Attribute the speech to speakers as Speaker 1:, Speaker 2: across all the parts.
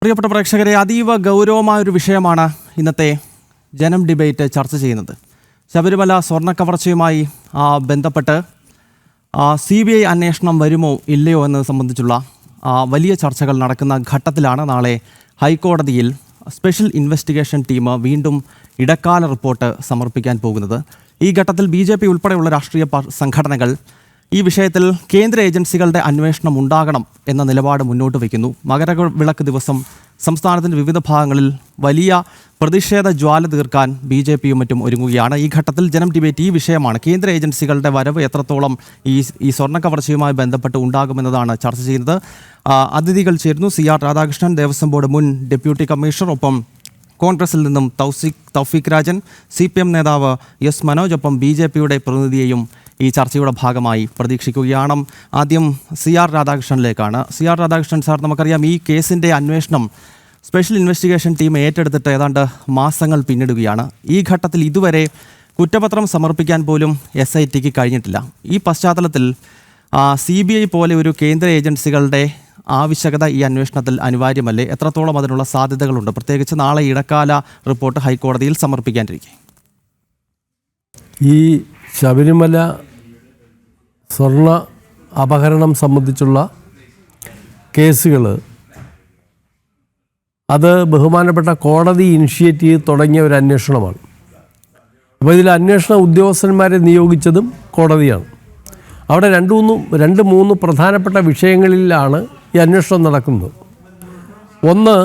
Speaker 1: പ്രിയപ്പെട്ട പ്രേക്ഷകരെ, അതീവ ഗൗരവമായൊരു വിഷയമാണ് ഇന്നത്തെ ജനം ഡിബേറ്റ് ചർച്ച ചെയ്യുന്നത്. ശബരിമല സ്വർണ്ണക്കവർച്ചയുമായി ബന്ധപ്പെട്ട് CBI അന്വേഷണം വരുമോ ഇല്ലയോ എന്നത് സംബന്ധിച്ചുള്ള വലിയ ചർച്ചകൾ നടക്കുന്ന ഘട്ടത്തിലാണ് നാളെ ഹൈക്കോടതിയിൽ സ്പെഷ്യൽ ഇൻവെസ്റ്റിഗേഷൻ ടീം വീണ്ടും ഇടക്കാല റിപ്പോർട്ട് സമർപ്പിക്കാൻ പോകുന്നത്. ഈ ഘട്ടത്തിൽ BJP ഉൾപ്പെടെയുള്ള രാഷ്ട്രീയ സംഘടനകൾ ഈ വിഷയത്തിൽ കേന്ദ്ര ഏജൻസികളുടെ അന്വേഷണം ഉണ്ടാകണം എന്ന നിലപാട് മുന്നോട്ട് വയ്ക്കുന്നു. മകരവിളക്ക് ദിവസം സംസ്ഥാനത്തിൻ്റെ വിവിധ ഭാഗങ്ങളിൽ വലിയ പ്രതിഷേധ ജ്വാല തീർക്കാൻ BJPയും മറ്റും ഒരുങ്ങുകയാണ്. ഈ ഘട്ടത്തിൽ ജനം ഡിബേറ്റ് ഈ വിഷയമാണ്. കേന്ദ്ര ഏജൻസികളുടെ വരവ് എത്രത്തോളം ഈ സ്വർണ്ണക്കവർച്ചയുമായി ബന്ധപ്പെട്ട് ഉണ്ടാകുമെന്നതാണ് ചർച്ച ചെയ്യുന്നത്. അതിഥികൾ ചേരുന്നു. CR രാധാകൃഷ്ണൻ, ദേവസ്വം ബോർഡ് മുൻ ഡെപ്യൂട്ടി കമ്മീഷണർ, ഒപ്പം കോൺഗ്രസിൽ നിന്നും തൗഫീഖ് രാജൻ, CPM നേതാവ് S മനോജ്, ഒപ്പം BJPയുടെ പ്രതിനിധിയെയും ഈ ചർച്ചയുടെ ഭാഗമായി പ്രതീക്ഷിക്കുകയാണ്. ആദ്യം CR രാധാകൃഷ്ണനിലേക്കാണ്. CR രാധാകൃഷ്ണൻ സാർ, നമുക്കറിയാം ഈ കേസിൻ്റെ അന്വേഷണം സ്പെഷ്യൽ ഇൻവെസ്റ്റിഗേഷൻ ടീം ഏറ്റെടുത്തിട്ട് ഏതാണ്ട് മാസങ്ങൾ പിന്നിടുകയാണ്. ഈ ഘട്ടത്തിൽ ഇതുവരെ കുറ്റപത്രം സമർപ്പിക്കാൻ പോലും SITക്ക് കഴിഞ്ഞിട്ടില്ല. ഈ പശ്ചാത്തലത്തിൽ CBI പോലെ ഒരു കേന്ദ്ര ഏജൻസികളുടെ ആവശ്യകത ഈ അന്വേഷണത്തിൽ അനിവാര്യമല്ലേ? എത്രത്തോളം അതിനുള്ള സാധ്യതകളുണ്ട്? പ്രത്യേകിച്ച് നാളെ ഇടക്കാല റിപ്പോർട്ട് ഹൈക്കോടതിയിൽ സമർപ്പിക്കാനിരിക്കെ.
Speaker 2: ഈ ശബരിമല സ്വർണ്ണ അപഹരണം സംബന്ധിച്ചുള്ള കേസുകൾ അത് ബഹുമാനപ്പെട്ട കോടതി ഇനിഷ്യേറ്റ് ചെയ്ത് തുടങ്ങിയ ഒരു അന്വേഷണമാണ്. അപ്പോൾ ഇതിൽ അന്വേഷണ ഉദ്യോഗസ്ഥന്മാരെ നിയോഗിച്ചതും കോടതിയാണ്. അവിടെ രണ്ട് മൂന്ന് പ്രധാനപ്പെട്ട വിഷയങ്ങളിലാണ് ഈ അന്വേഷണം നടക്കുന്നത്. ഒന്ന്,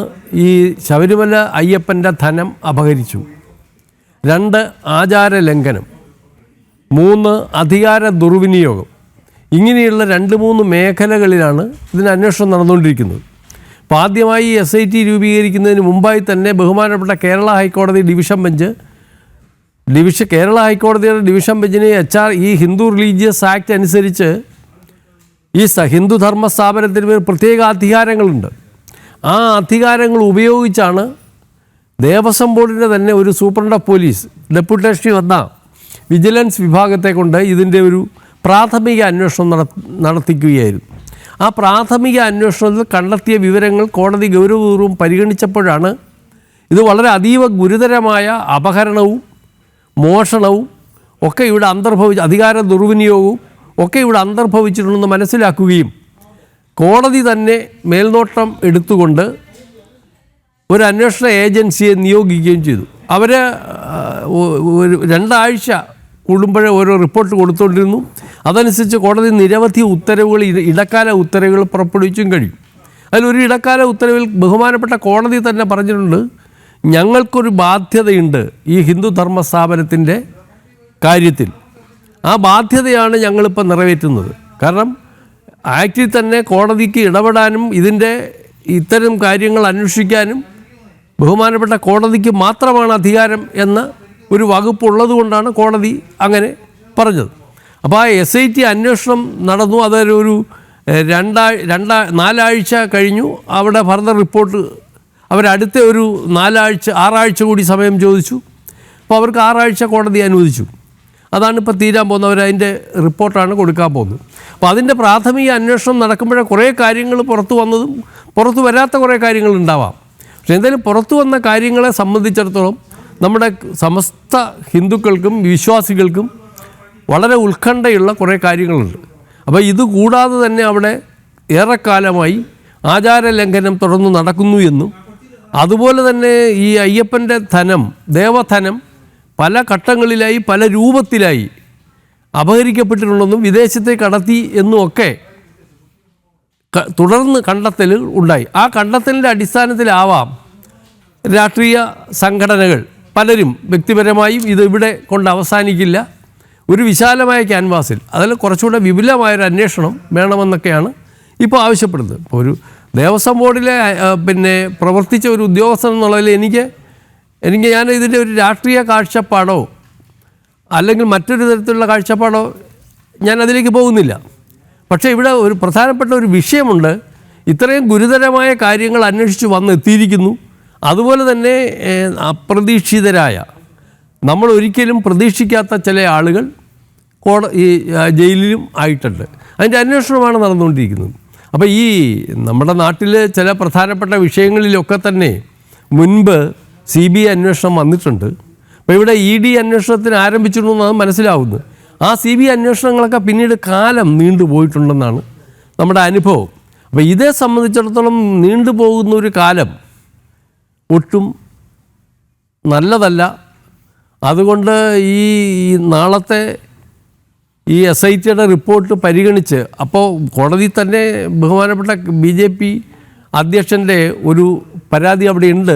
Speaker 2: ഈ ശബരിമല അയ്യപ്പൻ്റെ ധനം അപഹരിച്ചു. 2, ആചാര ലംഘനം. 3, അധികാര ദുർവിനിയോഗം. ഇങ്ങനെയുള്ള 2-3 മേഖലകളിലാണ് ഇതിന് അന്വേഷണം നടന്നുകൊണ്ടിരിക്കുന്നത്. അപ്പോൾ ആദ്യമായി SIT രൂപീകരിക്കുന്നതിന് മുമ്പായി തന്നെ ബഹുമാനപ്പെട്ട കേരള ഹൈക്കോടതി ഡിവിഷൻ ബെഞ്ച് കേരള ഹൈക്കോടതിയുടെ ഡിവിഷൻ ബെഞ്ചിന് ഈ ഹിന്ദു റിലീജിയസ് ആക്ട് അനുസരിച്ച് ഈ ഹിന്ദു ധർമ്മ സ്ഥാപനത്തിന് പേര് പ്രത്യേക അധികാരങ്ങളുണ്ട്. ആ അധികാരങ്ങൾ ഉപയോഗിച്ചാണ് ദേവസ്വം ബോർഡിൻ്റെ തന്നെ ഒരു സൂപ്രണ്ട് ഓഫ് പോലീസ് ഡെപ്യൂട്ടേഷനിൽ വന്ന വിജിലൻസ് വിഭാഗത്തെ കൊണ്ട് ഇതിൻ്റെ ഒരു പ്രാഥമിക അന്വേഷണം നടത്തിക്കുകയായിരുന്നു. ആ പ്രാഥമിക അന്വേഷണത്തിൽ കണ്ടെത്തിയ വിവരങ്ങൾ കോടതി ഗൗരവപൂർവ്വം പരിഗണിച്ചപ്പോഴാണ് ഇത് വളരെ അതീവ ഗുരുതരമായ അപഹരണവും മോഷണവും ഒക്കെ ഇവിടെ അധികാര ദുർവിനിയോഗവും ഒക്കെ ഇവിടെ അന്തർഭവിച്ചിട്ടുണ്ടെന്ന് മനസ്സിലാക്കുകയും കോടതി തന്നെ മേൽനോട്ടം എടുത്തുകൊണ്ട് ഒരു അന്വേഷണ ഏജൻസിയെ നിയോഗിക്കുകയും ചെയ്തു. അവർ 2 ആഴ്ച കൂടുമ്പോഴേ ഓരോ റിപ്പോർട്ട് കൊടുത്തുകൊണ്ടിരുന്നു. അതനുസരിച്ച് കോടതി നിരവധി ഉത്തരവുകൾ, ഇടക്കാല ഉത്തരവുകൾ പുറപ്പെടുവിച്ചും കഴിയും. അതിലൊരു ഇടക്കാല ഉത്തരവിൽ ബഹുമാനപ്പെട്ട കോടതി തന്നെ പറഞ്ഞിട്ടുണ്ട്, ഞങ്ങൾക്കൊരു ബാധ്യതയുണ്ട് ഈ ഹിന്ദു ധർമ്മ സ്ഥാപനത്തിൻ്റെ കാര്യത്തിൽ. ആ ബാധ്യതയാണ് ഞങ്ങളിപ്പോൾ നിറവേറ്റുന്നത്. കാരണം ആക്റ്റിൽ തന്നെ കോടതിക്ക് ഇടപെടാനും ഇത്തരം കാര്യങ്ങൾ അന്വേഷിക്കാനും ബഹുമാനപ്പെട്ട കോടതിക്ക് മാത്രമാണ് അധികാരം എന്ന ഒരു വകുപ്പുള്ളത് കൊണ്ടാണ് കോടതി അങ്ങനെ പറഞ്ഞത്. അപ്പോൾ ആ SIT അന്വേഷണം നടന്നു. അതൊരു 4 ആഴ്ച കഴിഞ്ഞു. അവിടെ ഫർദർ റിപ്പോർട്ട് അവരടുത്ത ഒരു 6 ആഴ്ച കൂടി സമയം ചോദിച്ചു. അപ്പോൾ അവർക്ക് 6 ആഴ്ച കോടതി അനുവദിച്ചു. അതാണ് ഇപ്പോൾ തീരാൻ പോകുന്നത്. അവരതിൻ്റെ റിപ്പോർട്ടാണ് കൊടുക്കാൻ പോകുന്നത്. അപ്പോൾ അതിൻ്റെ പ്രാഥമിക അന്വേഷണം നടക്കുമ്പോഴേ കുറേ കാര്യങ്ങൾ പുറത്തു വന്നതും പുറത്തു വരാത്ത കുറേ കാര്യങ്ങളുണ്ടാവാം. പക്ഷേ എന്തായാലും പുറത്തു വന്ന കാര്യങ്ങളെ സംബന്ധിച്ചിടത്തോളം നമ്മുടെ സമസ്ത ഹിന്ദുക്കൾക്കും വിശ്വാസികൾക്കും വളരെ ഉത്കണ്ഠയുള്ള കുറേ കാര്യങ്ങളുണ്ട്. അപ്പോൾ ഇത് കൂടാതെ തന്നെ അവിടെ ഏറെക്കാലമായി ആചാര ലംഘനം തുടർന്ന് നടക്കുന്നു എന്നും അതുപോലെ തന്നെ ഈ അയ്യപ്പൻ്റെ ധനം, ദേവധനം പല ഘട്ടങ്ങളിലായി പല രൂപത്തിലായി അപഹരിക്കപ്പെട്ടിട്ടുണ്ടെന്നും വിദേശത്തേക്ക് കടത്തി എന്നുമൊക്കെ തുടർന്ന് കണ്ടെത്തലുകൾ ഉണ്ടായി. ആ കണ്ടെത്തലിൻ്റെ അടിസ്ഥാനത്തിലാവാം രാഷ്ട്രീയ സംഘടനകൾ പലരും വ്യക്തിപരമായും ഇത് ഇവിടെ കൊണ്ട് അവസാനിക്കില്ല, ഒരു വിശാലമായ ക്യാൻവാസിൽ അതിൽ കുറച്ചുകൂടെ വിപുലമായൊരു അന്വേഷണം വേണമെന്നൊക്കെയാണ് ഇപ്പോൾ ആവശ്യപ്പെടുന്നത്. ഇപ്പോൾ ഒരു ദേവസ്വം ബോർഡിലെ പ്രവർത്തിച്ച ഒരു ഉദ്യോഗസ്ഥൻ എന്നുള്ളതിൽ ഞാൻ ഇതിൻ്റെ ഒരു രാഷ്ട്രീയ കാഴ്ചപ്പാടോ അല്ലെങ്കിൽ മറ്റൊരു തരത്തിലുള്ള കാഴ്ചപ്പാടോ ഞാൻ അതിലേക്ക് പോകുന്നില്ല. പക്ഷേ ഇവിടെ ഒരു പ്രധാനപ്പെട്ട ഒരു വിഷയമുണ്ട്. ഇത്രയും ഗുരുതരമായ കാര്യങ്ങൾ അന്വേഷിച്ച് വന്നെത്തിയിരിക്കുന്നു. അതുപോലെ തന്നെ അപ്രതീക്ഷിതരായ, നമ്മൾ ഒരിക്കലും പ്രതീക്ഷിക്കാത്ത ചില ആളുകൾ ജയിലിലും ആയിട്ടുണ്ട്. അതിൻ്റെ അന്വേഷണമാണ് നടന്നുകൊണ്ടിരിക്കുന്നത്. അപ്പോൾ ഈ നമ്മുടെ നാട്ടിൽ ചില പ്രധാനപ്പെട്ട വിഷയങ്ങളിലൊക്കെ തന്നെ മുൻപ് CBI അന്വേഷണം വന്നിട്ടുണ്ട്. അപ്പോൾ ഇവിടെ ED അന്വേഷണത്തിന് ആരംഭിച്ചിട്ടുണ്ടെന്നാണ് മനസ്സിലാവുന്നത്. ആ CBI അന്വേഷണങ്ങളൊക്കെ പിന്നീട് കാലം നീണ്ടുപോയിട്ടുണ്ടെന്നാണ് നമ്മുടെ അനുഭവം. അപ്പോൾ ഇതേ സംബന്ധിച്ചിടത്തോളം നീണ്ടുപോകുന്ന ഒരു കാലം ഒട്ടും നല്ലതല്ല. അതുകൊണ്ട് ഈ നാളത്തെ ഈ SITയുടെ റിപ്പോർട്ട് പരിഗണിച്ച്, അപ്പോൾ കോടതി തന്നെ ബഹുമാനപ്പെട്ട BJP അധ്യക്ഷൻ്റെ ഒരു പരാതി അവിടെ ഉണ്ട്.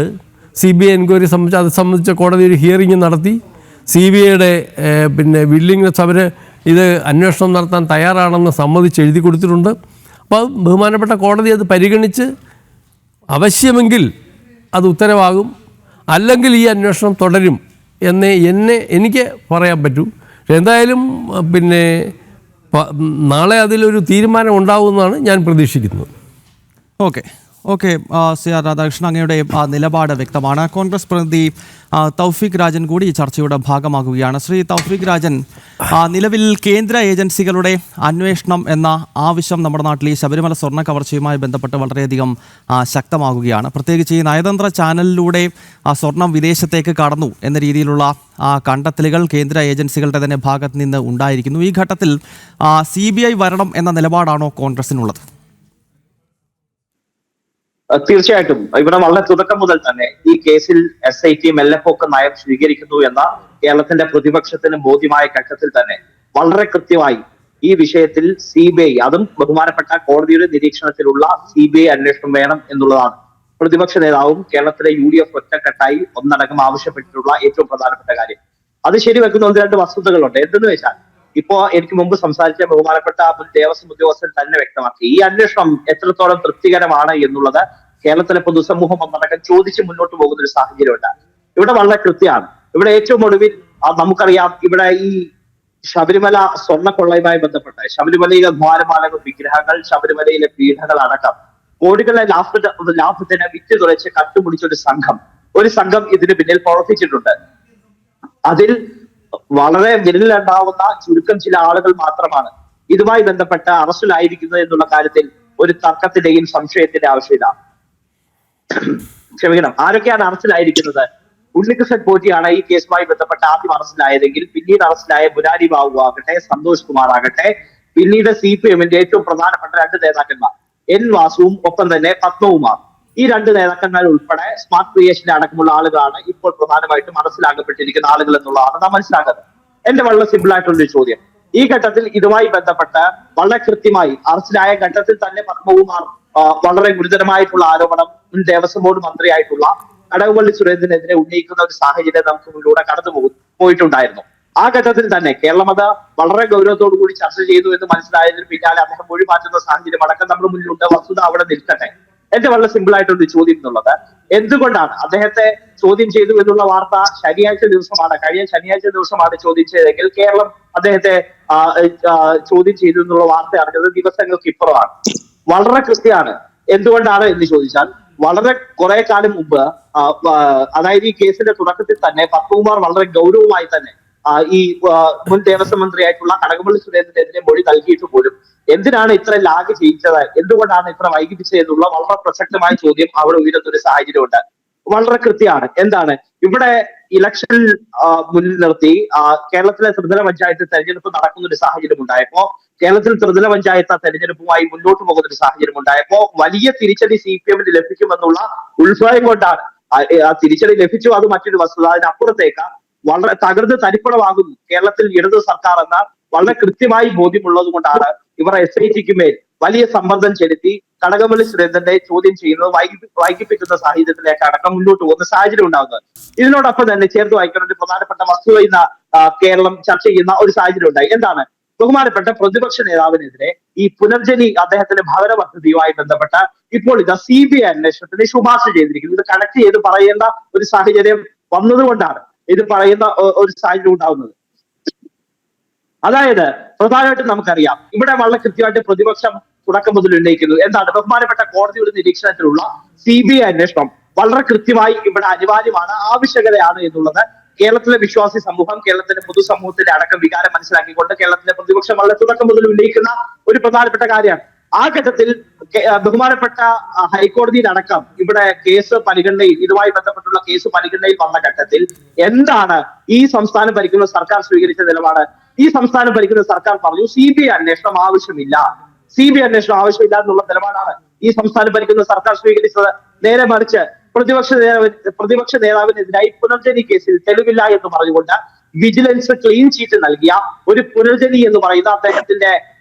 Speaker 2: CBI എൻക്വയറി അത് സംബന്ധിച്ച് കോടതി ഒരു ഹിയറിംഗ് നടത്തി. CBIയുടെ വില്ലിങ്നെസ് അവർ ഇത് അന്വേഷണം നടത്താൻ തയ്യാറാണെന്ന് സമ്മതിച്ച് എഴുതി കൊടുത്തിട്ടുണ്ട്. അപ്പോൾ ബഹുമാനപ്പെട്ട കോടതി അത് പരിഗണിച്ച് ആവശ്യമെങ്കിൽ അത് ഉത്തരവാകും, അല്ലെങ്കിൽ ഈ അന്വേഷണം തുടരും എനിക്ക് പറയാൻ പറ്റൂ. പക്ഷെ എന്തായാലും നാളെ അതിലൊരു തീരുമാനം ഉണ്ടാവുമെന്നാണ് ഞാൻ പ്രതീക്ഷിക്കുന്നത്.
Speaker 1: ഓക്കെ CR രാധാകൃഷ്ണൻ, അങ്ങയുടെ നിലപാട് വ്യക്തമാണ്. കോൺഗ്രസ് പ്രതിനിധി തൗഫീഖ് രാജൻ കൂടി ഈ ചർച്ചയുടെ ഭാഗമാകുകയാണ്. ശ്രീ തൗഫീഖ് രാജൻ, നിലവിൽ കേന്ദ്ര ഏജൻസികളുടെ അന്വേഷണം എന്ന ആവശ്യം നമ്മുടെ നാട്ടിൽ ഈ ശബരിമല സ്വർണ്ണ കവർച്ചയുമായി ബന്ധപ്പെട്ട് വളരെയധികം ശക്തമാകുകയാണ്. പ്രത്യേകിച്ച് ഈ നയതന്ത്ര ചാനലിലൂടെ സ്വർണം വിദേശത്തേക്ക് കടന്നു എന്ന രീതിയിലുള്ള കണ്ടെത്തലുകൾ കേന്ദ്ര ഏജൻസികളുടെ തന്നെ ഭാഗത്ത് നിന്ന് ഉണ്ടായിരിക്കുന്നു. ഈ ഘട്ടത്തിൽ CBI വരണം എന്ന നിലപാടാണോ കോൺഗ്രസിനുള്ളത്?
Speaker 3: തീർച്ചയായിട്ടും ഇവിടെ വളരെ തുടക്കം മുതൽ തന്നെ ഈ കേസിൽ SIT മെല്ലെപ്പോക്ക് നയം സ്വീകരിക്കുന്നു എന്ന കേരളത്തിന്റെ പ്രതിപക്ഷത്തിന് ബോധ്യമായ ഘട്ടത്തിൽ തന്നെ വളരെ കൃത്യമായി ഈ വിഷയത്തിൽ CBI, അതും ബഹുമാനപ്പെട്ട കോടതിയുടെ നിരീക്ഷണത്തിലുള്ള CBI അന്വേഷണം വേണം എന്നുള്ളതാണ് പ്രതിപക്ഷ നേതാവും കേരളത്തിലെ UDF ഒറ്റക്കെട്ടായി ഒന്നടങ്കം ആവശ്യപ്പെട്ടിട്ടുള്ള ഏറ്റവും പ്രധാനപ്പെട്ട കാര്യം. അത് ശരിവെക്കുന്ന ഒന്ന് രണ്ട് വസ്തുതകളുണ്ട്. എന്തെന്ന് വെച്ചാൽ, ഇപ്പോ എനിക്ക് മുമ്പ് സംസാരിച്ച ബഹുമാനപ്പെട്ട മുൻ ദേവസ്വം ഉദ്യോഗസ്ഥൻ തന്നെ വ്യക്തമാക്കി, ഈ അന്വേഷണം എത്രത്തോളം തൃപ്തികരമാണ് എന്നുള്ളത് കേരളത്തിലെ പൊതുസമൂഹം ഒന്നടക്കം ചോദിച്ച് മുന്നോട്ട് പോകുന്ന ഒരു സാഹചര്യമുണ്ട്. ഇവിടെ വളരെ കൃത്യമാണ്. ഇവിടെ ഏറ്റവും ഒടുവിൽ നമുക്കറിയാം, ഇവിടെ ഈ ശബരിമല സ്വർണ്ണക്കൊള്ളയുമായി ബന്ധപ്പെട്ട് ശബരിമലയിലെ ദ്വാരപാലക വിഗ്രഹങ്ങൾ, ശബരിമലയിലെ പീഠങ്ങൾ അടക്കം കോടികളെ ലാഭത്തിന് വിറ്റ് തുളച്ച് കട്ടുപിടിച്ച ഒരു സംഘം ഇതിന് പിന്നിൽ പ്രവർത്തിച്ചിട്ടുണ്ട്. അതിൽ വളരെ വിരലിലുണ്ടാവുന്ന ചുരുക്കം ചില ആളുകൾ മാത്രമാണ് ഇതുമായി ബന്ധപ്പെട്ട് അറസ്റ്റിലായിരിക്കുന്നത് എന്നുള്ള കാര്യത്തിൽ ഒരു തർക്കത്തിന്റെയും സംശയത്തിന്റെ ആവശ്യമില്ല. ക്ഷമിക്കണം, ആരൊക്കെയാണ് അറസ്റ്റിലായിരിക്കുന്നത്? ഉണ്ണികൃഷ്ണൻ പോറ്റിയാണ് ഈ കേസുമായി ബന്ധപ്പെട്ട് ആദ്യം അറസ്റ്റിലായതെങ്കിൽ പിന്നീട് അറസ്റ്റിലായ മുരാരി ബാബു ആകട്ടെ, സന്തോഷ് കുമാർ ആകട്ടെ, പിന്നീട് CPMന്റെ ഏറ്റവും പ്രധാനപ്പെട്ട രണ്ട് നേതാക്കന്മാർ N വാസുവും ഒപ്പം തന്നെ പത്മകുമാർ, ഈ രണ്ട് നേതാക്കന്മാർ ഉൾപ്പെടെ സ്മാർട്ട് ക്രിയേഷന്റെ അടക്കമുള്ള ആളുകളാണ് ഇപ്പോൾ പ്രധാനമായിട്ടും മനസ്സിലാക്കപ്പെട്ടിരിക്കുന്ന ആളുകൾ എന്നുള്ളതാണ് നാം മനസ്സിലാക്കുന്നത്. എന്റെ വളരെ സിമ്പിൾ ആയിട്ടുള്ളൊരു ചോദ്യം, ഈ ഘട്ടത്തിൽ ഇതുമായി ബന്ധപ്പെട്ട് വളരെ കൃത്യമായി അറസ്റ്റിലായ ഘട്ടത്തിൽ തന്നെ പത്മകുമാർ വളരെ ഗുരുതരമായിട്ടുള്ള ആരോപണം മുൻ ദേവസ്വം ബോർഡ് മന്ത്രിയായിട്ടുള്ള കടകംപള്ളി സുരേന്ദ്രനെതിരെ ഉന്നയിക്കുന്ന ഒരു സാഹചര്യം നമുക്ക് മുന്നിലൂടെ പോയിട്ടുണ്ടായിരുന്നു. ആ ഘട്ടത്തിൽ തന്നെ കേരളം അത് വളരെ ഗൗരവത്തോടു കൂടി ചർച്ച ചെയ്തു എന്ന് മനസ്സിലായതിന് പിന്നാലെ അദ്ദേഹം മൊഴി മാറ്റുന്ന സാഹചര്യം അടക്കം നമ്മുടെ മുന്നിലുണ്ട്. വസ്തുത അവിടെ നിൽക്കട്ടെ. എന്റെ വളരെ സിമ്പിൾ ആയിട്ടൊരു ചോദ്യം എന്നുള്ളത്, എന്തുകൊണ്ടാണ് അദ്ദേഹത്തെ ചോദ്യം ചെയ്തു എന്നുള്ള വാർത്ത കഴിഞ്ഞ ശനിയാഴ്ച ദിവസമാണ് ചോദ്യം ചെയ്തതെങ്കിൽ കേരളം അദ്ദേഹത്തെ ചോദ്യം ചെയ്തു എന്നുള്ള വാർത്ത അറിഞ്ഞത് ദിവസങ്ങൾക്ക് ഇപ്പുറമാണ്. വളരെ കൃത്യമാണ്. എന്തുകൊണ്ടാണ് എന്ന് ചോദിച്ചാൽ, വളരെ കുറെ കാലം മുമ്പ്, അതായത് ഈ കേസിന്റെ തുടക്കത്തിൽ തന്നെ പത്മകുമാർ വളരെ ഗൗരവമായി തന്നെ ഈ മുൻ ദേവസ്വം മന്ത്രിയായിട്ടുള്ള കടകംപള്ളി സുരേന്ദ്രനെതിരെ മൊഴി നൽകിയിട്ട് പോലും എന്തിനാണ് ഇത്ര ലാഗ് ചെയ്യിച്ചത്, എന്തുകൊണ്ടാണ് ഇത്ര വൈകിപ്പിച്ചത് എന്നുള്ള വളരെ പ്രസക്തമായ ചോദ്യം അവിടെ ഉയരുന്ന ഒരു സാഹചര്യമുണ്ട്. വളരെ കൃത്യമാണ്. എന്താണ് ഇവിടെ ഇലക്ഷൻ മുന്നിൽ നിർത്തി കേരളത്തിലെ ത്രിതല പഞ്ചായത്ത് തെരഞ്ഞെടുപ്പ് നടക്കുന്ന ഒരു സാഹചര്യം ഉണ്ടായപ്പോ, കേരളത്തിൽ ത്രിതല പഞ്ചായത്ത് തെരഞ്ഞെടുപ്പുമായി മുന്നോട്ട് പോകുന്ന ഒരു സാഹചര്യം ഉണ്ടായപ്പോ വലിയ തിരിച്ചടി CPMന് ലഭിക്കുമെന്നുള്ള ഉത്സാഹം കൊണ്ടാണ് ആ തിരിച്ചടി ലഭിച്ചു. അത് മറ്റൊരു വസ്തുത. അതിനപ്പുറത്തേക്ക് വളരെ തകർന്ന് തരിപ്പണമാകുന്നു കേരളത്തിൽ ഇടതു സർക്കാർ എന്ന വളരെ കൃത്യമായി ബോധ്യമുള്ളത് കൊണ്ടാണ് ഇവർ SITക്ക് മേൽ വലിയ സമ്മർദ്ദം ചെലുത്തി കടകംപള്ളി സുരേന്ദ്രനെ ചോദ്യം ചെയ്യുന്നത് വൈകിപ്പിക്കുന്ന സാഹചര്യത്തിലേക്ക് അടക്കം മുന്നോട്ട് പോകുന്ന സാഹചര്യം ഉണ്ടാകുന്നത്. ഇതിനോടൊപ്പം തന്നെ ചേർത്ത് വായിക്കുന്ന ഒരു പ്രധാനപ്പെട്ട വസ്തുത ഇന്ന് കേരളം ചർച്ച ചെയ്യുന്ന ഒരു സാഹചര്യം ഉണ്ടായി. എന്താണ്? ബഹുമാനപ്പെട്ട പ്രതിപക്ഷ നേതാവിനെതിരെ ഈ പുനർജനി അദ്ദേഹത്തിന്റെ ഭവന പദ്ധതിയുമായി ബന്ധപ്പെട്ട ഇപ്പോൾ ഇത് CBI അന്വേഷണത്തിന് ശുപാർശ ചെയ്തിരിക്കുന്നു. ഇത് കണക്ട് ചെയ്ത് പറയേണ്ട ഒരു സാഹചര്യം വന്നതുകൊണ്ടാണ് ഇത് പറയുന്ന ഒരു സാഹചര്യം ഉണ്ടാവുന്നത്. അതായത് പ്രധാനമായിട്ടും നമുക്കറിയാം, ഇവിടെ വളരെ കൃത്യമായിട്ട് പ്രതിപക്ഷം തുടക്കം മുതൽ ഉന്നയിക്കുന്നു. എന്താണ്? ബഹുമാനപ്പെട്ട കോടതിയുടെ നിരീക്ഷണത്തിലുള്ള CBI അന്വേഷണം വളരെ കൃത്യമായി ഇവിടെ അനിവാര്യമാണ്, ആവശ്യകതയാണ് എന്നുള്ളത് കേരളത്തിലെ വിശ്വാസി സമൂഹം, കേരളത്തിലെ പൊതുസമൂഹത്തിന്റെ അടക്കം വികാരം മനസ്സിലാക്കിക്കൊണ്ട് കേരളത്തിലെ പ്രതിപക്ഷം വളരെ തുടക്കം മുതൽ ഉന്നയിക്കുന്ന ഒരു പ്രധാനപ്പെട്ട കാര്യമാണ്. ആ ഘട്ടത്തിൽ ബഹുമാനപ്പെട്ട ഹൈക്കോടതിയിലടക്കം ഇവിടെ കേസ് പരിഗണനയിൽ ഇതുമായി ബന്ധപ്പെട്ടുള്ള കേസ് പരിഗണനയിൽ വന്ന ഘട്ടത്തിൽ എന്താണ് ഈ സംസ്ഥാനം ഭരിക്കുന്ന സർക്കാർ സ്വീകരിച്ച നിലപാട്? ഈ സംസ്ഥാനം ഭരിക്കുന്ന സർക്കാർ പറഞ്ഞു CBI അന്വേഷണം ആവശ്യമില്ല, CBI അന്വേഷണം ആവശ്യമില്ല എന്നുള്ള നിലപാടാണ് ഈ സംസ്ഥാനം ഭരിക്കുന്ന സർക്കാർ സ്വീകരിച്ചത്. നേരെ മറിച്ച് പ്രതിപക്ഷ നേതാവിനെതിരായി പുനർജനി കേസിൽ തെളിവില്ല എന്ന് പറഞ്ഞുകൊണ്ട് വിജിലൻസ് ക്ലീൻ ചീറ്റ് നൽകിയ ഒരു പുനർജനി എന്ന് പറയുന്ന അദ്ദേഹത്തിന്റെ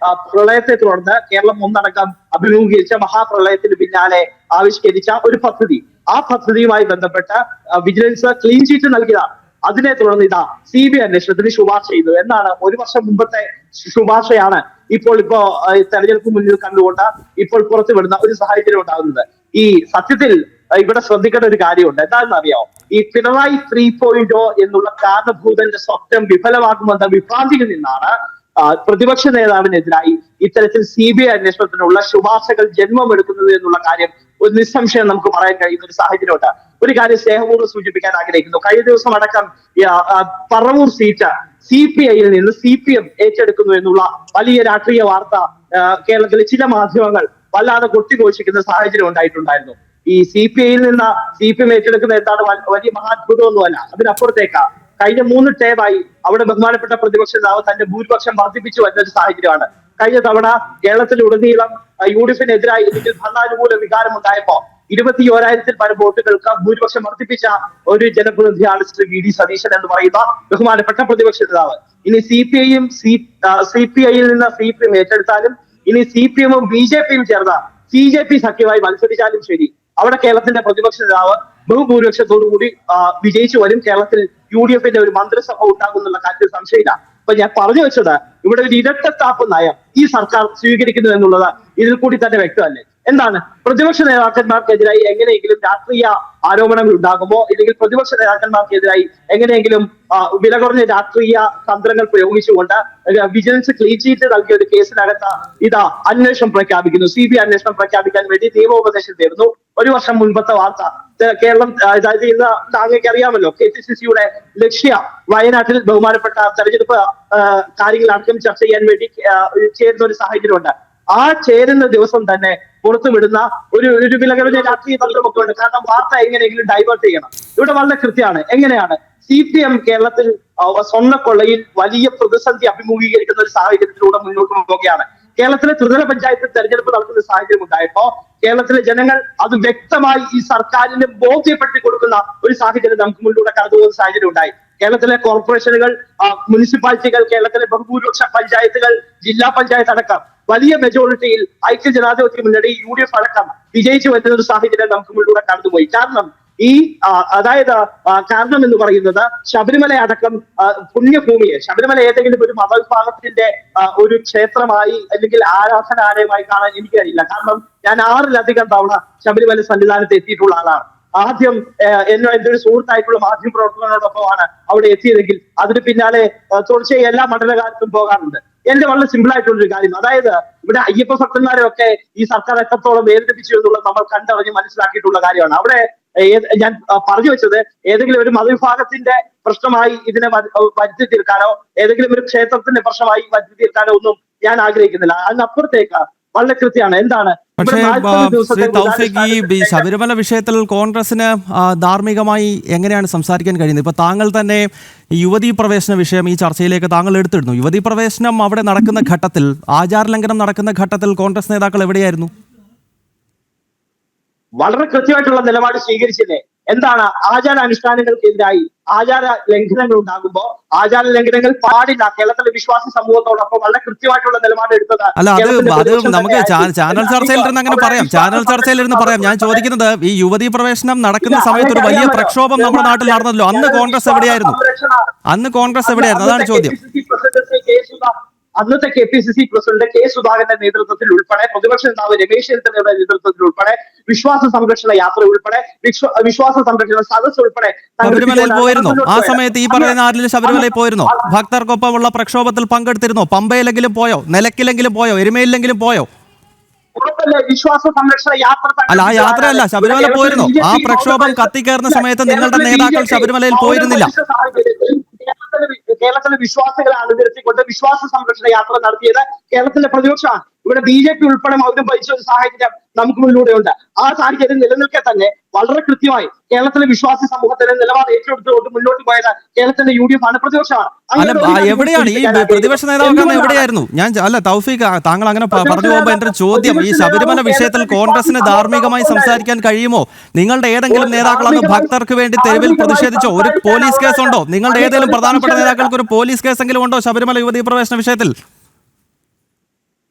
Speaker 3: പ്രളയത്തെ തുടർന്ന് കേരളം ഒന്നടങ്കം അഭിമുഖീകരിച്ച മഹാപ്രളയത്തിന് പിന്നാലെ ആവിഷ്കരിച്ച ഒരു പദ്ധതി, ആ പദ്ധതിയുമായി ബന്ധപ്പെട്ട് വിജിലൻസ് ക്ലീൻ ചീറ്റ് നൽകിയതാണ്. അതിനെ തുടർന്ന് CBI അന്വേഷണത്തിന് ശുപാർശ ചെയ്തു എന്നാണ്. ഒരു വർഷം മുമ്പത്തെ ശുപാർശയാണ് ഇപ്പോ തെരഞ്ഞെടുപ്പ് മുന്നിൽ കണ്ടുകൊണ്ട് ഇപ്പോൾ പുറത്തുവിടുന്ന ഒരു സാഹചര്യം ഉണ്ടാകുന്നത്. ഈ സത്യത്തിൽ ഇവിടെ ശ്രദ്ധിക്കേണ്ട ഒരു കാര്യമുണ്ട്. എന്താണെന്ന് അറിയാമോ? ഈ പിണറായി 3.0 എന്നുള്ള കാരണഭൂതന്റെ സ്വപ്നം വിഫലമാക്കുമെന്ന വിഭ്രാന്തിയിൽ നിന്നാണ് പ്രതിപക്ഷ നേതാവിനെതിരായി ഇത്തരത്തിൽ CBI അന്വേഷണത്തിനുള്ള ശുപാർശകൾ ജന്മമെടുക്കുന്നത് എന്നുള്ള കാര്യം ഒരു നിസ്സംശയം നമുക്ക് പറയാൻ കഴിയുന്ന ഒരു സാഹചര്യമുണ്ട്. ഒരു കാര്യം സ്നേഹപൂർവ്വം സൂചിപ്പിക്കാൻ ആഗ്രഹിക്കുന്നു. കഴിഞ്ഞ ദിവസം അടക്കം പറവൂർ സീറ്റ് CPI-യിൽ നിന്ന് CPM ഏറ്റെടുക്കുന്നു എന്നുള്ള വലിയ രാഷ്ട്രീയ വാർത്ത കേരളത്തിലെ ചില മാധ്യമങ്ങൾ വല്ലാതെ കൊട്ടിഘോഷിക്കുന്ന സാഹചര്യം ഉണ്ടായിട്ടുണ്ടായിരുന്നു. ഈ CPI-യിൽ നിന്ന് CPM ഏറ്റെടുക്കുന്ന എന്താണ് വലിയ മഹാത്ഭുതമൊന്നുമല്ല. അതിനപ്പുറത്തേക്ക് കഴിഞ്ഞ 3 ടേമായി അവിടെ ബഹുമാനപ്പെട്ട പ്രതിപക്ഷ നേതാവ് തന്റെ ഭൂരിപക്ഷം വർദ്ധിപ്പിച്ചു വരുന്ന ഒരു സാഹചര്യമാണ്. കഴിഞ്ഞ തവണ കേരളത്തിലുടനീളം UDF-നെതിരായി ഇതിൽ ഭരണാനുകൂല വികാരം ഉണ്ടായപ്പോ 21,000-ൽ പരം വോട്ടുകൾക്ക് ഭൂരിപക്ഷം വർദ്ധിപ്പിച്ച ഒരു ജനപ്രതിനിധിയാണ് ശ്രീ VD സതീശൻ എന്ന് പറയുന്ന ബഹുമാനപ്പെട്ട പ്രതിപക്ഷ നേതാവ്. ഇനി CPI-യിൽ നിന്ന് CPM ഏറ്റെടുത്താലും ഇനി CPM-ഉം BJP-യും ചേർന്ന CJP സഖ്യമായി മത്സരിച്ചാലും ശരി, അവിടെ കേരളത്തിന്റെ പ്രതിപക്ഷ നേതാവ് ബഹുഭൂരിപക്ഷത്തോടുകൂടി വിജയിച്ചു വരും. കേരളത്തിൽ UDF-ന്റെ ഒരു മന്ത്രിസഭ ഉണ്ടാകുന്നുള്ള കാര്യത്തിൽ സംശയമില്ല. അപ്പൊ ഞാൻ പറഞ്ഞു വെച്ചത് ഇവിടെ ഒരു ഇരട്ടത്താപ്പ് നയം ഈ സർക്കാർ സ്വീകരിക്കുന്നു എന്നുള്ളത് ഇതിൽ കൂടി തന്നെ വ്യക്തമല്ലേ? എന്താണ് പ്രതിപക്ഷ നേതാക്കന്മാർക്കെതിരായി എങ്ങനെയെങ്കിലും രാഷ്ട്രീയ ആരോപണങ്ങൾ ഉണ്ടാകുമോ, ഇല്ലെങ്കിൽ പ്രതിപക്ഷ നേതാക്കന്മാർക്കെതിരായി എങ്ങനെയെങ്കിലും വില കുറഞ്ഞ രാഷ്ട്രീയ തന്ത്രങ്ങൾ പ്രയോഗിച്ചുകൊണ്ട് വിജിലൻസ് ക്ലീൻ ചീറ്റ് നൽകിയ ഒരു കേസിനകത്ത് അന്വേഷണം പ്രഖ്യാപിക്കുന്നു, CBI അന്വേഷണം പ്രഖ്യാപിക്കാൻ വേണ്ടി നിയമോപദേശം തരുന്നു. ഒരു വർഷം മുൻപത്തെ വാർത്ത കേരളം, അതായത് ഇന്ന് താങ്കൾക്ക് അറിയാമല്ലോ, KCCയുടെ ലക്ഷ്യ വയനാട്ടിൽ ബഹുമാനപ്പെട്ട തെരഞ്ഞെടുപ്പ് കാര്യങ്ങളടക്കം ചർച്ച ചെയ്യാൻ വേണ്ടി ചേരുന്ന ഒരു സാഹചര്യമുണ്ട്. ആ ചേരുന്ന ദിവസം തന്നെ പുറത്തുവിടുന്ന ഒരു വിലകുറഞ്ഞ രാഷ്ട്രീയ തന്ത്രമൊക്കെ ഉണ്ട്. കാരണം വാർത്ത എങ്ങനെയെങ്കിലും ഡൈവേർട്ട് ചെയ്യണം. ഇവിടെ വളരെ കൃത്യമാണ്. എങ്ങനെയാണ് CPM കേരളത്തിൽ സ്വർണ്ണക്കൊള്ളയിൽ വലിയ പ്രതിസന്ധി അഭിമുഖീകരിക്കുന്ന ഒരു സാഹചര്യത്തിലൂടെ മുന്നോട്ട് പോവുകയാണ്. കേരളത്തിലെ ത്രിതല പഞ്ചായത്ത് തെരഞ്ഞെടുപ്പ് നടക്കുന്ന സാഹചര്യം ഉണ്ടായപ്പോ കേരളത്തിലെ ജനങ്ങൾ അത് വ്യക്തമായി ഈ സർക്കാരിന് ബോധ്യപ്പെടുത്തി കൊടുക്കുന്ന ഒരു സാഹചര്യം നമുക്ക് മുന്നിലൂടെ കടന്നുപോകുന്ന സാഹചര്യം ഉണ്ടായി. കേരളത്തിലെ കോർപ്പറേഷനുകൾ, മുനിസിപ്പാലിറ്റികൾ, കേരളത്തിലെ ബഹുഭൂരിപക്ഷ പഞ്ചായത്തുകൾ, ജില്ലാ പഞ്ചായത്ത് അടക്കം വലിയ മെജോറിറ്റിയിൽ ഐക്യ ജനാധിപത്യ മുന്നണി UDF അടക്കം വിജയിച്ചു വരുന്ന ഒരു സാഹചര്യം നമുക്ക് മുന്നിലൂടെ കടന്നുപോയി. കാരണം കാരണം എന്ന് പറയുന്നത് ശബരിമല അടക്കം പുണ്യഭൂമിയെ, ശബരിമല ഏതെങ്കിലും ഒരു മതവിഭാഗത്തിന്റെ ഒരു ക്ഷേത്രമായി അല്ലെങ്കിൽ ആരാധനാലയമായി കാണാൻ എനിക്കറിയില്ല. കാരണം ഞാൻ 6-ലധികം തവണ ശബരിമല സന്നിധാനത്ത് എത്തിയിട്ടുള്ള ആളാണ്. ആദ്യം എന്റെ ഒരു സുഹൃത്തായിട്ടുള്ള മാധ്യമ പ്രവർത്തകരോടൊപ്പമാണ് അവിടെ എത്തിയതെങ്കിൽ അതിന് പിന്നാലെ തുടർച്ചയായി എല്ലാ മണ്ഡലകാലത്തും പോകാറുണ്ട്. എന്റെ വളരെ സിമ്പിൾ ആയിട്ടുള്ള ഒരു കാര്യം, അതായത് ഇവിടെ അയ്യപ്പ ഭക്തന്മാരെ ഒക്കെ ഈ സർക്കാർ എത്രത്തോളം വേദനിപ്പിച്ചു എന്നുള്ളത് നമ്മൾ കണ്ടറിഞ്ഞ് മനസ്സിലാക്കിയിട്ടുള്ള കാര്യമാണ്. അവിടെ ഞാൻ പറഞ്ഞു വെച്ചത് ഏതെങ്കിലും ഒരു മതവിഭാഗത്തിന്റെ പ്രശ്നമായി ഇതിനെ വരുത്തി തീർക്കാനോ ഏതെങ്കിലും ഒരു ക്ഷേത്രത്തിന്റെ പ്രശ്നമായി വരുത്തി തീർക്കാനോ ഒന്നും ഞാൻ ആഗ്രഹിക്കുന്നില്ല. അതിനപ്പുറത്തേക്ക് വളരെ കൃത്യമാണ്. എന്താണ്
Speaker 1: പക്ഷേ ശ്രീ തൗഫീഖ്, ഈ ശബരിമല വിഷയത്തിൽ കോൺഗ്രസിന് ധാർമ്മികമായി എങ്ങനെയാണ് സംസാരിക്കാൻ കഴിയുന്നത്? ഇപ്പൊ താങ്കൾ തന്നെ യുവതീ പ്രവേശന വിഷയം ഈ ചർച്ചയിലേക്ക് താങ്കൾ എടുത്തിടുന്നു. യുവതീ പ്രവേശനം അവിടെ നടക്കുന്ന ഘട്ടത്തിൽ, ആചാരലംഘനം നടക്കുന്ന ഘട്ടത്തിൽ കോൺഗ്രസ് നേതാക്കൾ എവിടെയായിരുന്നു?
Speaker 3: വളരെ കൃത്യമായിട്ടുള്ള നിലപാട് സ്വീകരിച്ചില്ലേ? എന്താണ് ആചാരാനുഷ്ഠാനങ്ങൾക്കെതിരായി ആചാര ലംഘനങ്ങൾ ഉണ്ടാകുമ്പോ ആചാര ലംഘനങ്ങൾ പാടില്ല. കേരളത്തിലെ വിശ്വാസ സമൂഹത്തോടൊപ്പം വളരെ കൃത്യമായിട്ടുള്ള നിലപാട് എടുത്തത്.
Speaker 1: അല്ല, അത് നമുക്ക് ചാനൽ ചർച്ചയിൽ ഇരുന്ന് അങ്ങനെ പറയാം, ചാനൽ ചർച്ചയിൽ ഇരുന്ന് പറയാം. ഞാൻ ചോദിക്കുന്നത്, ഈ യുവതീ പ്രവേശനം നടക്കുന്ന സമയത്ത് ഒരു വലിയ പ്രക്ഷോഭം നമ്മുടെ നാട്ടിൽ നടന്നല്ലോ, അന്ന് കോൺഗ്രസ് എവിടെയായിരുന്നു? അതാണ് ചോദ്യം.
Speaker 3: അന്നത്തെ KPCC പ്രസിഡന്റ് K. സുധാകരന്റെ നേതൃത്വത്തിൽ ഉൾപ്പെടെ പ്രതിപക്ഷ നേതാവ് രമേശ് ചെന്നിത്തലയുടെ നേതൃത്വത്തിൽ ഉൾപ്പെടെ വിശ്വാസ സംരക്ഷണ യാത്ര ഉൾപ്പെടെ വിശ്വാസ സംരക്ഷണ സദസ് ഉൾപ്പെടെ
Speaker 1: ശബരിമലയിൽ പോയിരുന്നോ? ആ സമയത്ത് ഈ പറയുന്ന ആരിലും ശബരിമലയിൽ പോയിരുന്നോ? ഭക്തർക്കൊപ്പമുള്ള പ്രക്ഷോഭത്തിൽ പങ്കെടുത്തിരുന്നോ? പമ്പയിലെങ്കിലും പോയോ? നിലയ്ക്കിലെങ്കിലും പോയോ? എരുമയിലെങ്കിലും പോയോ?
Speaker 3: വിശ്വാസ സംരക്ഷണ യാത്ര
Speaker 1: അല്ല, ആ യാത്രയല്ല, ശബരിമല പോയിരുന്നോ? ആ പ്രക്ഷോഭം കത്തിക്കയറുന്ന സമയത്ത് നിങ്ങളുടെ നേതാക്കൾ ശബരിമലയിൽ പോയിരുന്നില്ല.
Speaker 3: കേരളത്തിലെ വിശ്വാസികളെ അണിനിരത്തിക്കൊണ്ട് വിശ്വാസ സംരക്ഷണ യാത്ര നടത്തിയത് കേരളത്തിലെ പ്രതിപക്ഷമാണ്. ഇവിടെ BJP ഉൾപ്പെടെ മൗനം ഭരിച്ച ഒരു സാഹചര്യം നമുക്ക് മുന്നിലൂടെ ഉണ്ട്. ആ സാഹചര്യം നിലനിൽക്കെ തന്നെ വളരെ കൃത്യമായി കേരളത്തിലെ വിശ്വാസി സമൂഹത്തിലെ നിലപാട് ഏറ്റെടുത്തുകൊണ്ട് മുന്നോട്ട് പോയത് കേരളത്തിന്റെ UDF ആണ്, പ്രതിപക്ഷമാണ്.
Speaker 1: എവിടെയാണ് ഈ പ്രതിപക്ഷ നേതാവ് എവിടെയായിരുന്നു? തൗഫീഖ്, താങ്കൾ അങ്ങനെ പറഞ്ഞു പോകുമ്പോൾ എന്റെ ചോദ്യം, ഈ ശബരിമല വിഷയത്തിൽ കോൺഗ്രസിന് ധാർമ്മികമായി സംസാരിക്കാൻ കഴിയുമോ? നിങ്ങളുടെ ഏതെങ്കിലും നേതാക്കൾ അന്ന് ഭക്തർക്ക് വേണ്ടി തെരുവിൽ പ്രതിഷേധിച്ചോ? ഒരു പോലീസ് കേസുണ്ടോ? നിങ്ങളുടെ ഏതെങ്കിലും പ്രധാനപ്പെട്ട നേതാക്കൾക്ക് ഒരു പോലീസ് കേസെങ്കിലും ഉണ്ടോ ശബരിമല യുവതീ പ്രവേശന വിഷയത്തിൽ?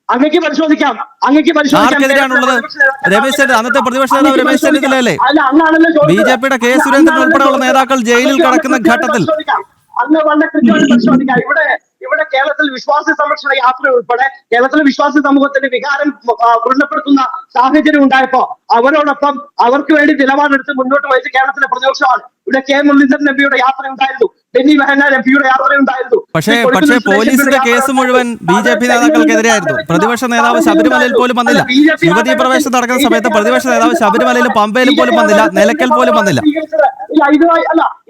Speaker 3: അങ്ങേക്ക് പരിശോധിക്കാം.
Speaker 1: ആർക്കെതിരെയാണുള്ളത്? രമേശ് ചെന്നിത്തല, അന്നത്തെ പ്രതിപക്ഷ നേതാവ് രമേശ് ചെന്നിത്തലയല്ലേ? BJPയുടെ കെ സുരേന്ദ്രൻ ഉൾപ്പെടെയുള്ള നേതാക്കൾ ജയിലിൽ കിടക്കുന്ന ഘട്ടത്തിൽ
Speaker 3: അന്ന് വളരെ കൃത്യമായി പരിശോധിക്കാം. ഇവിടെ കേരളത്തിൽ വിശ്വാസി സംരക്ഷണ യാത്ര ഉൾപ്പെടെ കേരളത്തിലെ വിശ്വാസി സമൂഹത്തിന്റെ വികാരം പൂർണ്ണപ്പെടുത്തുന്ന സാഹചര്യം ഉണ്ടായപ്പോ അവരോടൊപ്പം അവർക്ക് വേണ്ടി നിലപാടെടുത്ത് മുന്നോട്ട് പോയത് കേരളത്തിലെ പ്രതിപക്ഷമാണ്. ഇവിടെ K മുരളീധരൻ എംപിയുടെ യാത്ര ഉണ്ടായിരുന്നു, ബെന്നി ബെഹനാൻ എംപിയുടെ യാത്ര ഉണ്ടായിരുന്നു.
Speaker 1: പക്ഷേ പോലീസിന്റെ കേസ് മുഴുവൻ BJP നേതാക്കൾക്കെതിരെയായിരുന്നു. പ്രതിപക്ഷ നേതാവ് ശബരിമലയിൽ പോലും വന്നില്ല. യുവതീ പ്രവേശനം നടക്കുന്ന സമയത്ത് പ്രതിപക്ഷ നേതാവ് ശബരിമലയിലും പമ്പയിലും പോലും വന്നില്ല, നിലയ്ക്കൽ പോലും വന്നില്ല.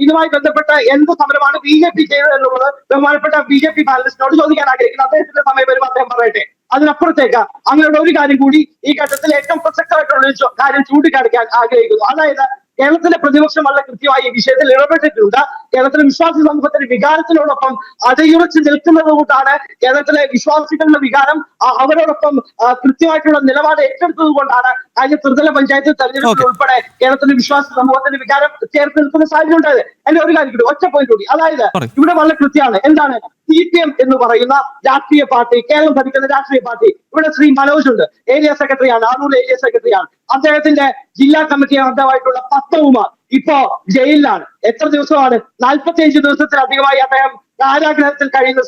Speaker 3: ഇതുമായി ബന്ധപ്പെട്ട എന്ത് സമരമാണ് BJP ചെയ്തത് എന്നുള്ളത് ബഹുമാനപ്പെട്ട BJP പാനലിസ്റ്റിനോട് ചോദിക്കാൻ ആഗ്രഹിക്കുന്നു. അദ്ദേഹത്തിന്റെ സമയം വരും, അദ്ദേഹം പറയട്ടെ. അതിനപ്പുറത്തേക്ക് അങ്ങനെയുള്ള ഒരു കാര്യം കൂടി ഈ ഘട്ടത്തിൽ ഏറ്റവും പ്രസക്തമായിട്ടുള്ള ഒരു കാര്യം ചൂണ്ടിക്കാണിക്കാൻ ആഗ്രഹിക്കുന്നു. അതായത് കേരളത്തിലെ പ്രതിപക്ഷം വളരെ കൃത്യമായി ഈ വിഷയത്തിൽ ഇടപെട്ടിട്ടുണ്ട്. കേരളത്തിലെ വിശ്വാസി സമൂഹത്തിന്റെ വികാരത്തിനോടൊപ്പം അടയുറച്ച് നിൽക്കുന്നത് കൊണ്ടാണ് കേരളത്തിലെ വിശ്വാസികളുടെ വികാരം അവരോടൊപ്പം കൃത്യമായിട്ടുള്ള നിലപാട് ഏറ്റെടുത്തത് കൊണ്ടാണ് കഴിഞ്ഞ ത്രിതല പഞ്ചായത്ത് തെരഞ്ഞെടുപ്പിൽ ഉൾപ്പെടെ കേരളത്തിലെ വിശ്വാസി സമൂഹത്തിന്റെ വികാരം ചേർത്ത് നിൽക്കുന്ന സാഹചര്യം ഉണ്ടായത്. എന്റെ ഒരു കാര്യം കൂടി, ഒറ്റ പോയിന്റ് കൂടി, അതായത് ഇവിടെ വളരെ കൃത്യമാണ്. എന്താണ് CPM എന്ന് പറയുന്ന രാഷ്ട്രീയ പാർട്ടി, കേരളം ഭരിക്കുന്ന രാഷ്ട്രീയ പാർട്ടി, ഇവിടെ ശ്രീ മനോജ് ഉണ്ട്, ഏരിയ സെക്രട്ടറിയാണ്, ആറൂർ ഏരിയ സെക്രട്ടറിയാണ്. അദ്ദേഹത്തിന്റെ ജില്ലാ കമ്മിറ്റി അംഗമായിട്ടുള്ള പത്തവുമാർ ഇപ്പോ ജയിലിലാണ്. എത്ര ദിവസമാണ്? 45 ദിവസത്തിലധികമായി അദ്ദേഹം കാരാഗ്രഹത്തിൽ കഴിയുന്ന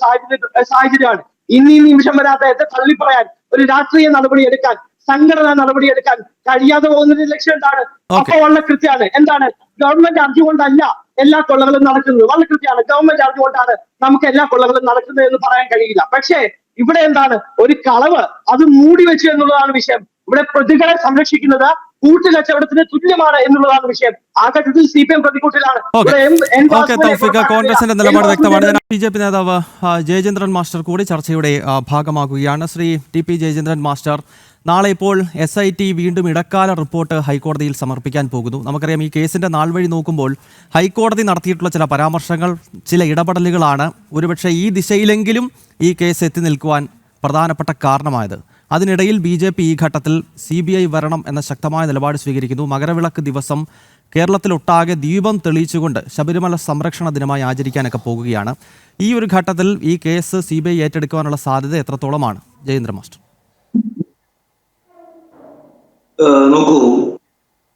Speaker 3: സാഹചര്യമാണ്. ഇന്ന് ഈ നിമിഷം വരെ അദ്ദേഹത്തെ തള്ളിപ്പറയാൻ, ഒരു രാഷ്ട്രീയ നടപടി എടുക്കാൻ, സംഘടനാ നടപടി എടുക്കാൻ കഴിയാതെ പോകുന്നതിന്റെ ലക്ഷ്യം എന്താണ്? അപ്പൊ വളരെ കൃത്യമാണ്. എന്താണ്? ഗവൺമെന്റ് അറിഞ്ഞുകൊണ്ടല്ല എല്ലാ കൊള്ളകളും നടക്കുന്നത്. വളരെ കൃത്യമാണ്. ഗവൺമെന്റ് അറിഞ്ഞുകൊണ്ടാണ് നമുക്ക് എല്ലാ കൊള്ളകളും നടക്കുന്നത് എന്ന് പറയാൻ കഴിയില്ല. പക്ഷേ ഇവിടെ എന്താണ്? ഒരു കളവ് അത് മൂടി വെച്ചു എന്നുള്ളതാണ് വിഷയം. ഇവിടെ പ്രതികളെ സംരക്ഷിക്കുന്നത് കൂട്ടുകച്ചവടത്തിന് തുല്യമാണ് എന്നുള്ളതാണ് വിഷയം. ആ ഘട്ടത്തിൽ CPM പ്രതികൂട്ടിലാണ്.
Speaker 1: കോൺഗ്രസിന്റെ നിലപാട് വ്യക്തമാണ്. BJP നേതാവ് ജയചന്ദ്രൻ മാസ്റ്റർ കൂടി ചർച്ചയുടെ ഭാഗമാകുകയാണ്. ശ്രീ TP ജയചന്ദ്രൻ മാസ്റ്റർ, നാളെ ഇപ്പോൾ SIT വീണ്ടും ഇടക്കാല റിപ്പോർട്ട് ഹൈക്കോടതിയിൽ സമർപ്പിക്കാൻ പോകുന്നു. നമുക്കറിയാം, ഈ കേസിന്റെ നാൾ വഴി നോക്കുമ്പോൾ ഹൈക്കോടതി നടത്തിയിട്ടുള്ള ചില പരാമർശങ്ങൾ, ചില ഇടപെടലുകളാണ് ഒരുപക്ഷെ ഈ ദിശയിലെങ്കിലും ഈ കേസ് എത്തി നിൽക്കുവാൻ പ്രധാനപ്പെട്ട കാരണമായത്. അതിനിടയിൽ BJP ഈ ഘട്ടത്തിൽ CBI വരണം എന്ന ശക്തമായ നിലപാട് സ്വീകരിക്കുന്നു. മകരവിളക്ക് ദിവസം കേരളത്തിലൊട്ടാകെ ദീപം തെളിയിച്ചുകൊണ്ട് ശബരിമല സംരക്ഷണ ദിനമായി ആചരിക്കാനൊക്കെ പോകുകയാണ്. ഈ ഒരു ഘട്ടത്തിൽ ഈ കേസ് CBI ഏറ്റെടുക്കുവാനുള്ള സാധ്യത എത്രത്തോളമാണ് ജയേന്ദ്ര മാസ്റ്റർ?
Speaker 4: നോക്കൂ,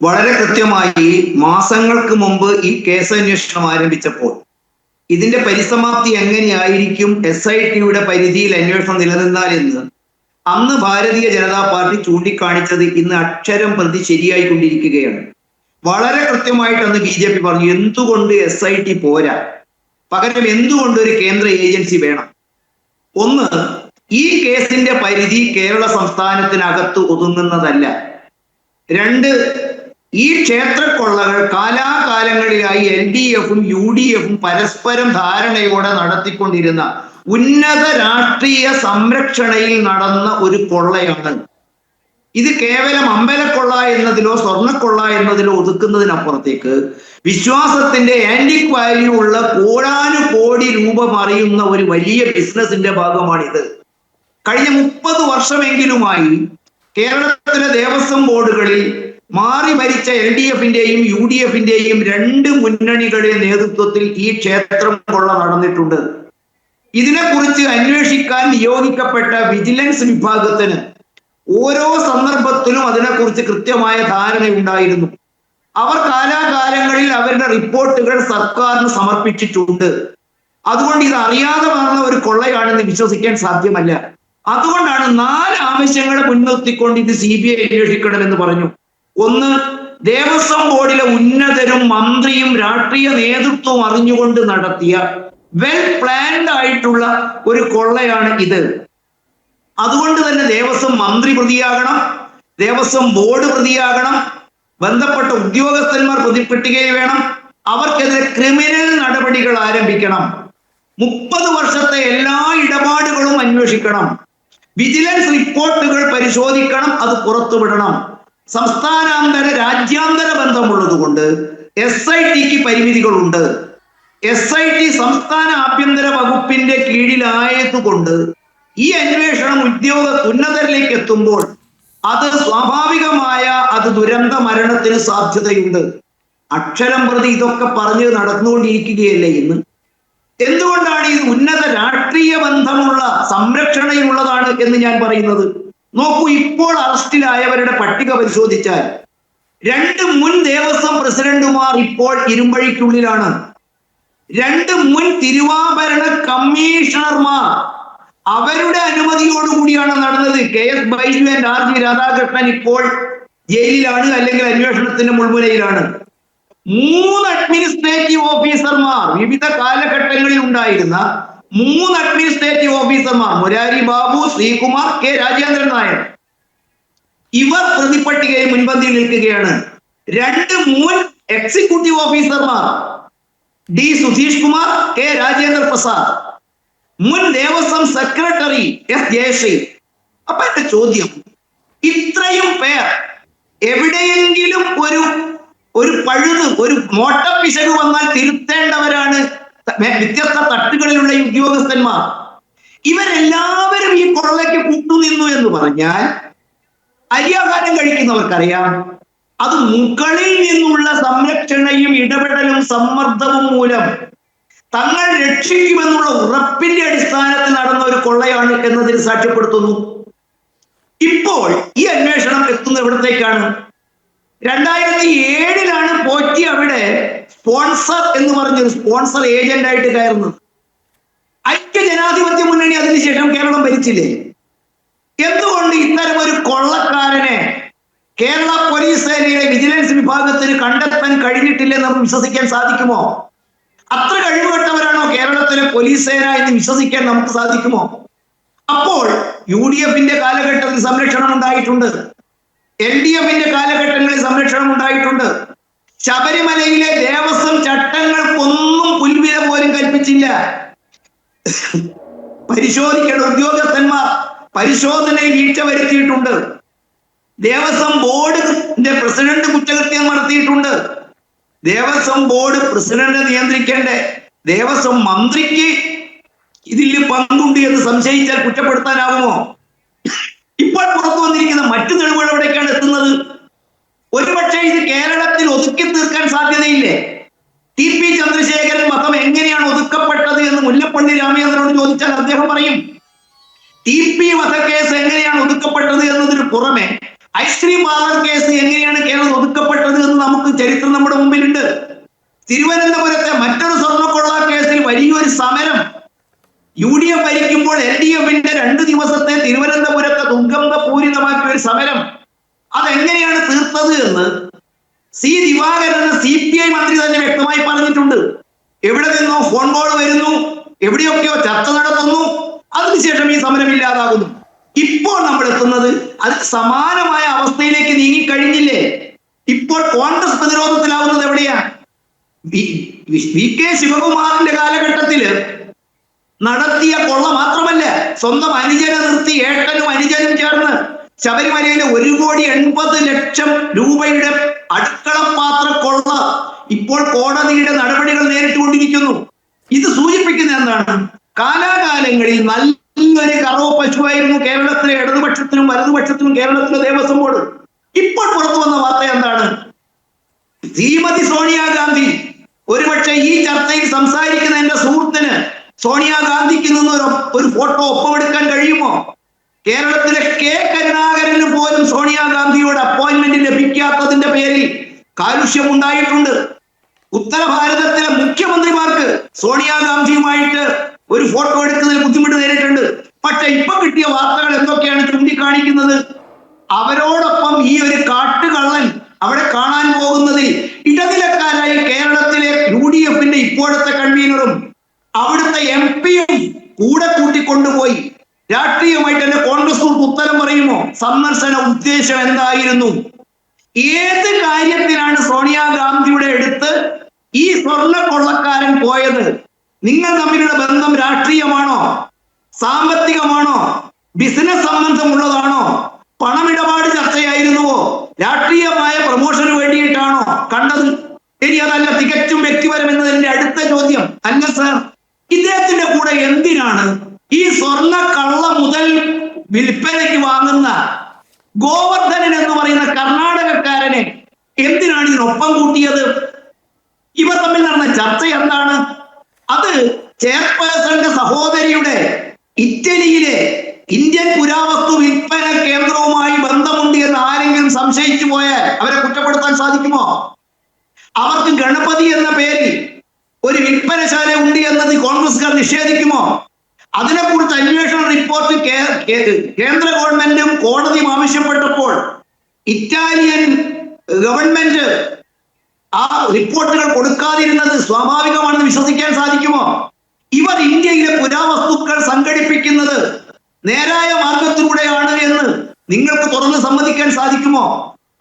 Speaker 4: വളരെ കൃത്യമായി മാസങ്ങൾക്ക് മുമ്പ് ഈ കേസന്വേഷണം ആരംഭിച്ചപ്പോൾ ഇതിന്റെ പരിസമാപ്തി എങ്ങനെയായിരിക്കും, SITയുടെ പരിധിയിൽ അന്വേഷണം നിലനിന്നാൽ എന്ന് അന്ന് ഭാരതീയ ജനതാ പാർട്ടി ചൂണ്ടിക്കാണിച്ചത് ഇന്ന് അക്ഷരം പ്രതി ശരിയായിക്കൊണ്ടിരിക്കുകയാണ്. വളരെ കൃത്യമായിട്ട് അന്ന് BJP പറഞ്ഞു, എന്തുകൊണ്ട് SIT പോരാ, പകരം എന്തുകൊണ്ട് ഒരു കേന്ദ്ര ഏജൻസി വേണം. ഒന്ന്, ഈ കേസിന്റെ പരിധി കേരള സംസ്ഥാനത്തിനകത്ത് ഒതുങ്ങുന്നതല്ല. രണ്ട്, ഈ ക്ഷേത്രക്കൊള്ളകൾ കാലാകാലങ്ങളിലായി LDFും UDFും പരസ്പരം ധാരണയോടെ നടത്തിക്കൊണ്ടിരുന്ന ഉന്നത രാഷ്ട്രീയ സംരക്ഷണയിൽ നടന്ന ഒരു കൊള്ളയാണ്. ഇത് കേവലം അമ്പലക്കൊള്ള എന്നതിലോ സ്വർണ്ണക്കൊള്ള എന്നതിലോ ഒതുക്കുന്നതിനപ്പുറത്തേക്ക് വിശ്വാസത്തിന്റെ ആന്റിക് വാല്യൂ ഉള്ള കോടാനുകോടി രൂപ മറിയുന്ന ഒരു വലിയ ബിസിനസിന്റെ ഭാഗമാണിത്. കഴിഞ്ഞ 30 വർഷമെങ്കിലുമായി കേരളത്തിലെ ദേവസ്വം ബോർഡുകളിൽ മാറി ഭരിച്ച LDFന്റെയും UDFന്റെയും 2 മുന്നണികളുടെ നേതൃത്വത്തിൽ ഈ ക്ഷേത്രം കൊള്ള നടന്നിട്ടുണ്ട്. ഇതിനെക്കുറിച്ച് അന്വേഷിക്കാൻ നിയോഗിക്കപ്പെട്ട വിജിലൻസ് വിഭാഗത്തിന് ഓരോ സന്ദർഭത്തിലും അതിനെക്കുറിച്ച് കൃത്യമായ ധാരണയുണ്ടായിരുന്നു. അവർ കാലാകാലങ്ങളിൽ അവരുടെ റിപ്പോർട്ടുകൾ സർക്കാരിന് സമർപ്പിച്ചിട്ടുണ്ട്. അതുകൊണ്ട് ഇത് അറിയാതെ വന്ന ഒരു കൊള്ളയാണെന്ന് വിശ്വസിക്കാൻ സാധ്യമല്ല. അതുകൊണ്ടാണ് 4 ആവശ്യങ്ങളെ മുൻനിർത്തിക്കൊണ്ട് ഇത് CBI അന്വേഷിക്കണമെന്ന് പറഞ്ഞു. ഒന്ന്, ദേവസ്വം ബോർഡിലെ ഉന്നതരും മന്ത്രിയും രാഷ്ട്രീയ നേതൃത്വവും അറിഞ്ഞുകൊണ്ട് നടത്തിയ വെൽ പ്ലാൻഡ് ആയിട്ടുള്ള ഒരു കൊള്ളയാണ് ഇത്. അതുകൊണ്ട് തന്നെ ദേവസ്വം മന്ത്രി പ്രതിയാകണം, ദേവസ്വം ബോർഡ് പ്രതിയാകണം, ബന്ധപ്പെട്ട ഉദ്യോഗസ്ഥന്മാർ പ്രതിപട്ടികയിൽ വേണം, അവർക്കെതിരെ ക്രിമിനൽ നടപടികൾ ആരംഭിക്കണം, 30 വർഷത്തെ എല്ലാ ഇടപാടുകളും അന്വേഷിക്കണം. വിജിലൻസ് റിപ്പോർട്ടുകൾ പരിശോധിക്കണം, അത് പുറത്തുവിടണം. സംസ്ഥാനാന്തര രാജ്യാന്തര ബന്ധമുള്ളത് കൊണ്ട് SITക്ക് പരിമിതികളുണ്ട്. SIT സംസ്ഥാന ആഭ്യന്തര വകുപ്പിന്റെ കീഴിലായതുകൊണ്ട് ഈ അന്വേഷണം ഉന്നതരിലേക്ക് എത്തുമ്പോൾ അത് സ്വാഭാവികമായ ദുരന്ത മരണത്തിന് സാധ്യതയുണ്ട്. അക്ഷരം പ്രതി ഇതൊക്കെ പറഞ്ഞ് നടന്നുകൊണ്ടിരിക്കുകയല്ലേ ഇന്ന്. എന്തുകൊണ്ടാണ് ഇത് ഉന്നത രാഷ്ട്രീയ ബന്ധമുള്ള സംരക്ഷണയിലുള്ളതാണ് എന്ന് ഞാൻ പറയുന്നത്? നോക്കൂ, ഇപ്പോൾ അറസ്റ്റിലായവരുടെ പട്ടിക പരിശോധിച്ചാൽ 2 മുൻ ദേവസ്വം പ്രസിഡന്റുമാർ ഇപ്പോൾ ഇരുമ്പഴിക്കുള്ളിലാണ്. 2 മുൻ തിരുവാഭരണ കമ്മീഷണർമാർ അവരുടെ അനുമതിയോടുകൂടിയാണ് നടന്നത്. KS Baiju and RG Radhakrishnan ഇപ്പോൾ ജയിലിലാണ്, അല്ലെങ്കിൽ അന്വേഷണത്തിന്റെ മുൾമുനയിലാണ്. 3 അഡ്മിനിസ്ട്രേറ്റീവ് ഓഫീസർമാർ, വിവിധ കാലഘട്ടങ്ങളിൽ ഉണ്ടായിരുന്ന 3 അഡ്മിനിസ്ട്രേറ്റീവ് ഓഫീസർമാർ, മുരാരി ബാബു, ശ്രീകുമാർ, K രാജേന്ദ്രൻ നായർ, ഇവർ പ്രതിപട്ടികയിൽ മുൻപന്തിയിൽ നിൽക്കുകയാണ്. 2 മുൻ എക്സിക്യൂട്ടീവ് ഓഫീസർമാർ, D സുധീഷ് കുമാർ, K രാജേന്ദ്ര പ്രസാദ്, മുൻ ദേവസ്വം സെക്രട്ടറി S ജയശ്രീ. അപ്പൊ എന്റെ ചോദ്യം, ഇത്രയും പേർ എവിടെയെങ്കിലും ഒരു പഴുത്, ഒരു മോട്ടപ്പിശക് വന്നാൽ തിരുത്തേണ്ടവരാണ് വ്യത്യസ്ത തട്ടുകളിലുള്ള ഈ ഉദ്യോഗസ്ഥന്മാർ. ഇവരെല്ലാവരും ഈ കൊള്ളയ്ക്ക് കൂട്ടുനിന്നു എന്ന് പറഞ്ഞാൽ അരിയാഹാരം കഴിക്കുന്നവർക്കറിയാം അത് മുകളിൽ നിന്നുള്ള സംരക്ഷണയും ഇടപെടലും സമ്മർദ്ദവും മൂലം തങ്ങൾ രക്ഷിക്കുമെന്നുള്ള ഉറപ്പിന്റെ അടിസ്ഥാനത്തിൽ നടന്ന ഒരു കൊള്ളയാണ് എന്നതിന് സാക്ഷ്യപ്പെടുത്തുന്നു. ഇപ്പോൾ ഈ അന്വേഷണം എത്തുന്നത് എവിടത്തേക്കാണ്? 2007 പോറ്റി അവിടെ സ്പോൺസർ എന്ന് പറഞ്ഞൊരു സ്പോൺസർ ഏജന്റ് ആയിട്ട് കയറുന്നത്. ഐക്യ ജനാധിപത്യ മുന്നണി അതിനുശേഷം കേരളം ഭരിച്ചില്ലേ? എന്തുകൊണ്ട് ഇത്തരം ഒരു കൊള്ളക്കാരനെ കേരള പോലീസ് സേനയുടെ വിജിലൻസ് വിഭാഗത്തിന് കണ്ടെത്താൻ കഴിഞ്ഞിട്ടില്ലെന്ന് നമുക്ക് വിശ്വസിക്കാൻ സാധിക്കുമോ? അത്ര കഴിവുകെട്ടവരാണോ കേരളത്തിലെ പോലീസ് സേന എന്ന് വിശ്വസിക്കാൻ നമുക്ക് സാധിക്കുമോ? അപ്പോൾ UDFന്റെ കാലഘട്ടത്തിൽ സംരക്ഷണം ഉണ്ടായിട്ടുണ്ട്, LDFന്റെ കാലഘട്ടങ്ങളിൽ സംരക്ഷണം ഉണ്ടായിട്ടുണ്ട്. ശബരിമലയിലെ ദേവസ്വം ചട്ടങ്ങൾക്കൊന്നും പുൽവില പോലും കൽപ്പിച്ചില്ല. പരിശോധിക്കേണ്ട ഉദ്യോഗസ്ഥന്മാർ പരിശോധനയിൽ വീഴ്ച വരുത്തിയിട്ടുണ്ട്. ദേവസ്വം ബോർഡിന്റെ പ്രസിഡന്റ് കുറ്റകൃത്യം നടത്തിയിട്ടുണ്ട്. ദേവസ്വം ബോർഡ് പ്രസിഡന്റിനെ നിയന്ത്രിക്കേണ്ട ദേവസ്വം മന്ത്രിക്ക് ഇതിൽ പങ്കുണ്ട് എന്ന് സംശയിച്ചാൽ കുറ്റപ്പെടുത്താനാവുമോ? ഇപ്പോൾ പുറത്തു വന്നിരിക്കുന്ന മറ്റു തെളിവുകൾ എവിടേക്കാണ് എത്തുന്നത്? ഒരുപക്ഷെ ഇത് കേരളത്തിൽ ഒതുക്കി തീർക്കാൻ സാധ്യതയില്ലേ? TP ചന്ദ്രശേഖരൻ വധം എങ്ങനെയാണ് ഒതുക്കപ്പെട്ടത് എന്ന് മുല്ലപ്പള്ളി രാമചന്ദ്രനോട് ചോദിച്ചാൽ അദ്ദേഹം പറയും. TP വധക്കേസ് എങ്ങനെയാണ് ഒതുക്കപ്പെട്ടത് എന്നതിന് പുറമെ ഐസ്ക്രീം പാർലർ കേസ് എങ്ങനെയാണ് കേരളം ഒതുക്കപ്പെട്ടത് എന്ന് നമുക്ക് ചരിത്രം നമ്മുടെ മുമ്പിലുണ്ട്. തിരുവനന്തപുരത്തെ മറ്റൊരു സ്വർണ്ണക്കൊള്ള കേസിൽ വലിയൊരു സമരം UDF ഭരിക്കുമ്പോൾ LDFന്റെ 2 ദിവസത്തെ തിരുവനന്തപുരത്തെ ദുർഗന്ധപൂരിതമാക്കിയ ഒരു സമരം, അതെങ്ങനെയാണ് തീർത്തത് എന്ന് C ദിവാകരൻ CPI മന്ത്രി തന്നെ വ്യക്തമായി പറഞ്ഞിട്ടുണ്ട്. എവിടെ നിന്നോ ഫോൺ കോൾ വരുന്നു, എവിടെയൊക്കെയോ ചർച്ച നടത്തുന്നു, അതിനുശേഷം ഈ സമരം ഇല്ലാതാകുന്നു. ഇപ്പോൾ നമ്മൾ എത്തുന്നത് അതിന് സമാനമായ അവസ്ഥയിലേക്ക് നീങ്ങിക്കഴിഞ്ഞില്ലേ? ഇപ്പോൾ കോൺഗ്രസ് പ്രതിരോധത്തിലാവുന്നത് എവിടെയാ? VK ശിവകുമാറിന്റെ കാലഘട്ടത്തില് നടത്തിയ കൊള്ള മാത്രമല്ല, സ്വന്തം അനുജനെ നിർത്തി ഏട്ടനും അനുജനും ചേർന്ന് ശബരിമലയിലെ 1,80,00,000 രൂപയുടെ അടുക്കളപാത്ര കൊള്ള ഇപ്പോൾ കോടതിയുടെ നടപടികൾ നേരിട്ടുകൊണ്ടിരിക്കുന്നു. ഇത് സൂചിപ്പിക്കുന്ന എന്താണ്? കാലാകാലങ്ങളിൽ നല്ലൊരു കറവ പശുവായിരുന്നു കേരളത്തിലെ ഇടതുപക്ഷത്തിനും വലതുപക്ഷത്തിനും കേരളത്തിലെ ദേവസ്വം ബോർഡ്. ഇപ്പോൾ പുറത്തു വന്ന വാർത്ത എന്താണ്? ശ്രീമതി സോണിയാഗാന്ധി, ഒരുപക്ഷെ ഈ ചർച്ചയിൽ സംസാരിക്കുന്ന എന്റെ സുഹൃത്തിന് സോണിയാഗാന്ധിക്ക് നിന്ന് ഒരു ഫോട്ടോ ഒപ്പമെടുക്കാൻ കഴിയുമോ? കേരളത്തിലെ K കരുണാകരന് പോലും സോണിയാഗാന്ധിയോട് അപ്പോയിന്റ്മെന്റ് ലഭിക്കാത്തതിന്റെ പേരിൽ കാലുഷ്യം ഉണ്ടായിട്ടുണ്ട്. ഉത്തര ഭാരതത്തിലെ മുഖ്യമന്ത്രിമാർക്ക് സോണിയാഗാന്ധിയുമായിട്ട് ഒരു ഫോട്ടോ എടുക്കുന്നതിൽ ബുദ്ധിമുട്ട് നേരിട്ടുണ്ട്. പക്ഷെ ഇപ്പൊ കിട്ടിയ വാർത്തകൾ എന്തൊക്കെയാണ് ചൂണ്ടിക്കാണിക്കുന്നത്? അവരോടൊപ്പം ഈ ഒരു കാട്ടുകള്ളൻ അവിടെ കാണാൻ പോകുന്നതിൽ ഇടനിലക്കാരായി കേരളത്തിലെ UDFന്റെ ഇപ്പോഴത്തെ കൺവീനറും അവിടുത്തെ MP-യും കൂടെ കൂട്ടിക്കൊണ്ടുപോയി. രാഷ്ട്രീയമായിട്ട് എന്റെ കോൺഗ്രസ് ഉത്തരം പറയുമോ? സന്ദർശന ഉദ്ദേശം എന്തായിരുന്നു? ഏത് കാര്യത്തിനാണ് സോണിയാഗാന്ധിയുടെ അടുത്ത് ഈ സ്വർണ്ണ കൊള്ളക്കാരൻ പോയത്? നിങ്ങൾ തമ്മിലുള്ള ബന്ധം രാഷ്ട്രീയമാണോ, സാമ്പത്തികമാണോ, ബിസിനസ് സംബന്ധമുള്ളതാണോ? പണമിടപാട് ചർച്ചയായിരുന്നുവോ? രാഷ്ട്രീയമായ പ്രൊമോഷന് വേണ്ടിയിട്ടാണോ കണ്ടത്? ഇനി അതല്ല തികച്ചും വ്യക്തിപരം എന്നതിന്റെ അടുത്ത ചോദ്യം. അല്ല സർ, ഇദ്ദേഹത്തിന്റെ കൂടെ എന്തിനാണ് ഈ സ്വർണ്ണ കള്ള മുതൽ വിൽപ്പനയ്ക്ക് വാങ്ങുന്ന ഗോവർദ്ധനൻ എന്ന് പറയുന്ന കർണാടകക്കാരനെ എന്തിനാണ് ഇതിനൊപ്പം കൂട്ടിയത്? ഇവർ തമ്മിൽ നടന്ന ചർച്ച എന്താണ്? അത് ചെയർപേഴ്സന്റെ സഹോദരിയുടെ ഇറ്റലിയിലെ ഇന്ത്യൻ പുരാവസ്തു വിൽപ്പന കേന്ദ്രവുമായി ബന്ധമുണ്ട് എന്ന് ആരെങ്കിലും സംശയിച്ചു പോയാൽ അവരെ കുറ്റപ്പെടുത്താൻ സാധിക്കുമോ? അവർക്ക് ഗണപതി എന്ന പേരിൽ ഒരു വിൽപ്പനശാല ഉണ്ട് എന്നത് കോൺഗ്രസ്സുകാർ നിഷേധിക്കുമോ? അതിനെക്കുറിച്ച് അന്വേഷണ റിപ്പോർട്ട് കേന്ദ്ര ഗവൺമെന്റും കോടതിയും ആവശ്യപ്പെട്ടപ്പോൾ ഇറ്റാലിയൻ ഗവൺമെന്റ് ആ റിപ്പോർട്ടുകൾ കൊടുക്കാതിരുന്നത് സ്വാഭാവികമാണെന്ന് വിശ്വസിക്കാൻ സാധിക്കുമോ? ഇവർ ഇന്ത്യയിലെ പുരാവസ്തുക്കൾ സംഘടിപ്പിക്കുന്നത് നേരായ മാർഗത്തിലൂടെയാണ് എന്ന് നിങ്ങൾക്ക് തുറന്ന് സമ്മതിക്കാൻ സാധിക്കുമോ?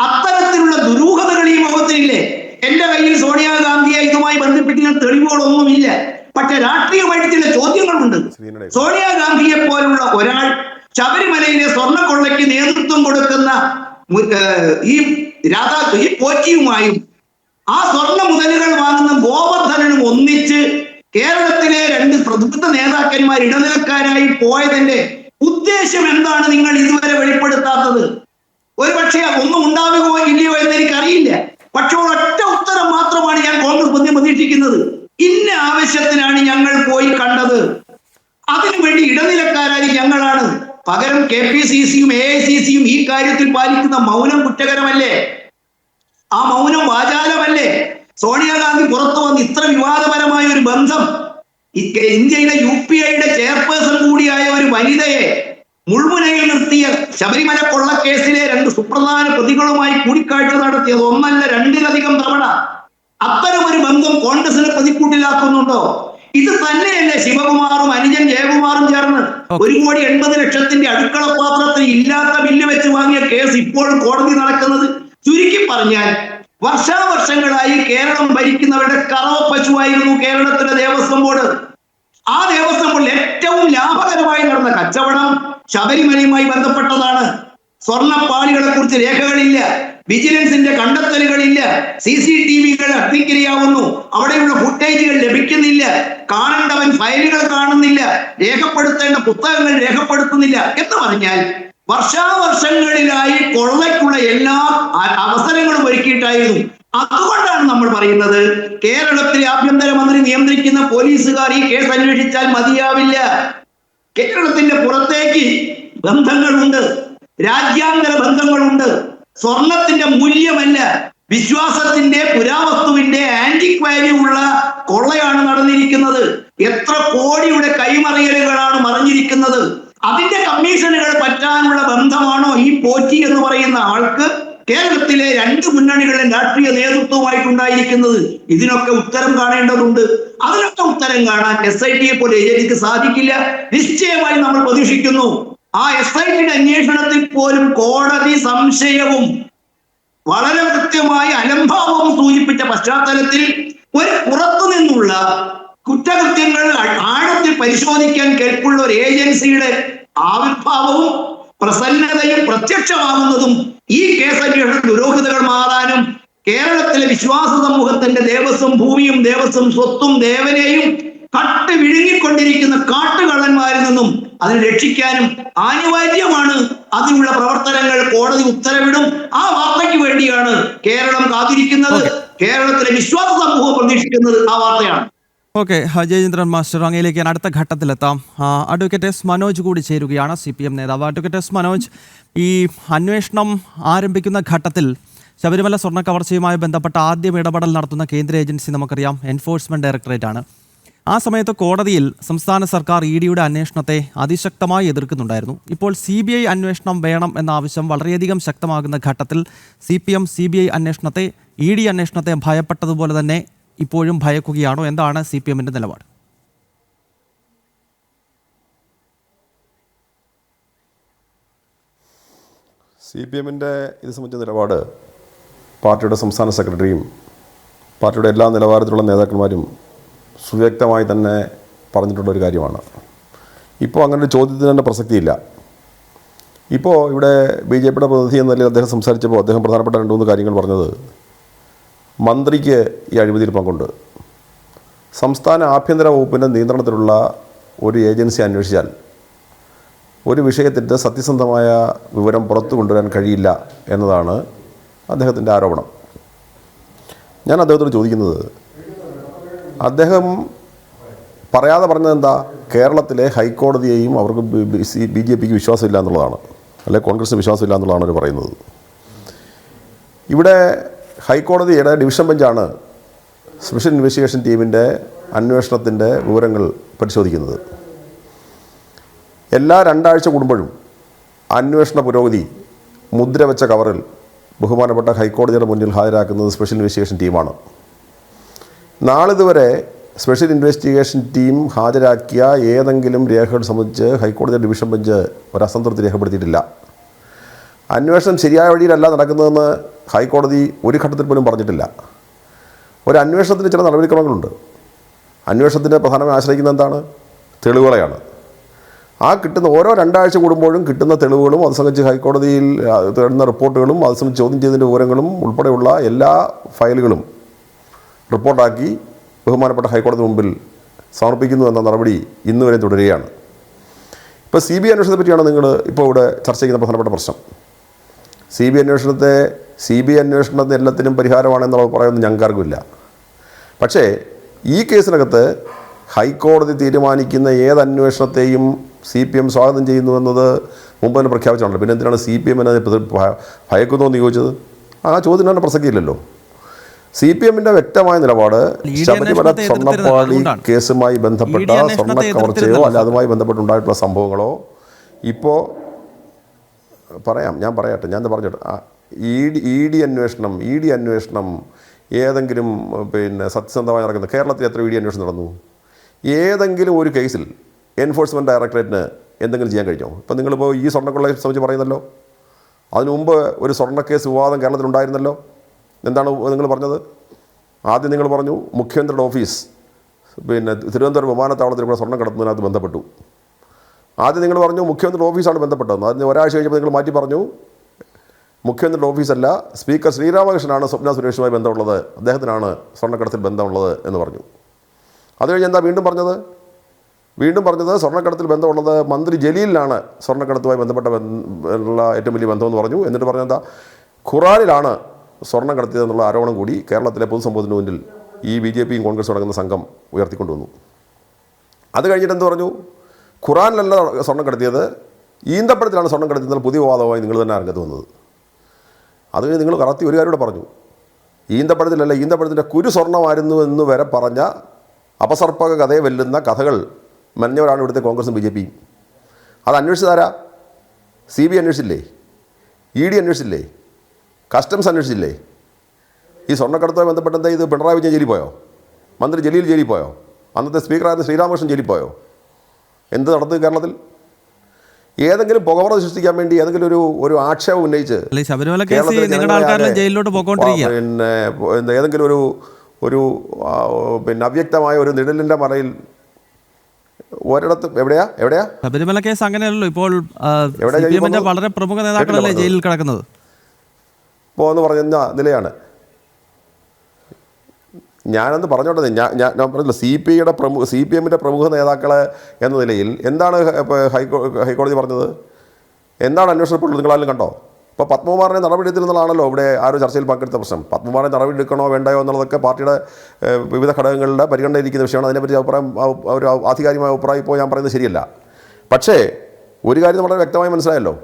Speaker 4: അത്തരത്തിലുള്ള ദുരൂഹതകൾ ഈ മുഖത്തിനില്ലേ? എന്റെ കയ്യിൽ സോണിയാഗാന്ധിയെ ഇതുമായി ബന്ധപ്പെട്ടുള്ള തെളിവുകളൊന്നുമില്ല. പക്ഷെ രാഷ്ട്രീയമായിട്ട് ചില ചോദ്യങ്ങളുണ്ട്. സോണിയാഗാന്ധിയെ പോലുള്ള ഒരാൾ ശബരിമലയിലെ സ്വർണ്ണക്കൊള്ളയ്ക്ക് നേതൃത്വം കൊടുക്കുന്ന ഈ പോറ്റിയുമായും ആ സ്വർണ്ണ മുതലുകൾ വാങ്ങുന്ന ഗോവർദ്ധനും ഒന്നിച്ച് കേരളത്തിലെ രണ്ട് പ്രബുദ്ധ നേതാക്കന്മാർ ഇടനിലക്കാരായി പോയതിന്റെ ഉദ്ദേശം എന്താണ് നിങ്ങൾ ഇതുവരെ വെളിപ്പെടുത്താത്തത്? ഒരുപക്ഷെ ഒന്നും ഉണ്ടാവുകയോ ഇല്ലയോ എന്ന് എനിക്കറിയില്ല. പക്ഷെ ഒരൊറ്റ ഉത്തരം മാത്രമാണ് ഞാൻ കോൺഗ്രസ് പ്രതീക്ഷിക്കുന്നത്. ഇന്ന ആവശ്യത്തിനാണ് ഞങ്ങൾ പോയി കണ്ടത്, അതിനുവേണ്ടി ഇടനിലക്കാരായി ഞങ്ങളാണ്. പകരം KPCCയും AICCയും ഈ കാര്യത്തിൽ പാലിക്കുന്ന മൗനം കുറ്റകരമല്ലേ? ആ മൗനം വാചാലമല്ലേ? സോണിയാഗാന്ധി പുറത്തു വന്ന് ഇത്ര വിവാദപരമായ ഒരു ബന്ധം, ഇന്ത്യയിലെ UPIയുടെ ചെയർപേഴ്സൺ കൂടിയായ ഒരു വനിതയെ മുൾമുനയിൽ നിർത്തിയ ശബരിമല കൊള്ളക്കേസിലെ രണ്ട് സുപ്രധാന പ്രതികളുമായി കൂടിക്കാഴ്ച നടത്തിയത് ഒന്നല്ല രണ്ടിലധികം തവണ. അത്തരമൊരു ബന്ധം കോൺഗ്രസിനെ പ്രതിക്കൂട്ടിലാക്കുന്നുണ്ടോ? ഇത് തന്നെയല്ലേ ശിവകുമാറും അനുജൻ ജയകുമാറും ചേർന്ന് 1,80,00,000 അടുക്കളപാത്രത്തിൽ ഇല്ലാത്ത ബില്ല് വെച്ച് വാങ്ങിയ കേസ് ഇപ്പോഴും കോടതി നടക്കുന്നത്? ചുരുക്കി പറഞ്ഞാൽ വർഷാവർഷങ്ങളായി കേരളം ഭരിക്കുന്നവരുടെ കറവ പശുവായിരുന്നു കേരളത്തിലെ ദേവസ്വം ബോർഡ്. ആ ദേവസ്വം ബോർഡിൽ ഏറ്റവും ലാഭകരമായി നടന്ന കച്ചവടം ശബരിമലയുമായി ബന്ധപ്പെട്ടതാണ്. സ്വർണ്ണപ്പാളികളെ കുറിച്ച് രേഖകളില്ല, വിജിലൻസിന്റെ കണ്ടെത്തലുകളില്ല, CCTVകൾ അഗ്നിക്കിരയാവുന്നു, അവിടെയുള്ള ഫുട്ടേജുകൾ ലഭിക്കുന്നില്ല, കാണേണ്ടവൻ ഫയലുകൾ കാണുന്നില്ല, രേഖപ്പെടുത്തേണ്ട പുസ്തകങ്ങൾ രേഖപ്പെടുത്തുന്നില്ല എന്ന് പറഞ്ഞാൽ വർഷാവർഷങ്ങളിലായി കൊള്ളയ്ക്കുള്ള എല്ലാ അവസരങ്ങളും ഒരുക്കിയിട്ടായിരുന്നു. അതുകൊണ്ടാണ് നമ്മൾ പറയുന്നത് കേരളത്തിലെ ആഭ്യന്തരമന്ത്രി നിയന്ത്രിക്കുന്ന പോലീസുകാർ ഈ കേസ് അന്വേഷിച്ചാൽ മതിയാവില്ല. കേരളത്തിന്റെ പുറത്തേക്ക് ബന്ധങ്ങളുണ്ട്, രാജ്യാന്തര ബന്ധങ്ങളുണ്ട്. സ്വർണത്തിന്റെ മൂല്യമല്ല, വിശ്വാസത്തിന്റെ പുരാവസ്തുവിന്റെ ആന്റിക് വാല്യൂ ഉള്ള കൊള്ളയാണ് നടന്നിരിക്കുന്നത്. എത്ര കോടിയുടെ കൈമറിയലുകളാണ് മറിഞ്ഞിരിക്കുന്നത്. അതിന്റെ കമ്മീഷനുകൾ പറ്റാനുള്ള ബന്ധമാണോ ഈ പോറ്റി എന്ന് പറയുന്ന ആൾക്ക് കേരളത്തിലെ രണ്ട് മുന്നണികളുടെ രാഷ്ട്രീയ നേതൃത്വമായിട്ടുണ്ടായിരിക്കുന്നത്? ഇതിനൊക്കെ ഉത്തരം കാണേണ്ടതുണ്ട്. അതിനൊക്കെ ഉത്തരം കാണാൻ SITയെ പോലെ ഏജൻസിക്ക് സാധിക്കില്ല. നിശ്ചയമായി നമ്മൾ പ്രതീക്ഷിക്കുന്നു. ആ SITയുടെ അന്വേഷണത്തിൽ പോലും കോടതി സംശയവും വളരെ കൃത്യമായി അലംഭാവവും സൂചിപ്പിച്ച പശ്ചാത്തലത്തിൽ ഒരു പുറത്തു നിന്നുള്ള കുറ്റകൃത്യങ്ങൾ ആഴത്തിൽ പരിശോധിക്കാൻ കേൾപ്പുള്ള ഒരു ഏജൻസിയുടെ ആവിർഭാവവും പ്രസന്നതയും പ്രത്യക്ഷമാകുന്നതും ഈ കേസ് അന്വേഷണ ദുരൂഹതകൾ മാറാനും കേരളത്തിലെ വിശ്വാസ സമൂഹത്തിന്റെ ദേവസ്വം ഭൂമിയും ദേവസ്വം സ്വത്തും ദേവനെയും കട്ട് വിഴുങ്ങിക്കൊണ്ടിരിക്കുന്ന കാട്ടുകള്ളന്മാരിൽ നിന്നും അതിനെ രക്ഷിക്കാനും അനിവാര്യമാണ്. അതിനുള്ള പ്രവർത്തനങ്ങൾ കോടതി ഉത്തരവിടും. ആ വാർത്തയ്ക്ക് വേണ്ടിയാണ് കേരളം കാത്തിരിക്കുന്നത്. കേരളത്തിലെ വിശ്വാസ സമൂഹം പ്രതീക്ഷിക്കുന്നത് ആ വാർത്തയാണ്.
Speaker 1: ഓക്കെ, ജയചന്ദ്രൻ മാസ്റ്റർ, അങ്ങയിലേക്ക് ഞാൻ അടുത്ത ഘട്ടത്തിലെത്താം. അഡ്വക്കേറ്റ് എസ് മനോജ് കൂടി ചേരുകയാണ്, CPM നേതാവ്. അഡ്വക്കേറ്റ് എസ് മനോജ്, ഈ അന്വേഷണം ആരംഭിക്കുന്ന ഘട്ടത്തിൽ ശബരിമല സ്വർണ്ണ കവർച്ചയുമായി ബന്ധപ്പെട്ട ആദ്യം ഇടപെടൽ നടത്തുന്ന കേന്ദ്ര ഏജൻസി നമുക്കറിയാം എൻഫോഴ്സ്മെന്റ് ഡയറക്ടറേറ്റ് ആണ്. ആ സമയത്ത് കോടതിയിൽ സംസ്ഥാന സർക്കാർ EDയുടെ അന്വേഷണത്തെ അതിശക്തമായി എതിർക്കുന്നുണ്ടായിരുന്നു. ഇപ്പോൾ CBI അന്വേഷണം വേണം എന്ന ആവശ്യം വളരെയധികം ശക്തമാകുന്ന ഘട്ടത്തിൽ CPM CBI അന്വേഷണത്തെ ED അന്വേഷണത്തെ ഭയപ്പെട്ടതുപോലെ തന്നെ ഇപ്പോഴും ഭയക്കുകയാണോ? എന്താണ് CPMന്റെ നിലപാട്?
Speaker 5: CPMന്റെ ഇത് സംബന്ധിച്ച നിലപാട് പാർട്ടിയുടെ സംസ്ഥാന സെക്രട്ടറിയും പാർട്ടിയുടെ എല്ലാ നിലവാരത്തിലുള്ള നേതാക്കന്മാരും സുവ്യക്തമായി തന്നെ പറഞ്ഞിട്ടുള്ളൊരു കാര്യമാണ്. ഇപ്പോൾ അങ്ങനെ ഒരു ചോദ്യത്തിന് തന്നെ പ്രസക്തിയില്ല. ഇപ്പോൾ ഇവിടെ ബി ജെ പിയുടെ പ്രതിനിധി എന്ന നിലയിൽ അദ്ദേഹം സംസാരിച്ചപ്പോൾ അദ്ദേഹം പ്രധാനപ്പെട്ട 2-3 കാര്യങ്ങൾ പറഞ്ഞത്, മന്ത്രിക്ക് ഈ അഴിമതിയിൽ പങ്കുണ്ട്, സംസ്ഥാന ആഭ്യന്തര വകുപ്പിൻ്റെ നിയന്ത്രണത്തിലുള്ള ഒരു ഏജൻസി അന്വേഷിച്ചാൽ ഒരു വിഷയത്തിൻ്റെ സത്യസന്ധമായ വിവരം പുറത്തു കൊണ്ടുവരാൻ കഴിയില്ല എന്നതാണ് അദ്ദേഹത്തിൻ്റെ ആരോപണം. ഞാൻ അദ്ദേഹത്തോട് ചോദിക്കുന്നത്, അദ്ദേഹം പറയാതെ പറഞ്ഞത് എന്താ? കേരളത്തിലെ ഹൈക്കോടതിയെയും അവർക്ക് ബി ജെ പിക്ക് വിശ്വാസമില്ല എന്നുള്ളതാണ്, അല്ലെ കോൺഗ്രസിന് വിശ്വാസമില്ല എന്നുള്ളതാണ് അവർ പറയുന്നത്. ഇവിടെ ഹൈക്കോടതിയുടെ ഡിവിഷൻ ബെഞ്ചാണ് സ്പെഷ്യൽ ഇൻവെസ്റ്റിഗേഷൻ ടീമിൻ്റെ അന്വേഷണത്തിൻ്റെ വിവരങ്ങൾ പരിശോധിക്കുന്നത്. എല്ലാ 2 ആഴ്ച കൂടുമ്പോഴും അന്വേഷണ പുരോഗതി മുദ്ര വെച്ച കവറിൽ ബഹുമാനപ്പെട്ട ഹൈക്കോടതിയുടെ മുന്നിൽ ഹാജരാക്കുന്നത് സ്പെഷ്യൽ ഇൻവെസ്റ്റിഗേഷൻ ടീമാണ്. നാളിതുവരെ സ്പെഷ്യൽ ഇൻവെസ്റ്റിഗേഷൻ ടീം ഹാജരാക്കിയ ഏതെങ്കിലും രേഖകൾ സംബന്ധിച്ച് ഹൈക്കോടതി ഡിവിഷൻ ബെഞ്ച് ഒരു അസംതൃപ്തി രേഖപ്പെടുത്തിയിട്ടില്ല. അന്വേഷണം ശരിയായ വഴിയിലല്ല നടക്കുന്നതെന്ന് ഹൈക്കോടതി ഒരു ഘട്ടത്തിൽ പോലും പറഞ്ഞിട്ടില്ല. ഒരു അന്വേഷണത്തിന് ചില നടപടിക്രമങ്ങളുണ്ട്. അന്വേഷണത്തിൻ്റെ പ്രധാനമായി ആശ്രയിക്കുന്നത് എന്താണ്? തെളിവുകളെയാണ്. ആ കിട്ടുന്ന ഓരോ 2 ആഴ്ച കൂടുമ്പോഴും കിട്ടുന്ന തെളിവുകളും അത് സംബന്ധിച്ച് ഹൈക്കോടതിയിൽ തരുന്ന റിപ്പോർട്ടുകളും അത് സംബന്ധിച്ച് ചോദ്യം ചെയ്തതിൻ്റെ വിവരങ്ങളും ഉൾപ്പെടെയുള്ള എല്ലാ ഫയലുകളും റിപ്പോർട്ടാക്കി ബഹുമാനപ്പെട്ട ഹൈക്കോടതി മുമ്പിൽ സമർപ്പിക്കുന്നു എന്ന നടപടി ഇന്ന് വരെ തുടരുകയാണ്. ഇപ്പോൾ CBI അന്വേഷണത്തെ പറ്റിയാണ് നിങ്ങൾ ഇപ്പോൾ ഇവിടെ ചർച്ച ചെയ്യുന്ന പ്രധാനപ്പെട്ട പ്രശ്നം. CBI അന്വേഷണത്തെ എല്ലാത്തിനും പരിഹാരമാണെന്നുള്ള പറയുന്നത് ഞങ്ങൾക്കാർക്കുമില്ല. പക്ഷേ ഈ കേസിനകത്ത് ഹൈക്കോടതി തീരുമാനിക്കുന്ന ഏത് അന്വേഷണത്തെയും CPM സ്വാഗതം ചെയ്യുന്നുവെന്നത് മുമ്പ് തന്നെ പ്രഖ്യാപിച്ചാണല്ലോ. പിന്നെ എന്തിനാണ് CPM ഭയക്കുന്നോ എന്ന് ചോദിച്ചത്? ആ ചോദ്യത്തിന് പ്രസക്തിയില്ലല്ലോ. CPMന്റെ വ്യക്തമായ നിലപാട് ശബരിമല സ്വർണ്ണപ്പാളി കേസുമായി ബന്ധപ്പെട്ട സ്വർണ്ണ കവർച്ചയോ അല്ല അതുമായി ബന്ധപ്പെട്ടുണ്ടായിട്ടുള്ള സംഭവങ്ങളോ ഇപ്പോൾ ഞാൻ പറഞ്ഞോട്ടെ. ED അന്വേഷണം ഏതെങ്കിലും സത്യസന്ധമായി നടക്കുന്നത് കേരളത്തിൽ എത്ര ED അന്വേഷണം നടന്നു? ഏതെങ്കിലും ഒരു കേസിൽ എൻഫോഴ്സ്മെൻറ്റ് ഡയറക്ടറേറ്റിന് എന്തെങ്കിലും ചെയ്യാൻ കഴിഞ്ഞോ? ഇപ്പം നിങ്ങളിപ്പോൾ ഈ സ്വർണ്ണക്കൊള്ളയെ സംബന്ധിച്ച് പറയുന്നല്ലോ. അതിനു മുമ്പ് ഒരു സ്വർണ്ണക്കേസ് വിവാദം കേരളത്തിലുണ്ടായിരുന്നല്ലോ. എന്താണ് നിങ്ങൾ പറഞ്ഞത്? ആദ്യം നിങ്ങൾ പറഞ്ഞു മുഖ്യമന്ത്രിയുടെ ഓഫീസ് തിരുവനന്തപുരം വിമാനത്താവളത്തിൽ കൂടെ സ്വർണ്ണം കടത്തുന്നതിനകത്ത് ബന്ധപ്പെട്ടു. ആദ്യം നിങ്ങൾ പറഞ്ഞു മുഖ്യമന്ത്രിയുടെ ഓഫീസാണ് ബന്ധപ്പെട്ടതെന്ന്. അതിന് ഒരാഴ്ച കഴിഞ്ഞപ്പോൾ നിങ്ങൾ മാറ്റി പറഞ്ഞു മുഖ്യമന്ത്രിയുടെ ഓഫീസല്ല, സ്പീക്കർ ശ്രീരാമകൃഷ്ണനാണ് സ്വപ്ന സുരേഷുമായി ബന്ധമുള്ളത്, അദ്ദേഹത്തിനാണ് സ്വർണ്ണക്കടത്തിൽ ബന്ധമുള്ളത് എന്ന് പറഞ്ഞു. അത് കഴിഞ്ഞ് എന്താ വീണ്ടും പറഞ്ഞത് സ്വർണ്ണക്കടത്തിൽ ബന്ധമുള്ളത് മന്ത്രി ജലീലിനാണ് സ്വർണ്ണക്കടത്തുമായി ബന്ധപ്പെട്ട ഏറ്റവും വലിയ ബന്ധമെന്ന് പറഞ്ഞു. എന്നിട്ട് പറഞ്ഞെന്താ ഖുറാനിലാണ് സ്വർണ്ണം കടത്തിയതെന്നുള്ള ആരോപണം കൂടി കേരളത്തിലെ പൊതുസമൂഹത്തിന് മുന്നിൽ ഈ BJPയും കോൺഗ്രസും അടങ്ങുന്ന സംഘം ഉയർത്തിക്കൊണ്ടുവന്നു. അത് കഴിഞ്ഞിട്ട് എന്ത് പറഞ്ഞു? ഖുറാനിലല്ല സ്വർണ്ണം കടത്തിയത്, ഈന്തപ്പഴത്തിലാണ് സ്വർണ്ണം കടത്തിയത് പുതിയ വാദമായി നിങ്ങൾ തന്നെ രംഗത്ത് വന്നത്. അത് കഴിഞ്ഞ് നിങ്ങൾ കറക്റ്റ് ഒരു കാര്യം കൂടെ പറഞ്ഞു, ഈന്തപ്പഴത്തിലല്ല ഈന്തപ്പഴത്തിൻ്റെ കുരു സ്വർണ്ണമായിരുന്നു എന്ന് വരെ പറഞ്ഞ അപസർപ്പക കഥയെ വെല്ലുന്ന കഥകൾ മെനഞ്ഞവരാണ് ഇവിടുത്തെ കോൺഗ്രസും BJPയും. അത് അന്വേഷിച്ചതാരാ? CBI അന്വേഷിച്ചില്ലേ? ED അന്വേഷിച്ചില്ലേ? കസ്റ്റംസ് അന്വേഷിച്ചില്ലേ? ഈ സ്വർണ്ണക്കടത്തുമായി ബന്ധപ്പെട്ട എന്താ ഇത്? പിണറായി വിജയൻ ജയിലിൽ പോയോ? മന്ത്രി ജലീൽ ജയിലിൽ പോയോ? അന്നത്തെ സ്പീക്കറായിരുന്ന ശ്രീരാമകൃഷ്ണൻ ജയിലിൽ പോയോ? എന്ത് നടന്നു കേരളത്തിൽ? ഏതെങ്കിലും പുകമറ സൃഷ്ടിക്കാൻ വേണ്ടി ഏതെങ്കിലും ഒരു ആക്ഷേപം ഉന്നയിച്ച് ഏതെങ്കിലും ഒരു അവ്യക്തമായ ഒരു നിഴലിൻ്റെ മറയിൽ ഒരിടത്ത് എവിടെയാ
Speaker 1: ശബരിമല കേസ് അങ്ങനെയല്ലോ. ഇപ്പോൾ വളരെ പ്രമുഖ നേതാക്കളല്ലേ ജയിലിൽ കിടക്കുന്നത്?
Speaker 5: ഇപ്പോൾ എന്ന് പറയുന്ന നിലയാണ്. ഞാനൊന്ന് പറഞ്ഞോട്ടെ, ഞാൻ പറഞ്ഞില്ല CPMൻ്റെ പ്രമുഖ നേതാക്കളെ എന്ന നിലയിൽ എന്താണ് ഹൈക്കോടതി പറഞ്ഞത്? എന്താണ് അന്വേഷണ റിപ്പോർട്ട് നിങ്ങളാലും കണ്ടോ? ഇപ്പോൾ പത്മകുമാറിനെ നടപടി എടുത്തിരുന്നതാണല്ലോ ഇവിടെ ആരോ ചർച്ചയിൽ പങ്കെടുത്ത പ്രശ്നം. പത്മകുമാറിനെ നടപടി എടുക്കണോ വേണ്ടയോ എന്നുള്ളതൊക്കെ പാർട്ടിയുടെ വിവിധ ഘടകങ്ങളുടെ പരിഗണനയിരിക്കുന്ന വിഷയമാണ്. അതിനെപ്പറ്റി ഒരു ആധികാരികമായ അഭിപ്രായം ഇപ്പോൾ ഞാൻ പറയുന്നത് ശരിയല്ല. പക്ഷേ ഒരു കാര്യം വളരെ വ്യക്തമായി മനസ്സിലായല്ലോ,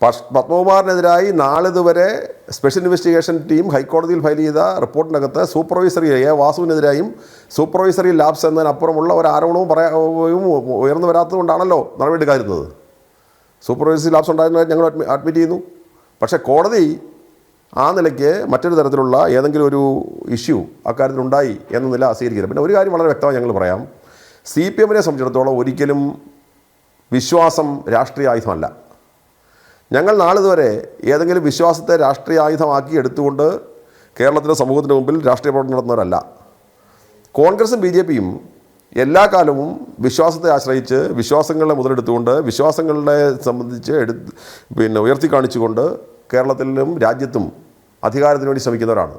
Speaker 5: പത്മകുമാറിനെതിരായി നാളിതുവരെ സ്പെഷ്യൽ ഇൻവെസ്റ്റിഗേഷൻ ടീം ഹൈക്കോടതിയിൽ ഫയൽ ചെയ്ത റിപ്പോർട്ടിനകത്ത് സൂപ്പർവൈസറി വാസുവിനെതിരായും സൂപ്പർവൈസറി ലാബ്സ് എന്നതിനപ്പുറമുള്ള ഒരു ആരോപണവും ഉയർന്നു വരാത്തതുകൊണ്ടാണല്ലോ നടപടി എടുക്കാതിരുന്നത്. സൂപ്പർവൈസറി ലാബ്സ് ഉണ്ടായിരുന്നതായിട്ട് ഞങ്ങൾ അഡ്മിറ്റ് ചെയ്യുന്നു. പക്ഷേ കോടതി ആ നിലയ്ക്ക് മറ്റൊരു തരത്തിലുള്ള ഏതെങ്കിലും ഒരു ഇഷ്യൂ അക്കാര്യത്തിലുണ്ടായി എന്ന നില സ്വീകരിക്കില്ല. പിന്നെ ഒരു കാര്യം വളരെ വ്യക്തമായി ഞങ്ങൾ പറയാം, CPMനെ സംബന്ധിച്ചിടത്തോളം ഒരിക്കലും വിശ്വാസം രാഷ്ട്രീയ ആയുധമല്ല. ഞങ്ങൾ നാളിതുവരെ ഏതെങ്കിലും വിശ്വാസത്തെ രാഷ്ട്രീയ ആയുധമാക്കി എടുത്തുകൊണ്ട് കേരളത്തിലെ സമൂഹത്തിന് മുമ്പിൽ രാഷ്ട്രീയ പ്രവർത്തനം നടത്തുന്നവരല്ല. കോൺഗ്രസും BJPയും എല്ലാ കാലവും വിശ്വാസത്തെ ആശ്രയിച്ച് വിശ്വാസങ്ങളെ മുതലെടുത്തുകൊണ്ട് വിശ്വാസങ്ങളെ സംബന്ധിച്ച് ഉയർത്തി കാണിച്ചുകൊണ്ട് കേരളത്തിലും രാജ്യത്തും അധികാരത്തിന് വേണ്ടി ശ്രമിക്കുന്നവരാണ്.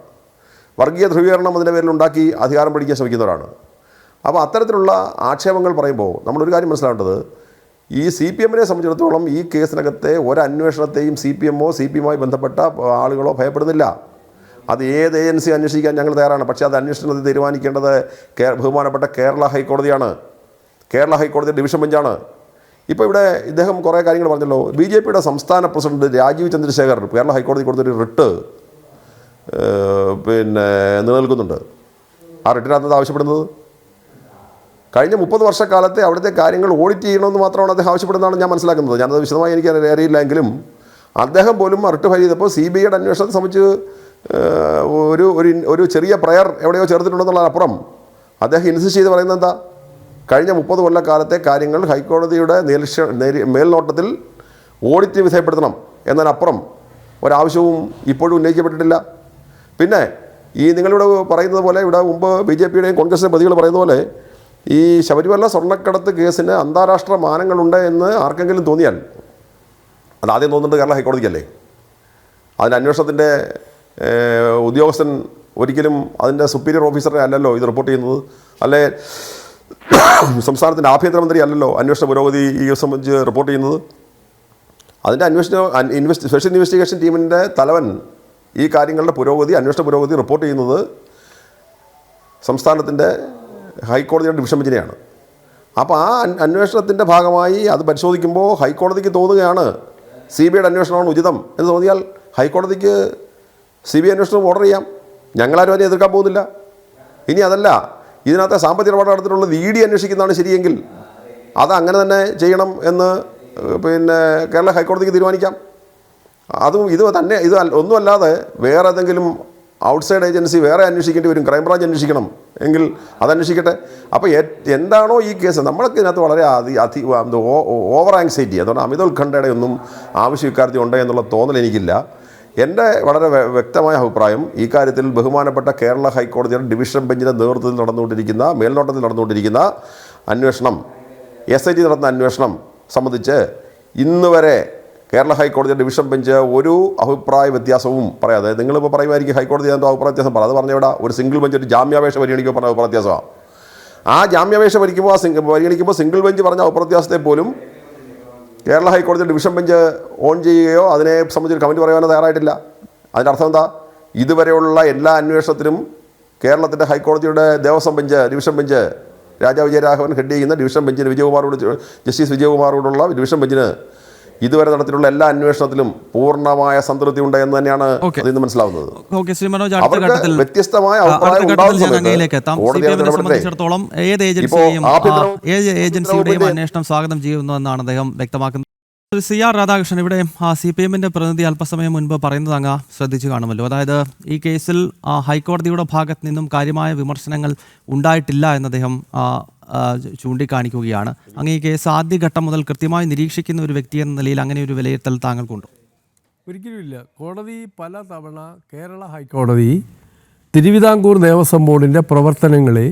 Speaker 5: വർഗീയ ധ്രുവീകരണം അതിൻ്റെ പേരിൽ ഉണ്ടാക്കി അധികാരം പിടിക്കാൻ ശ്രമിക്കുന്നവരാണ്. അപ്പോൾ അത്തരത്തിലുള്ള ആക്ഷേപങ്ങൾ പറയുമ്പോൾ നമ്മളൊരു കാര്യം മനസ്സിലാവേണ്ടത്, ഈ CPM-നെ സംബന്ധിച്ചിടത്തോളം ഈ കേസിനകത്തെ ഒരന്വേഷണത്തെയും CPM-ഓ CPM-മായി ബന്ധപ്പെട്ട ആളുകളോ ഭയപ്പെടുന്നില്ല. അത് ഏത് ഏജൻസി അന്വേഷിക്കാൻ ഞങ്ങൾ തയ്യാറാണ്. പക്ഷേ അത് അന്വേഷണത്തിൽ തീരുമാനിക്കേണ്ടത് ബഹുമാനപ്പെട്ട കേരള ഹൈക്കോടതിയാണ്. കേരള ഹൈക്കോടതി ഡിവിഷൻ ബെഞ്ചാണ്. ഇപ്പോൾ ഇവിടെ ഇദ്ദേഹം കുറേ കാര്യങ്ങൾ പറഞ്ഞല്ലോ. BJP-യുടെ സംസ്ഥാന പ്രസിഡന്റ് രാജീവ് ചന്ദ്രശേഖർ കേരള ഹൈക്കോടതി കൊടുത്തൊരു റിട്ട് നിലനിൽക്കുന്നുണ്ട്. ആ റിട്ടിനകത്ത് ആവശ്യപ്പെടുന്നത് കഴിഞ്ഞ 30 വർഷക്കാലത്തെ അവിടുത്തെ കാര്യങ്ങൾ ഓഡിറ്റ് ചെയ്യണമെന്ന് മാത്രമാണ് അദ്ദേഹം ആവശ്യപ്പെടുന്നതാണ് ഞാൻ മനസ്സിലാക്കുന്നത്. ഞാനത് വിശദമായി എനിക്ക് അറിയില്ലെങ്കിലും അദ്ദേഹം പോലും റിട്ട് ഫയൽ ചെയ്തപ്പോൾ CBIയുടെ അന്വേഷണത്തെ സംബന്ധിച്ച് ഒരു ചെറിയ പ്രയർ എവിടെയോ ചേർത്തിട്ടുണ്ടെന്നുള്ളതിനപ്പുറം അദ്ദേഹം ഇൻസിസ്റ്റ് ചെയ്ത് പറയുന്നത് എന്താ, കഴിഞ്ഞ 30 കൊല്ലക്കാലത്തെ കാര്യങ്ങൾ ഹൈക്കോടതിയുടെ മേൽനോട്ടത്തിൽ ഓഡിറ്റ് വിധേയപ്പെടുത്തണം എന്നതിനപ്പുറം ഒരാവശ്യവും ഇപ്പോഴും ഉന്നയിക്കപ്പെട്ടിട്ടില്ല. പിന്നെ ഈ നിങ്ങളിവിടെ പറയുന്നത് പോലെ ഇവിടെ മുമ്പ് BJP-യുടെയും കോൺഗ്രസിൻ്റെ പ്രതികൾ പറയുന്ന പോലെ ഈ ശബരിമല സ്വർണ്ണക്കടത്ത് കേസിന് അന്താരാഷ്ട്ര മാനങ്ങളുണ്ട് എന്ന് ആർക്കെങ്കിലും തോന്നിയാൽ അത് ആദ്യം തോന്നുന്നത് കേരള ഹൈക്കോടതിക്കല്ലേ. അതിൻ്റെ അന്വേഷണത്തിൻ്റെ ഉദ്യോഗസ്ഥൻ ഒരിക്കലും അതിൻ്റെ സുപ്പീരിയർ ഓഫീസറെ അല്ലല്ലോ ഇത് റിപ്പോർട്ട് ചെയ്യുന്നത്, അല്ലെ സംസ്ഥാനത്തിൻ്റെ ആഭ്യന്തരമന്ത്രി അല്ലല്ലോ അന്വേഷണ പുരോഗതി ഈ സംബന്ധിച്ച് റിപ്പോർട്ട് ചെയ്യുന്നത്. അതിൻ്റെ സ്പെഷ്യൽ ഇൻവെസ്റ്റിഗേഷൻ ടീമിൻ്റെ തലവൻ ഈ കാര്യങ്ങളുടെ അന്വേഷണ പുരോഗതി റിപ്പോർട്ട് ചെയ്യുന്നത് സംസ്ഥാനത്തിൻ്റെ ഹൈക്കോടതിയുടെ ഡിവിഷൻ ബെഞ്ചിനെയാണ്. അപ്പോൾ ആ അന്വേഷണത്തിൻ്റെ ഭാഗമായി അത് പരിശോധിക്കുമ്പോൾ ഹൈക്കോടതിക്ക് തോന്നുകയാണ് CBIയുടെ അന്വേഷണമാണ് ഉചിതം എന്ന് തോന്നിയാൽ ഹൈക്കോടതിക്ക് CBI അന്വേഷണം ഓർഡർ ചെയ്യാം. ഞങ്ങളാരും അതിനെ എതിർക്കാൻ പോകുന്നില്ല. ഇനി അതല്ല, ഇതിനകത്തെ സാമ്പത്തിക ഇടപാട് നടത്തിയിട്ടുള്ളത് ED അന്വേഷിക്കുന്നതാണ് ശരിയെങ്കിൽ അത് അങ്ങനെ തന്നെ ചെയ്യണം എന്ന് കേരള ഹൈക്കോടതിക്ക് തീരുമാനിക്കാം. ഇത് ഒന്നുമല്ലാതെ വേറെ ഏതെങ്കിലും ഔട്ട്സൈഡ് ഏജൻസി വേറെ അന്വേഷിക്കേണ്ടി വരും. ക്രൈംബ്രാഞ്ച് അന്വേഷിക്കണം എങ്കിൽ അതന്വേഷിക്കട്ടെ. അപ്പോൾ എന്താണോ ഈ കേസ്, നമ്മൾക്ക് ഇതിനകത്ത് വളരെ ഓവർ ആങ്സൈറ്റി, അതുകൊണ്ട് അമിത ഉത്കണ്ഠയുടെ ഒന്നും ആവശ്യം ഇക്കാര്യത്തിൽ ഉണ്ട് എന്നുള്ള തോന്നൽ എനിക്കില്ല. എൻ്റെ വളരെ വ്യക്തമായ അഭിപ്രായം ഈ കാര്യത്തിൽ ബഹുമാനപ്പെട്ട കേരള ഹൈക്കോടതിയുടെ ഡിവിഷൻ ബെഞ്ചിൻ്റെ നേതൃത്വത്തിൽ മേൽനോട്ടത്തിൽ നടന്നുകൊണ്ടിരിക്കുന്ന അന്വേഷണം, SIT നടത്തുന്ന അന്വേഷണം സംബന്ധിച്ച് ഇന്ന് വരെ കേരള ഹൈക്കോടതി ഡിവിഷൻ ബെഞ്ച് ഒരു അഭിപ്രായ വ്യത്യാസവും പറയാതെ, നിങ്ങളിപ്പോൾ പറയുമായിരിക്കും ഹൈക്കോടതി എന്തോ അഭിപ്രായ വ്യത്യാസം അത് പറഞ്ഞവിടെ ഒരു സിംഗിൾ ബെഞ്ച് ഒരു ജാമ്യാപേക്ഷ പരിഗണിക്കുമ്പോൾ പറഞ്ഞ അഭിപ്രായ വ്യത്യാസമാണ്. ആ ജാമ്യാപേക്ഷ പരിഗണിക്കുമ്പോൾ സിംഗിൾ ബെഞ്ച് പറഞ്ഞ അഭിപ്രായ വ്യത്യാസത്തെ പോലും കേരള ഹൈക്കോടതി ഡിവിഷൻ ബെഞ്ച് ഓൺ ചെയ്യുകയോ അതിനെ സംബന്ധിച്ചൊരു കമൻറ്റ് പറയാനോ തയ്യാറായിട്ടില്ല. അതിൻ്റെ അർത്ഥം എന്താ, ഇതുവരെയുള്ള എല്ലാ അന്വേഷണത്തിനും കേരളത്തിൻ്റെ ഹൈക്കോടതിയുടെ Devaswom bench division bench Raja Vijayaraghavan head ചെയ്യുന്ന ഡിവിഷൻ ബെഞ്ചിന് ജസ്റ്റിസ് വിജയകുമാറോടുള്ള ഡിവിഷൻ ബെഞ്ചിന് ഇതുവരെ നടത്തിയിട്ടുള്ള എല്ലാ അന്വേഷണത്തിലും പൂർണ്ണമായ സംതൃപ്തി ഉണ്ട് എന്ന് തന്നെയാണ് അതിൽ നിന്ന് മനസ്സിലാവുന്നത്. വ്യത്യസ്തമായ
Speaker 1: സംബന്ധിച്ചിടത്തോളം ഏത് ഏജൻസിയുടെയും അന്വേഷണം സ്വാഗതം ചെയ്യുന്നു എന്നാണ് അദ്ദേഹം വ്യക്തമാക്കുന്നത്. CR രാധാകൃഷ്ണൻ, ഇവിടെ CPM-ന്റെ പ്രതിനിധി അല്പസമയം മുൻപ് പറയുന്നത് അങ്ങ് ശ്രദ്ധിച്ചു കാണുമല്ലോ. അതായത് ഈ കേസിൽ ഹൈക്കോടതിയുടെ ഭാഗത്ത് നിന്നും കാര്യമായ വിമർശനങ്ങൾ ഉണ്ടായിട്ടില്ല എന്ന് അദ്ദേഹം ചൂണ്ടിക്കാണിക്കുകയാണ്. അങ്ങ് ഈ കേസ് ആദ്യഘട്ടം മുതൽ കൃത്യമായി നിരീക്ഷിക്കുന്ന ഒരു വ്യക്തി എന്ന നിലയിൽ അങ്ങനെ ഒരു വിലയിരുത്തൽ താങ്കൾക്കുണ്ടോ?
Speaker 2: ഒരിക്കലുമില്ല. കോടതി പല തവണ കേരള ഹൈക്കോടതി തിരുവിതാംകൂർ ദേവസ്വം ബോർഡിൻ്റെ പ്രവർത്തനങ്ങളെ,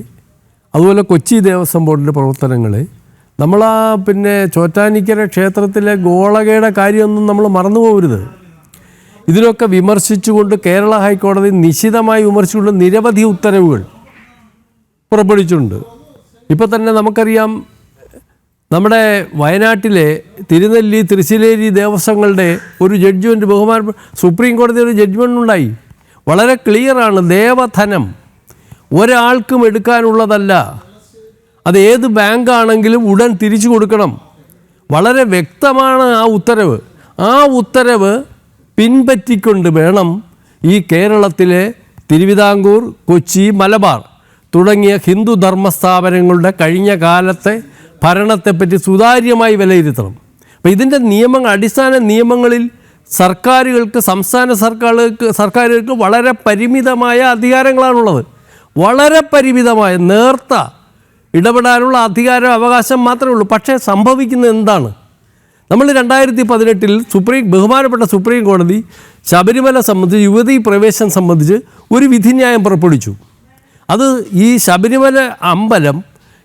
Speaker 2: അതുപോലെ കൊച്ചി ദേവസ്വം ബോർഡിൻ്റെ പ്രവർത്തനങ്ങളെ, ചോറ്റാനിക്കര ക്ഷേത്രത്തിലെ ഗോളകയുടെ കാര്യമൊന്നും നമ്മൾ മറന്നു പോകരുത്. ഇതിനൊക്കെ വിമർശിച്ചുകൊണ്ട് കേരള ഹൈക്കോടതി നിശിതമായി വിമർശിച്ചുകൊണ്ട് നിരവധി ഉത്തരവുകൾ പുറപ്പെടുവിച്ചിട്ടുണ്ട്. ഇപ്പോൾ തന്നെ നമുക്കറിയാം, നമ്മുടെ വയനാട്ടിലെ തിരുനെല്ലി തൃശ്ശിലേരി ദേവസ്വങ്ങളുടെ ഒരു ജഡ്ജ്മെൻറ്റ് ബഹുമാനപ്പെട്ട സുപ്രീം കോടതി ഒരു ജഡ്ജ്മെൻ്റ് ഉണ്ടായി. വളരെ ക്ലിയറാണ്, ദേവധനം ഒരാൾക്കും എടുക്കാനുള്ളതല്ല, അത് ഏത് ബാങ്കാണെങ്കിലും ഉടൻ തിരിച്ചു കൊടുക്കണം. വളരെ വ്യക്തമാണ് ആ ഉത്തരവ്. ആ ഉത്തരവ് പിൻപറ്റിക്കൊണ്ട് വേണം ഈ കേരളത്തിലെ തിരുവിതാംകൂർ, കൊച്ചി, മലബാർ തുടങ്ങിയ ഹിന്ദു ധർമ്മസ്ഥാപനങ്ങളുടെ കഴിഞ്ഞ കാലത്തെ ഭരണത്തെപ്പറ്റി സുതാര്യമായി വിലയിരുത്തണം. അപ്പോൾ ഇതിൻ്റെ അടിസ്ഥാന നിയമങ്ങളിൽ സംസ്ഥാന സർക്കാരുകൾക്ക് വളരെ പരിമിതമായ അധികാരങ്ങളാണുള്ളത്. വളരെ പരിമിതമായ നേർത്ത ഇടപെടാനുള്ള അവകാശം മാത്രമേ ഉള്ളൂ. പക്ഷേ സംഭവിക്കുന്നത് എന്താണ്? നമ്മൾ 2018 ബഹുമാനപ്പെട്ട സുപ്രീം കോടതി ശബരിമല സംബന്ധിച്ച്, യുവതീ പ്രവേശനം സംബന്ധിച്ച് ഒരു വിധിന്യായം പുറപ്പെടുവിച്ചു. അത് ഈ ശബരിമല അമ്പലം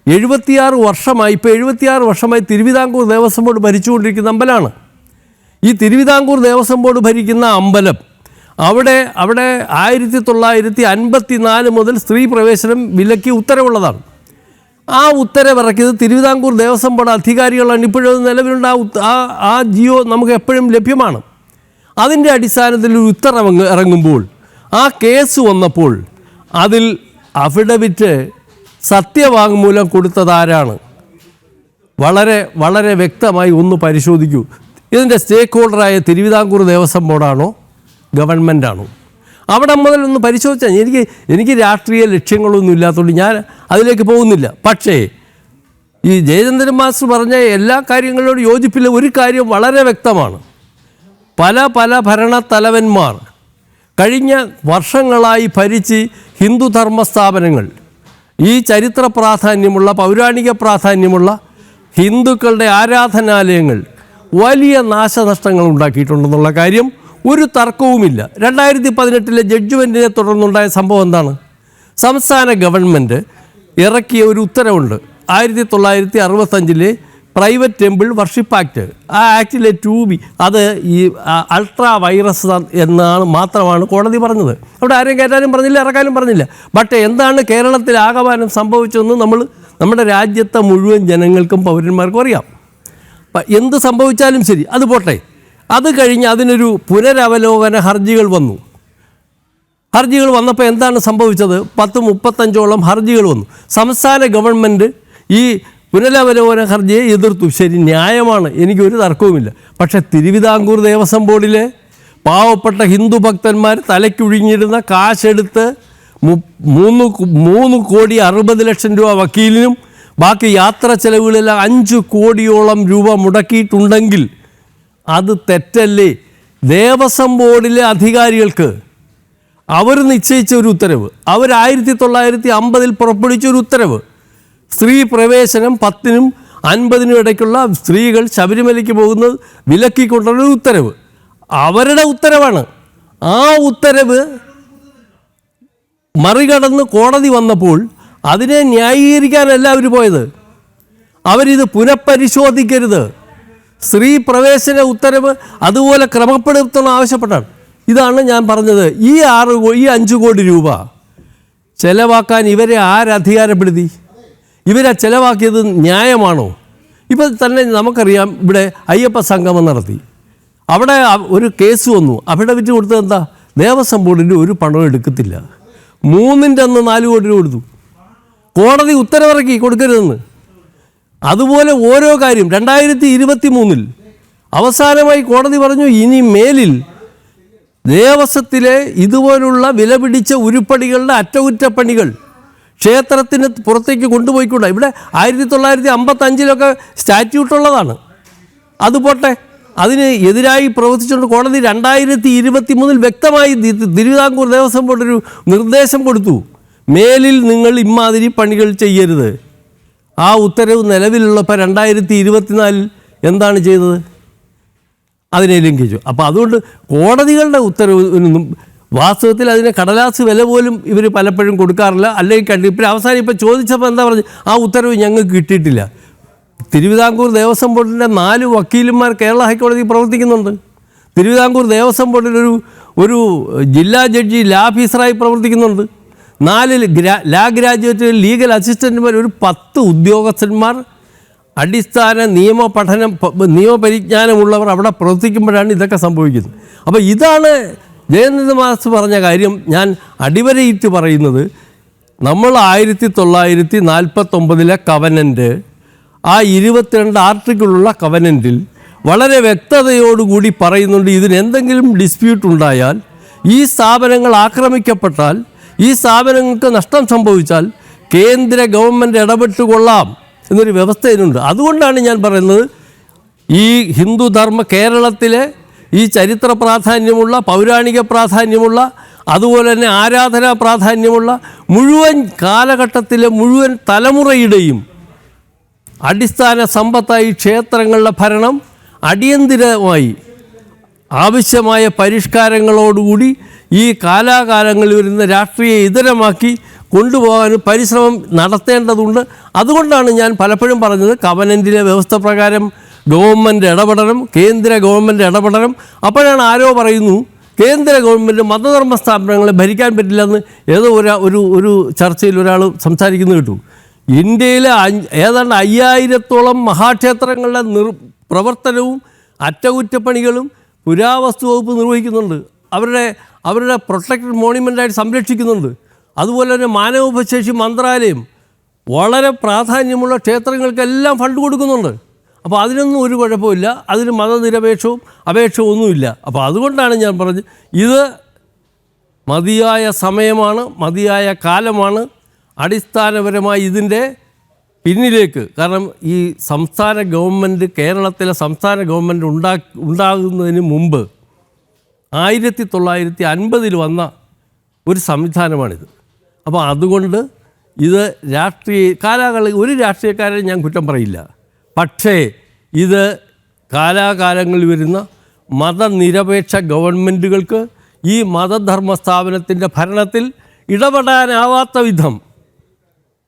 Speaker 2: 76 വർഷമായി, ഇപ്പോൾ 76 വർഷമായി തിരുവിതാംകൂർ ദേവസ്വം ബോർഡ് ഭരിച്ചുകൊണ്ടിരിക്കുന്ന അമ്പലമാണ്. ഈ തിരുവിതാംകൂർ ദേവസ്വം ബോർഡ് ഭരിക്കുന്ന അമ്പലം അവിടെ 1954 മുതൽ സ്ത്രീ പ്രവേശനം വിലക്കി ഉത്തരവുള്ളതാണ്. ആ ഉത്തരവിറക്കിയത് തിരുവിതാംകൂർ ദേവസ്വം ബോർഡ് അധികാരികളാണ്. ഇപ്പോഴും നിലവിലുണ്ട്. ആ ജിയോ നമുക്ക് എപ്പോഴും ലഭ്യമാണ്. അതിൻ്റെ അടിസ്ഥാനത്തിൽ ഒരു ഉത്തരവ് ഇറങ്ങുമ്പോൾ ആ കേസ് വന്നപ്പോൾ അതിൽ അഫിഡവിറ്റ് സത്യവാങ്മൂലം കൊടുത്തതാരാണ്? വളരെ വളരെ വ്യക്തമായി ഒന്ന് പരിശോധിക്കൂ. ഇതിൻ്റെ സ്റ്റേക്ക് ഹോൾഡറായ തിരുവിതാംകൂർ ദേവസ്വം ബോർഡാണോ ഗവൺമെൻറ്റാണോ? അവിടെ മുതൽ ഒന്ന് പരിശോധിച്ചാൽ എനിക്ക് രാഷ്ട്രീയ ലക്ഷ്യങ്ങളൊന്നും ഇല്ലാത്തതുകൊണ്ട് ഞാൻ അതിലേക്ക് പോകുന്നില്ല. പക്ഷേ ഈ ജയചന്ദ്രൻ മാസ്റ്റർ പറഞ്ഞ എല്ലാ കാര്യങ്ങളോട് യോജിപ്പില്ല. ഒരു കാര്യം വളരെ വ്യക്തമാണ്. പല ഭരണത്തലവന്മാർ കഴിഞ്ഞ വർഷങ്ങളായി ഭരിച്ച് ഹിന്ദുധർമ്മ സ്ഥാപനങ്ങൾ, ഈ ചരിത്ര പ്രാധാന്യമുള്ള പൗരാണിക പ്രാധാന്യമുള്ള ഹിന്ദുക്കളുടെ ആരാധനാലയങ്ങൾ വലിയ നാശനഷ്ടങ്ങൾ ഉണ്ടാക്കിയിട്ടുണ്ടെന്നുള്ള കാര്യം ഒരു തർക്കവുമില്ല. 2018 ജഡ്ജ്മെൻറ്റിനെ തുടർന്നുണ്ടായ സംഭവം എന്താണ്? സംസ്ഥാന ഗവൺമെൻറ് ഇറക്കിയ ഒരു ഉത്തരവുണ്ട്. 1965 പ്രൈവറ്റ് ടെമ്പിൾ വർഷിപ്പ് ആക്ട്. ആ ആക്ടിലെ 2B അത് ഈ അൾട്രാ വൈറസ് എന്നാണ് മാത്രമാണ് കോടതി പറഞ്ഞത്. അവിടെ ആരെയും കയറ്റാനും പറഞ്ഞില്ല, ഇറക്കാനും പറഞ്ഞില്ല. ബട്ട് എന്താണ് കേരളത്തിൽ ആകമാനം സംഭവിച്ചതെന്ന് നമ്മുടെ രാജ്യത്തെ മുഴുവൻ ജനങ്ങൾക്കും പൗരന്മാർക്കും അറിയാം. എന്ത് സംഭവിച്ചാലും ശരി, അത് പോട്ടെ. അത് കഴിഞ്ഞ് അതിനൊരു പുനരവലോകന ഹർജികൾ വന്നു. ഹർജികൾ വന്നപ്പോൾ എന്താണ് സംഭവിച്ചത്? 35ഓളം ഹർജികൾ വന്നു. സംസ്ഥാന ഗവൺമെൻറ് ഈ പുനരവലോകന ഹർജിയെ എതിർത്തു. ശരി, ന്യായമാണ്, എനിക്കൊരു തർക്കവുമില്ല. പക്ഷേ തിരുവിതാംകൂർ ദേവസ്വം ബോർഡിലെ പാവപ്പെട്ട ഹിന്ദു ഭക്തന്മാർ തലയ്ക്കുഴിഞ്ഞിരുന്ന കാശെടുത്ത് 3,60,00,000 രൂപ വക്കീലിനും ബാക്കി യാത്ര ചെലവുകളെല്ലാം 5 കോടിയോളം രൂപ മുടക്കിയിട്ടുണ്ടെങ്കിൽ അത് തെറ്റല്ലേ? ദേവസ്വം ബോർഡിലെ അധികാരികൾക്ക് അവർ നിശ്ചയിച്ച ഒരു ഉത്തരവ്, അവർ 1950 പുറപ്പെടുവിച്ച ഒരു ഉത്തരവ്, സ്ത്രീ പ്രവേശനം 10-നും 50-നും ഇടയ്ക്കുള്ള സ്ത്രീകൾ ശബരിമലയ്ക്ക് പോകുന്നത് വിലക്കിക്കൊണ്ടുള്ള ഉത്തരവ് അവരുടെ ഉത്തരവാണ്. ആ ഉത്തരവ് മറികടന്ന് കോടതി വന്നപ്പോൾ അതിനെ ന്യായീകരിക്കാനല്ല അവർ പോയത്. അവരിത് പുനഃപരിശോധിക്കരുത്, സ്ത്രീ പ്രവേശന ഉത്തരവ് അതുപോലെ ക്രമപ്പെടുത്തണം ആവശ്യപ്പെട്ടാണ്. ഇതാണ് ഞാൻ പറഞ്ഞത്. ഈ 5 കോടി രൂപ ചെലവാക്കാൻ ഇവരെ ആരധികാരപ്പെടുത്തി? ഇവരെ ചെലവാക്കിയത് ന്യായമാണോ? ഇപ്പോൾ തന്നെ നമുക്കറിയാം, ഇവിടെ അയ്യപ്പ സംഗമം നടത്തി, അവിടെ ഒരു കേസ് വന്നു. അഫിഡവിറ്റ് കൊടുത്തത് എന്താ? ദേവസ്വം ബോർഡിൻ്റെ ഒരു പണവും എടുക്കത്തില്ല. 3ൻ്റെ അന്ന് 4 കോടി രൂപ കൊടുത്തു. കോടതി ഉത്തരവിറക്കി കൊടുക്കരുതെന്ന്. അതുപോലെ ഓരോ കാര്യം 2023 അവസാനമായി കോടതി പറഞ്ഞു, ഇനി മേലിൽ ദേവസ്വത്തിലെ ഇതുപോലുള്ള വിലപിടിച്ച ഉരുപ്പടികളുടെ അറ്റകുറ്റപ്പണികൾ ക്ഷേത്രത്തിന് പുറത്തേക്ക് കൊണ്ടുപോയിക്കൂടാ. ഇവിടെ 1955 സ്റ്റാറ്റ്യൂട്ടുള്ളതാണ്. അതുപോട്ടെ, അതിന് എതിരായി പ്രവർത്തിച്ചുകൊണ്ട് കോടതി 2023 വ്യക്തമായി തിരുവിതാംകൂർ ദേവസ്വം ബോർഡ് ഒരു നിർദ്ദേശം കൊടുത്തു, മേലിൽ നിങ്ങൾ ഇമാതിരി പണികൾ ചെയ്യരുത്. ആ ഉത്തരവ് നിലവിലുള്ളപ്പോൾ 2024 എന്താണ് ചെയ്തത്? അതിനെ ലംഘിച്ചു. അപ്പോൾ അതുകൊണ്ട് കോടതികളുടെ ഉത്തരവിനൊന്നും വാസ്തവത്തിൽ അതിന് കടലാസ് വില പോലും ഇവർ പലപ്പോഴും കൊടുക്കാറില്ല. അല്ലെങ്കിൽ ഇപ്പോൾ അവസാനം ഇപ്പോൾ ചോദിച്ചപ്പോൾ എന്താ പറഞ്ഞു? ആ ഉത്തരവ് ഞങ്ങൾക്ക് കിട്ടിയിട്ടില്ല. തിരുവിതാംകൂർ ദേവസ്വം ബോർഡിൻ്റെ 4 വക്കീലന്മാർ കേരള ഹൈക്കോടതിയിൽ പ്രവർത്തിക്കുന്നുണ്ട്. തിരുവിതാംകൂർ ദേവസ്വം ബോർഡിൽ ഒരു ജില്ലാ ജഡ്ജി ലാ ഓഫീസറായി പ്രവർത്തിക്കുന്നുണ്ട്. 4 ലാ ഗ്രാജുവേറ്റ് ലീഗൽ അസിസ്റ്റൻറ്റുമാർ, ഒരു 10 ഉദ്യോഗസ്ഥന്മാർ അടിസ്ഥാന നിയമപരിജ്ഞാനമുള്ളവർ അവിടെ പ്രവർത്തിക്കുമ്പോഴാണ് ഇതൊക്കെ സംഭവിക്കുന്നത്. അപ്പോൾ ഇതാണ് ജയചന്ദ്രൻ മാസ്റ്റർ പറഞ്ഞ കാര്യം ഞാൻ അടിവരയിട്ട് പറയുന്നത്. നമ്മൾ 1949 കവനൻ്റ്, ആ 22 ആർട്ടിക്കിളുള്ള കവനൻറ്റിൽ വളരെ വ്യക്തതയോടുകൂടി പറയുന്നുണ്ട്, ഇതിനെന്തെങ്കിലും ഡിസ്പ്യൂട്ട് ഉണ്ടായാൽ, ഈ സ്ഥാപനങ്ങൾ ആക്രമിക്കപ്പെട്ടാൽ, ഈ സ്ഥാപനങ്ങൾക്ക് നഷ്ടം സംഭവിച്ചാൽ കേന്ദ്ര ഗവൺമെൻറ് ഇടപെട്ടുകൊള്ളാം എന്നൊരു വ്യവസ്ഥ ഇതിനുണ്ട്. അതുകൊണ്ടാണ് ഞാൻ പറയുന്നത്, ഈ ഹിന്ദുധർമ്മ കേരളത്തിലെ ഈ ചരിത്ര പ്രാധാന്യമുള്ള പൗരാണിക പ്രാധാന്യമുള്ള അതുപോലെ തന്നെ ആരാധനാ പ്രാധാന്യമുള്ള മുഴുവൻ കാലഘട്ടത്തിലെ മുഴുവൻ തലമുറയുടെയും അടിസ്ഥാന സമ്പത്തായി ക്ഷേത്രങ്ങളുടെ ഭരണം അടിയന്തിരമായി ആവശ്യമായ പരിഷ്കാരങ്ങളോടുകൂടി ഈ കാലാകാലങ്ങളിൽ വരുന്ന രാഷ്ട്രീയ ഇതരമാക്കി കൊണ്ടുപോകാൻ പരിശ്രമം നടത്തേണ്ടതുണ്ട്. അതുകൊണ്ടാണ് ഞാൻ പലപ്പോഴും പറഞ്ഞത് കവനൻറ്റിലെ വ്യവസ്ഥ പ്രകാരം ഗവൺമെൻറ് ഇടപെടണം, കേന്ദ്ര ഗവൺമെൻറ് ഇടപെടണം. അപ്പോഴാണ് ആരോ പറയുന്നു കേന്ദ്ര ഗവൺമെൻറ് മതധർമ്മ സ്ഥാപനങ്ങളെ ഭരിക്കാൻ പറ്റില്ലെന്ന് ഏതോ ഒരു ചർച്ചയിൽ ഒരാൾ സംസാരിക്കുന്നത് കേട്ടു. ഇന്ത്യയിലെ ഏതാണ്ട് 5000-ഓളം മഹാക്ഷേത്രങ്ങളുടെ പ്രവർത്തനവും അറ്റകുറ്റപ്പണികളും പുരാവസ്തു വകുപ്പ് നിർവഹിക്കുന്നുണ്ട്. അവരുടെ പ്രൊട്ടക്റ്റഡ് മോണ്യുമെൻ്റായിട്ട് സംരക്ഷിക്കുന്നുണ്ട്. അതുപോലെ തന്നെ മാനവോപശേഷി മന്ത്രാലയം വളരെ പ്രാധാന്യമുള്ള ക്ഷേത്രങ്ങൾക്കെല്ലാം ഫണ്ട് കൊടുക്കുന്നുണ്ട്. അപ്പോൾ അതിനൊന്നും ഒരു കുഴപ്പമില്ല, അതിന് മതനിരപേക്ഷവും അപേക്ഷവും ഒന്നുമില്ല. അപ്പോൾ അതുകൊണ്ടാണ് ഞാൻ പറഞ്ഞത് ഇത് മതിയായ സമയമാണ്, മതിയായ കാലമാണ്. അടിസ്ഥാനപരമായി ഇതിൻ്റെ പിന്നിലേക്ക്, കാരണം ഈ സംസ്ഥാന ഗവൺമെൻറ്, കേരളത്തിലെ സംസ്ഥാന ഗവൺമെൻറ് ഉണ്ടാകുന്നതിന് മുമ്പ് 1950 വന്ന ഒരു സംവിധാനമാണിത്. അപ്പോൾ അതുകൊണ്ട് ഇത് ഒരു രാഷ്ട്രീയക്കാരെ ഞാൻ കുറ്റം പറയില്ല. പക്ഷേ ഇത് കാലാകാലങ്ങളിൽ വരുന്ന മതനിരപേക്ഷ ഗവൺമെൻറ്റുകൾക്ക് ഈ മതധർമ്മ സ്ഥാപനത്തിൻ്റെ ഭരണത്തിൽ ഇടപെടാനാവാത്ത വിധം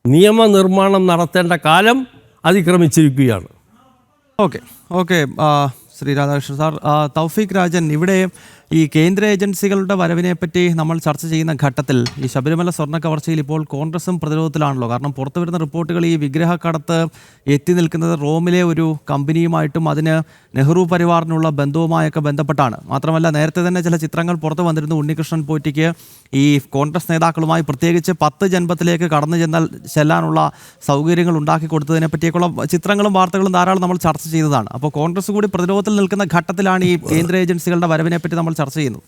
Speaker 2: നിയമനിർമ്മാണം നടത്തേണ്ട കാലം അതിക്രമിച്ചിരിക്കുകയാണ്.
Speaker 1: ഓക്കെ ശ്രീ രാധാകൃഷ്ണൻ സാർ, തൗഫീഖ് രാജൻ, ഇവിടെ ഈ കേന്ദ്ര ഏജൻസികളുടെ വരവിനെ പറ്റി നമ്മൾ ചർച്ച ചെയ്യുന്ന ഘട്ടത്തിൽ ഈ ശബരിമല സ്വർണ്ണ കവർച്ചയിൽ ഇപ്പോൾ കോൺഗ്രസും പ്രതിരോധത്തിലാണല്ലോ. കാരണം പുറത്തു വരുന്ന റിപ്പോർട്ടുകൾ ഈ വിഗ്രഹക്കടത്ത് എത്തി നിൽക്കുന്നത് റോമിലെ ഒരു കമ്പനിയുമായിട്ടും അതിന് നെഹ്റു പരിവാറിനുള്ള ബന്ധവുമായൊക്കെ ബന്ധപ്പെട്ടാണ്. മാത്രമല്ല നേരത്തെ തന്നെ ചില ചിത്രങ്ങൾ പുറത്തു വന്നിരുന്നു. ഉണ്ണികൃഷ്ണൻ പോറ്റിക്ക് ഈ കോൺഗ്രസ് നേതാക്കളുമായി പ്രത്യേകിച്ച് 10 ജൻപത്തിലേക്ക് കടന്നു ചെല്ലാനുള്ള സൗകര്യങ്ങൾ ഉണ്ടാക്കി കൊടുത്തതിനെ പറ്റിയൊക്കെയുള്ള ചിത്രങ്ങളും വാർത്തകളും ധാരാളം നമ്മൾ ചർച്ച ചെയ്തതാണ്. അപ്പോൾ കോൺഗ്രസ് കൂടി പ്രതിരോധത്തിൽ നിൽക്കുന്ന ഘട്ടത്തിലാണ് ഈ കേന്ദ്ര ഏജൻസികളുടെ വരവിനെ പറ്റി നമ്മൾ ചർച്ച ചെയ്യുന്നത്.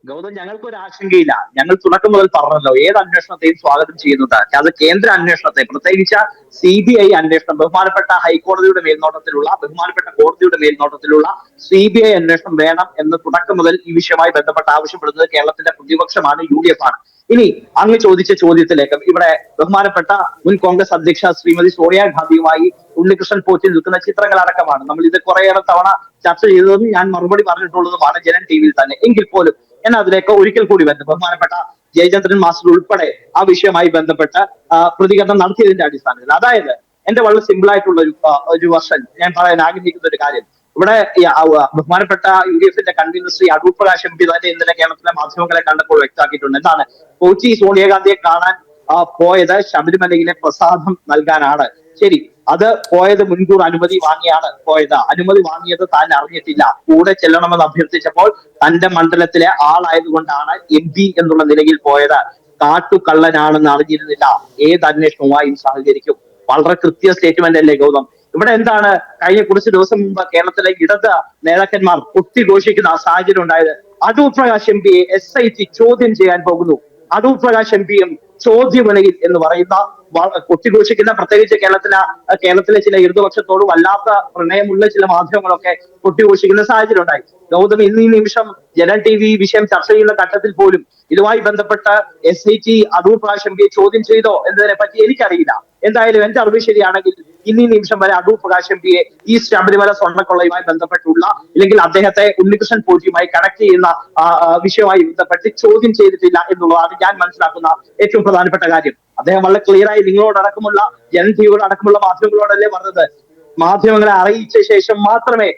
Speaker 3: ഗൗതം, ഞങ്ങൾക്കൊരു ആശങ്കയില്ല. ഞങ്ങൾ തുടക്കം മുതൽ പറഞ്ഞല്ലോ, ഏത് അന്വേഷണത്തെയും സ്വാഗതം ചെയ്യുന്നത്. അത് കേന്ദ്ര അന്വേഷണത്തെ, പ്രത്യേകിച്ച് CBI അന്വേഷണം, ബഹുമാനപ്പെട്ട ഹൈക്കോടതിയുടെ മേൽനോട്ടത്തിലുള്ള, ബഹുമാനപ്പെട്ട കോടതിയുടെ മേൽനോട്ടത്തിലുള്ള CBI അന്വേഷണം വേണം എന്ന് തുടക്കം മുതൽ ഈ വിഷയവുമായി ബന്ധപ്പെട്ട് ആവശ്യപ്പെടുന്നത് കേരളത്തിന്റെ പ്രതിപക്ഷമാണ്, UDF ആണ്. ഇനി അങ്ങ് ചോദിച്ച ചോദ്യത്തിലേക്ക്, ഇവിടെ ബഹുമാനപ്പെട്ട മുൻ കോൺഗ്രസ് അധ്യക്ഷ ശ്രീമതി സോണിയാഗാന്ധിയുമായി ഉണ്ണികൃഷ്ണൻ പോറ്റി നിൽക്കുന്ന ചിത്രങ്ങളടക്കമാണ് നമ്മൾ ഇത് കുറേയേറെ തവണ ചർച്ച ചെയ്തതും ഞാൻ മറുപടി പറഞ്ഞിട്ടുള്ളതുമാണ് ജനൻ TV-യിൽ തന്നെ. എങ്കിൽ പോലും ഞാൻ അതിലേക്ക് ഒരിക്കൽ കൂടി വരുന്നു. ബഹുമാനപ്പെട്ട ജയചന്ദ്രൻ മാസ്റ്റർ ഉൾപ്പെടെ ആ വിഷയവുമായി ബന്ധപ്പെട്ട് പ്രതികരണം നടത്തിയതിന്റെ അടിസ്ഥാനത്തിൽ, അതായത് എന്റെ വളരെ സിമ്പിൾ ആയിട്ടുള്ള ഒരു വർഷം ഞാൻ പറയാൻ ആഗ്രഹിക്കുന്ന ഒരു കാര്യം, ഇവിടെ ബഹുമാനപ്പെട്ട UDF-ന്റെ കൺവീനർ ശ്രീ അടൂർ പ്രകാശ് MP തന്നെ ഇന്നലെ കേരളത്തിലെ മാധ്യമങ്ങളെ കണ്ടപ്പോൾ വ്യക്തമാക്കിയിട്ടുണ്ട്. എന്താണ്, പോറ്റി സോണിയാഗാന്ധിയെ കാണാൻ പോയത് ശബരിമലയിലെ പ്രസാദം നൽകാനാണ്. ശരി, അത് പോയത് മുൻകൂർ അനുമതി വാങ്ങിയാണ് പോയത്. അനുമതി വാങ്ങിയത് താൻ അറിഞ്ഞിട്ടില്ല. കൂടെ ചെല്ലണമെന്ന് അഭ്യർത്ഥിച്ചപ്പോൾ തന്റെ മണ്ഡലത്തിലെ ആളായതുകൊണ്ടാണ് MP എന്നുള്ള നിലയിൽ പോയത്. കാട്ടുകള്ളനാണെന്ന് അറിഞ്ഞിരുന്നില്ല. ഏത് അന്വേഷണവുമായും സഹകരിക്കും. വളരെ കൃത്യ സ്റ്റേറ്റ്മെന്റ് അല്ലേ ഗൗതം? ഇവിടെ എന്താണ്, കഴിഞ്ഞ കുറച്ച് ദിവസം മുമ്പ് കേരളത്തിലെ ഇടത് നേതാക്കന്മാർ കൊട്ടിഘോഷിക്കുന്ന സാഹചര്യം ഉണ്ടായത്. അടൂർ പ്രകാശ് MPയെ SIT ചോദ്യം ചെയ്യാൻ പോകുന്നു. അടൂർ പ്രകാശ് MPയും ചോദ്യവിലയിൽ എന്ന് പറയുന്ന കൊട്ടിഘോഷിക്കുന്ന, പ്രത്യേകിച്ച് കേരളത്തിലെ ചില ഇടതുപക്ഷത്തോട് വല്ലാത്ത പ്രണയമുള്ള ചില മാധ്യമങ്ങളൊക്കെ കൊട്ടിഘോഷിക്കുന്ന സാഹചര്യം ഉണ്ടായി. ഗൗതം, ഇന്ന് ഈ നിമിഷം ജനൻ TV വിഷയം ചർച്ച ചെയ്യുന്ന ഘട്ടത്തിൽ പോലും ഇതുമായി ബന്ധപ്പെട്ട് SIT അടൂർ പ്രകാശ് MPയെ ചോദ്യം ചെയ്തോ എന്നതിനെ പറ്റി എനിക്കറിയില്ല. എന്തായാലും എന്റെ അറിവ് ശരിയാണെങ്കിൽ ഇന്ന് ഈ നിമിഷം വരെ അടൂർ പ്രകാശ് MPയെ ഈ ശബരിമല സ്വർണ്ണക്കൊള്ളയുമായി ബന്ധപ്പെട്ടുള്ള, അല്ലെങ്കിൽ അദ്ദേഹത്തെ ഉണ്ണികൃഷ്ണൻ പോറ്റിയുമായി കണക്ട് ചെയ്യുന്ന വിഷയവുമായി ബന്ധപ്പെട്ട് ചോദ്യം ചെയ്തിട്ടില്ല എന്നുള്ളതാണ് ഞാൻ മനസ്സിലാക്കുന്ന ഏറ്റവും പ്രധാനപ്പെട്ട കാര്യം. അദ്ദേഹം വളരെ ക്ലിയറായി നിങ്ങളോടക്കമുള്ള ജനൻ TV അടക്കമുള്ള മാധ്യമങ്ങളോടല്ലേ പറഞ്ഞത്, മാധ്യമങ്ങളെ അറിയിച്ച ശേഷം മാത്രമേ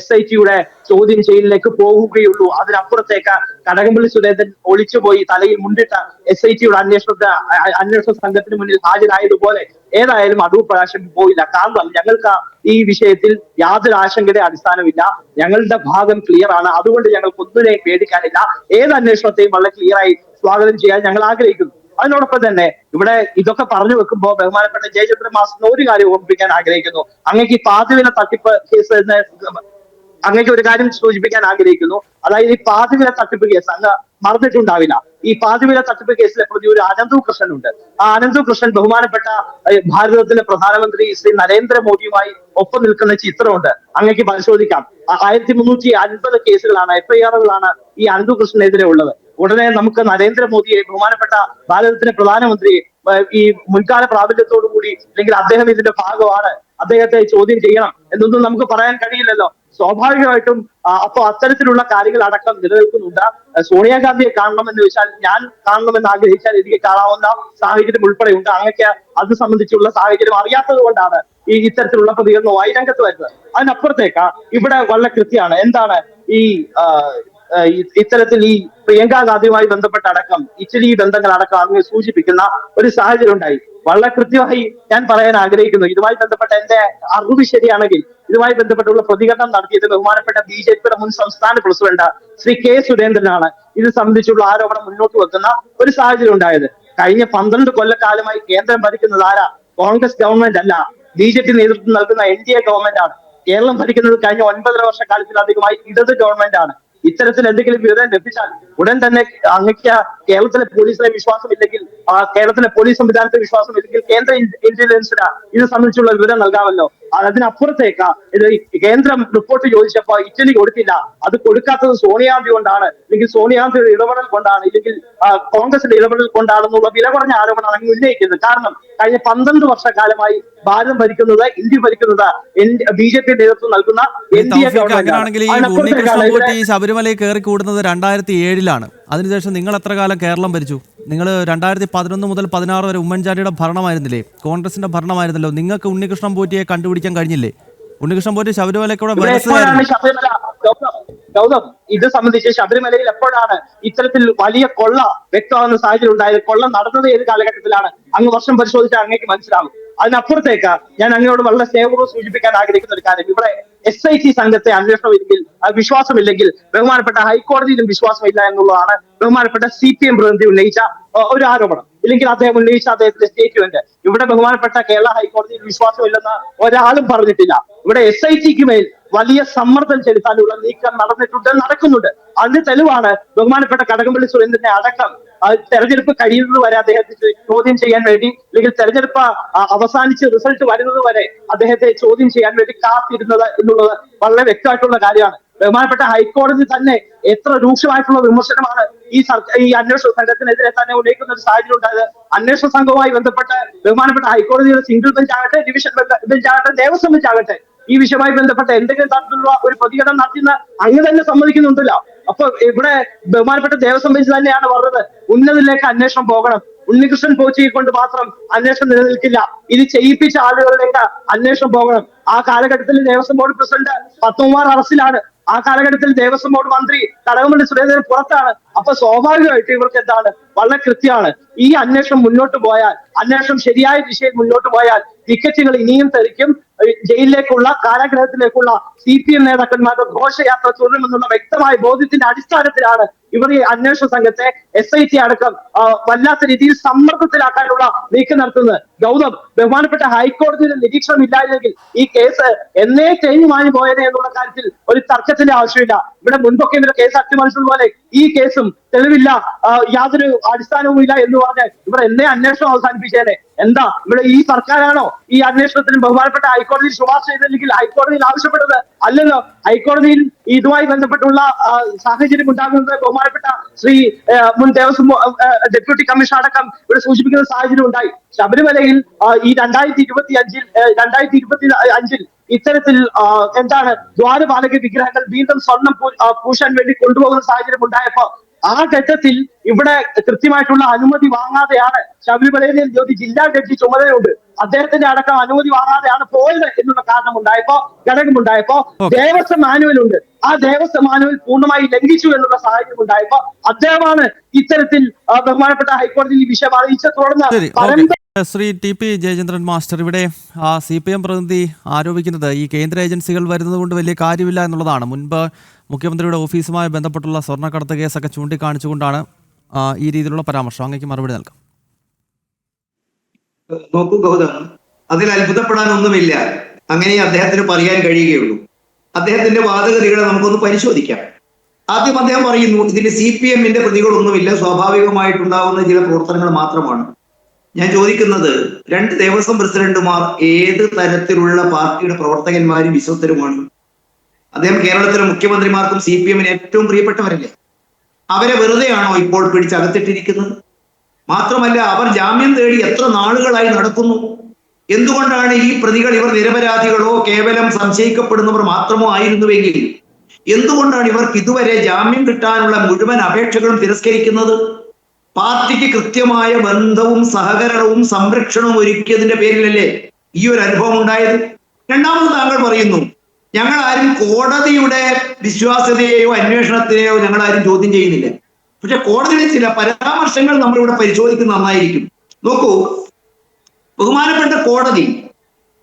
Speaker 3: SIT-യുടെ ചോദ്യം ചെയ്യലിലേക്ക് പോവുകയുള്ളൂ. അതിനപ്പുറത്തേക്ക് കടകംപള്ളി സുരേന്ദ്രൻ ഒളിച്ചുപോയി തലയിൽ മുണ്ടിട്ട SIT-യുടെ അന്വേഷണ സംഘത്തിന് മുന്നിൽ ഹാജരായതുപോലെ ഏതായാലും അടൂർ പ്രകാശം പോയില്ല. കാരണം ഞങ്ങൾക്ക് ഈ വിഷയത്തിൽ യാതൊരു ആശങ്കയുടെ അടിസ്ഥാനമില്ല. ഞങ്ങളുടെ ഭാഗം ക്ലിയർ ആണ്. അതുകൊണ്ട് ഞങ്ങൾക്ക് ഒന്നിനെയും പേടിക്കാനില്ല. ഏത് അന്വേഷണത്തെയും വളരെ ക്ലിയറായി സ്വാഗതം ചെയ്യാൻ ഞങ്ങൾ ആഗ്രഹിക്കുന്നു. അതിനോടൊപ്പം തന്നെ ഇവിടെ ഇതൊക്കെ പറഞ്ഞു വെക്കുമ്പോൾ ബഹുമാനപ്പെട്ട ജയചന്ദ്രൻ മാസ്റ്ററിന് ഒരു കാര്യം ഓർമ്മിപ്പിക്കാൻ ആഗ്രഹിക്കുന്നു. അങ്ങേക്ക് ഈ പാതിവില തട്ടിപ്പ് കേസ് അങ്ങേക്ക് ഒരു കാര്യം സൂചിപ്പിക്കാൻ ആഗ്രഹിക്കുന്നു. അതായത് ഈ പാതിവില തട്ടിപ്പ് കേസ് അങ്ങ് മറന്നിട്ടുണ്ടാവില്ല. ഈ പാതിവില തട്ടിപ്പ് കേസിലെ പ്രതി ഒരു അനന്തു കൃഷ്ണൻ ഉണ്ട്. ആ അനന്തു കൃഷ്ണൻ ബഹുമാനപ്പെട്ട ഭാരതത്തിലെ പ്രധാനമന്ത്രി ശ്രീ നരേന്ദ്രമോദിയുമായി ഒപ്പം നിൽക്കുന്ന ചിത്രമുണ്ട്. അങ്ങേക്ക് പരിശോധിക്കാം. 1350 കേസുകളാണ്, FIR-കളാണ് ഈ അനന്തു കൃഷ്ണനെതിരെ ഉള്ളത്. ഉടനെ നമുക്ക് നരേന്ദ്രമോദിയെ, ബഹുമാനപ്പെട്ട ഭാരതത്തിലെ പ്രധാനമന്ത്രിയെ ഈ മുൻകാല പ്രാബല്യത്തോടു കൂടി, അല്ലെങ്കിൽ അദ്ദേഹം ഇതിന്റെ ഭാഗമാണ്, അദ്ദേഹത്തെ ചോദ്യം ചെയ്യണം എന്നൊന്നും നമുക്ക് പറയാൻ കഴിയില്ലല്ലോ. സ്വാഭാവികമായിട്ടും അപ്പൊ അത്തരത്തിലുള്ള കാര്യങ്ങൾ അടക്കം നിലനിൽക്കുന്നുണ്ട്. സോണിയാഗാന്ധിയെ കാണണമെന്ന് ചോദിച്ചാൽ, ഞാൻ കാണണമെന്ന് ആഗ്രഹിച്ചാൽ എനിക്ക് കാണാവുന്ന സാഹചര്യം ഉൾപ്പെടെ ഉണ്ട്. അങ്ങനെയൊക്കെ അത് സംബന്ധിച്ചുള്ള സാഹചര്യം അറിയാത്തത് കൊണ്ടാണ് ഇത്തരത്തിലുള്ള പ്രതികരണവുമായി രംഗത്ത് വരുന്നത്. അതിനപ്പുറത്തേക്ക് ഇവിടെ വളരെ കൃത്യമാണ്. എന്താണ് ഈ ഇത്തരത്തിൽ ഈ പ്രിയങ്ക ഗാന്ധിയുമായി ബന്ധപ്പെട്ട അടക്കം ഇറ്റലി ബന്ധങ്ങൾ അടക്കം അങ്ങ് സൂചിപ്പിക്കുന്ന ഒരു സാഹചര്യം ഉണ്ടായി. വളരെ കൃത്യമായി ഞാൻ പറയാൻ ആഗ്രഹിക്കുന്നു, ഇതുമായി ബന്ധപ്പെട്ട എന്റെ അറിവ് ശരിയാണെങ്കിൽ ഇതുമായി ബന്ധപ്പെട്ടുള്ള പ്രതികരണം നടത്തിയത് ബഹുമാനപ്പെട്ട BJP-യുടെ മുൻ സംസ്ഥാന പ്രസിഡന്റ് ശ്രീ K. സുരേന്ദ്രനാണ്. ഇത് സംബന്ധിച്ചുള്ള ആരോപണം മുന്നോട്ട് വെക്കുന്ന ഒരു സാഹചര്യം ഉണ്ടായത്. കഴിഞ്ഞ 12 കൊല്ലക്കാലമായി കേന്ദ്രം ഭരിക്കുന്നത് ആരാ? കോൺഗ്രസ് ഗവൺമെന്റ് അല്ല, BJP നേതൃത്വം നൽകുന്ന NDA ഗവൺമെന്റ് ആണ്. കേരളം ഭരിക്കുന്നത് കഴിഞ്ഞ 9.5 വർഷക്കാലത്തിലധികമായി ഇടത് ഗവൺമെന്റ് ആണ്. ഇത്തരത്തിൽ എന്തെങ്കിലും വിവരം ലഭിച്ചാൽ ഉടൻ തന്നെ അങ്ങക്ക് കേരളത്തിലെ പോലീസിനെ വിശ്വാസമില്ലെങ്കിൽ, കേരളത്തിലെ പോലീസ് സംവിധാനത്തെ വിശ്വാസമില്ലെങ്കിൽ കേന്ദ്ര ഇന്റലിജൻസിന് ഇത് സംബന്ധിച്ചുള്ള വിവരം നൽകാമല്ലോ. അതിനപ്പുറത്തേക്ക് ഇത് കേന്ദ്രം റിപ്പോർട്ട് ചോദിച്ചപ്പോ ഇറ്റലി കൊടുത്തില്ല. അത് കൊടുക്കാത്തത് സോണിയാഗാന്ധി കൊണ്ടാണ്, അല്ലെങ്കിൽ സോണിയാഗാന്ധിയുടെ ഇടപെടൽ കൊണ്ടാണ്, ഇല്ലെങ്കിൽ കോൺഗ്രസിന്റെ ഇടപെടൽ കൊണ്ടാണെന്നുള്ള വില കുറഞ്ഞ ആരോപണമാണ് അങ്ങ് ഉന്നയിക്കുന്നത്. കാരണം കഴിഞ്ഞ 12 വർഷക്കാലമായി ഭാരതം ഭരിക്കുന്നത്, ഇന്ത്യ ഭരിക്കുന്നത് BJP നേതൃത്വം നൽകുന്ന NDA
Speaker 1: അങ്ങനെയാണെങ്കിൽ ഈ ഉണ്ണികൃഷ്ണൻ പോറ്റി ഈ ശബരിമലയിൽ കയറി കൂടുന്നത് 2007-ലാണ്. അതിനുശേഷം നിങ്ങൾ എത്ര കാലം കേരളം ഭരിച്ചു? നിങ്ങൾ 2011 മുതൽ 2016 വരെ ഉമ്മൻചാണ്ടിയുടെ ഭരണമായിരുന്നില്ലേ? കോൺഗ്രസിന്റെ ഭരണമായിരുന്നല്ലോ. നിങ്ങൾക്ക് ഉണ്ണികൃഷ്ണൻ പോറ്റിയെ കണ്ടുപിടിക്കാൻ കഴിഞ്ഞില്ലേ? ഉണ്ണികൃഷ്ണൻ പോറ്റി ശബരിമലയ്ക്കൂടെ
Speaker 3: ഗൗതം, ഇത് സംബന്ധിച്ച് ശബരിമലയിൽ എപ്പോഴാണ് ഇത്തരത്തിൽ വലിയ കൊള്ള വ്യക്തമാകുന്ന സാഹചര്യം ഉണ്ടായത്? കൊള്ള നടന്നത് ഏത് കാലഘട്ടത്തിലാണ്? അങ്ങ് വർഷം പരിശോധിച്ചാൽ അങ്ങേക്ക് മനസ്സിലാവും. അതിനപ്പുറത്തേക്ക് ഞാൻ അങ്ങയോട് വളരെ സ്നേഹപൂർവ്വം സൂചിപ്പിക്കാൻ ആഗ്രഹിക്കുന്ന ഒരു കാര്യം, ഇവിടെ SIT സംഘത്തെ അന്വേഷണമില്ലെങ്കിൽ, വിശ്വാസമില്ലെങ്കിൽ ബഹുമാനപ്പെട്ട ഹൈക്കോടതിയിലും വിശ്വാസമില്ല എന്നുള്ളതാണ് ബഹുമാനപ്പെട്ട CPM പ്രതിനിധി ഉന്നയിച്ച ഒരു ആരോപണം, ഇല്ലെങ്കിൽ അദ്ദേഹം ഉന്നയിച്ച അദ്ദേഹത്തിന്റെ സ്റ്റേറ്റ്മെന്റ്. ഇവിടെ ബഹുമാനപ്പെട്ട കേരള ഹൈക്കോടതിയിൽ വിശ്വാസമില്ലെന്ന് ഒരാളും പറഞ്ഞിട്ടില്ല. ഇവിടെ SITക്ക് മേൽ വലിയ സമ്മർദ്ദം ചെലുത്താനുള്ള നീക്കം നടക്കുന്നുണ്ട്. അതിന് തെളിവാണ് ബഹുമാനപ്പെട്ട കടകംപള്ളി സുരേന്ദ്രനെ അടക്കം തെരഞ്ഞെടുപ്പ് കഴിയുന്നത് വരെ അദ്ദേഹത്തെ ചോദ്യം ചെയ്യാൻ വേണ്ടി, അല്ലെങ്കിൽ തെരഞ്ഞെടുപ്പ് അവസാനിച്ച് റിസൾട്ട് വരുന്നത് വരെ അദ്ദേഹത്തെ ചോദ്യം ചെയ്യാൻ വേണ്ടി കാത്തിരുന്നത് എന്നുള്ളത് വളരെ വ്യക്തമായിട്ടുള്ള കാര്യമാണ്. ബഹുമാനപ്പെട്ട ഹൈക്കോടതി തന്നെ എത്ര രൂക്ഷമായിട്ടുള്ള വിമർശനമാണ് ഈ അന്വേഷണ സംഘത്തിനെതിരെ തന്നെ ഉന്നയിക്കുന്ന ഒരു സാഹചര്യം ഉണ്ടായത്. അന്വേഷണ സംഘവുമായി ബന്ധപ്പെട്ട് ബഹുമാനപ്പെട്ട ഹൈക്കോടതിയുടെ സിംഗിൾ ബെഞ്ച് ആകട്ടെ, ഡിവിഷൻ ബെഞ്ച് ആകട്ടെ, ദേവസ്വം ബെഞ്ച് ആകട്ടെ, ഈ വിഷയവുമായി ബന്ധപ്പെട്ട എന്തെങ്കിലും തരത്തിലുള്ള ഒരു പ്രതികരണം നടത്തുന്ന അങ്ങ് തന്നെ സമ്മതിക്കുന്നുണ്ടല്ലോ. അപ്പൊ ഇവിടെ ബഹുമാനപ്പെട്ട ദേവസ്വം ബെഞ്ച് തന്നെയാണ് പറഞ്ഞത്, ഉന്നതിലേക്ക് അന്വേഷണം പോകണം. ഉണ്ണികൃഷ്ണൻ പോറ്റിയെ കൊണ്ട് മാത്രം അന്വേഷണം നിലനിൽക്കില്ല, ഇത് ചെയ്യിപ്പിച്ച ആളുകളിലേക്ക് അന്വേഷണം പോകണം. ആ കാലഘട്ടത്തിൽ ദേവസ്വം ബോർഡ് പ്രസിഡന്റ് പത്മകുമാർ അറസ്റ്റിലാണ്. ആ കാലഘട്ടത്തിൽ ദേവസ്വം ബോർഡ് മന്ത്രി കടകംപള്ളി സുരേന്ദ്രൻ പുറത്താണ്. അപ്പൊ സ്വാഭാവികമായിട്ട് ഇവർക്ക് എന്താണ്, വളരെ കൃത്യമാണ്. ഈ അന്വേഷണം മുന്നോട്ട് പോയാൽ, അന്വേഷണം ശരിയായ ദിശയിൽ മുന്നോട്ട് പോയാൽ ടിക്കറ്റുകൾ ഇനിയും തെറിക്കും. ജയിലിലേക്കുള്ള, കാരാഗ്രഹത്തിലേക്കുള്ള CPM നേതാക്കന്മാരുടെ ഘോഷയാത്ര തുടരുമെന്നുള്ള വ്യക്തമായ ബോധ്യത്തിന്റെ അടിസ്ഥാനത്തിലാണ് ഇവർ ഈ അന്വേഷണ സംഘത്തെ SIT അടക്കം വല്ലാത്ത രീതിയിൽ സമ്മർദ്ദത്തിലാക്കാനുള്ള നീക്കം നടത്തുന്നത്. ഗൗതം, ബഹുമാനപ്പെട്ട ഹൈക്കോടതിയുടെ നിരീക്ഷണം ഇല്ലായിരുന്നെങ്കിൽ ഈ കേസ് എന്നേ കഴിഞ്ഞു മാഞ്ഞു പോയതേ എന്നുള്ള കാര്യത്തിൽ ഒരു തർക്കത്തിന്റെ ആവശ്യമില്ല. ഇവിടെ മുൻപൊക്കെ ഇവരുടെ കേസ് അട്ടിമറിച്ചതുപോലെ ഈ കേസും തെളിവില്ല, യാതൊരു അടിസ്ഥാനവും ഇല്ല എന്ന് പറഞ്ഞ് ഇവിടെ എന്നേ അന്വേഷണം അവസാനിപ്പിച്ചേനെ. എന്താ ഇവിടെ ഈ സർക്കാരാണോ ഈ അന്വേഷണത്തിന് ബഹുമാനപ്പെട്ട ഹൈക്കോടതിയിൽ ശുപാർശ ചെയ്തില്ലെങ്കിൽ ഹൈക്കോടതിയിൽ ആവശ്യപ്പെട്ടത്? അല്ലല്ലോ. ഹൈക്കോടതിയിൽ ഇതുമായി ബന്ധപ്പെട്ടുള്ള സാഹചര്യം ഉണ്ടാകുന്നത് ബഹുമാനപ്പെട്ട ശ്രീ മുൻ ദേവസ്വം ഡെപ്യൂട്ടി കമ്മീഷണർ അടക്കം ഇവിടെ സൂചിപ്പിക്കുന്ന സാഹചര്യം ഉണ്ടായി. ശബരിമലയിൽ ഈ 2025 ഇത്തരത്തിൽ എന്താണ് ദ്വാരപാലക വിഗ്രഹങ്ങൾ വീണ്ടും സ്വർണം പൂശാൻ വേണ്ടി കൊണ്ടുപോകുന്ന സാഹചര്യം ഉണ്ടായപ്പോ ആ ഘട്ടത്തിൽ ഇവിടെ കൃത്യമായിട്ടുള്ള അനുമതി വാങ്ങാതെയാണ് ശബരിമലയിലെ ജില്ലാ ജഡ്ജി ചുമതലയുണ്ട്, അദ്ദേഹത്തിന്റെ അടക്കം അനുമതി വാങ്ങാതെയാണ് പോയത് എന്നുള്ള ഘടകമുണ്ടായപ്പോ ദേവസ്വം മാനുവൽ ഉണ്ട്. ആ ദേവസ്വം മാനുവൽ പൂർണ്ണമായി ലംഘിച്ചു എന്നുള്ള സാഹചര്യം ഉണ്ടായപ്പോ അദ്ദേഹമാണ് ഇത്തരത്തിൽ ബഹുമാനപ്പെട്ട ഹൈക്കോടതിയിൽ ഈ വിഷയം അറിയിച്ച തുടർന്ന്
Speaker 1: ശ്രീ TP ജയചന്ദ്രൻ മാസ്റ്റർ, ഇവിടെ CPM പ്രതിനിധി ആരോപിക്കുന്നത് ഈ കേന്ദ്ര ഏജൻസികൾ വരുന്നത് കൊണ്ട് വലിയ കാര്യമില്ല എന്നുള്ളതാണ്. മുൻപ് മുഖ്യമന്ത്രിയുടെ ഓഫീസുമായി ബന്ധപ്പെട്ടുള്ള സ്വർണ്ണക്കടത്ത് കേസൊക്കെ ചൂണ്ടിക്കാണിച്ചുകൊണ്ടാണ് ഈ രീതിയിലുള്ള പരാമർശം. അങ്ങേക്ക് മറുപടി നൽകാം.
Speaker 4: നോക്കൂ ഗൗതം, അതിൽ അത്ഭുതപ്പെടാനൊന്നുമില്ല. അങ്ങനെ അദ്ദേഹത്തിന് പറയാൻ കഴിയുകയുള്ളൂ. അദ്ദേഹത്തിന്റെ വാദഗതികളെ നമുക്കൊന്ന് പരിശോധിക്കാം. ആദ്യം അദ്ദേഹം പറയുന്നു, ഇതിൽ CPM-ന്റെ പ്രതികളൊന്നുമില്ല, സ്വാഭാവികമായിട്ടുണ്ടാകുന്ന ചില പ്രവർത്തനങ്ങൾ മാത്രമാണ്. ഞാൻ ചോദിക്കുന്നത്, 2 ദേവസ്വം പ്രസിഡന്റുമാർ ഏത് തരത്തിലുള്ള പാർട്ടിയുടെ പ്രവർത്തകന്മാരും വിശ്വസ്തരുമാണ്. അദ്ദേഹം കേരളത്തിലെ മുഖ്യമന്ത്രിമാർക്കും CPM-ന് ഏറ്റവും പ്രിയപ്പെട്ടവരല്ലേ? അവരെ വെറുതെയാണോ ഇപ്പോൾ പിടിച്ചകത്തിട്ടിരിക്കുന്നത്? മാത്രമല്ല, അവർ ജാമ്യം തേടി എത്ര നാളുകളായി നടക്കുന്നു. എന്തുകൊണ്ടാണ് ഈ പ്രതികൾ ഇവർ നിരപരാധികളോ കേവലം സംശയിക്കപ്പെടുന്നവർ മാത്രമോ ആയിരുന്നുവെങ്കിൽ എന്തുകൊണ്ടാണ് ഇവർക്ക് ഇതുവരെ ജാമ്യം കിട്ടാനുള്ള മുഴുവൻ അപേക്ഷകളും തിരസ്കരിക്കുന്നത്? പാർട്ടിക്ക് കൃത്യമായ ബന്ധവും സഹകരണവും സംരക്ഷണവും ഒരുക്കിയതിന്റെ പേരിലല്ലേ ഈ ഒരു അനുഭവം ഉണ്ടായത്? രണ്ടാമത് താങ്കൾ പറയുന്നു ഞങ്ങൾ ആരും കോടതിയുടെ വിശ്വാസ്യതയെയോ അന്വേഷണത്തെയോ ഞങ്ങൾ ആരും ചോദ്യം ചെയ്യുന്നില്ല. പക്ഷെ കോടതിയുടെ ചില പരാമർശങ്ങൾ നമ്മളിവിടെ പരിശോധിക്കുന്നത് നന്നായിരിക്കും. നോക്കൂ, ബഹുമാനപ്പെട്ട കോടതി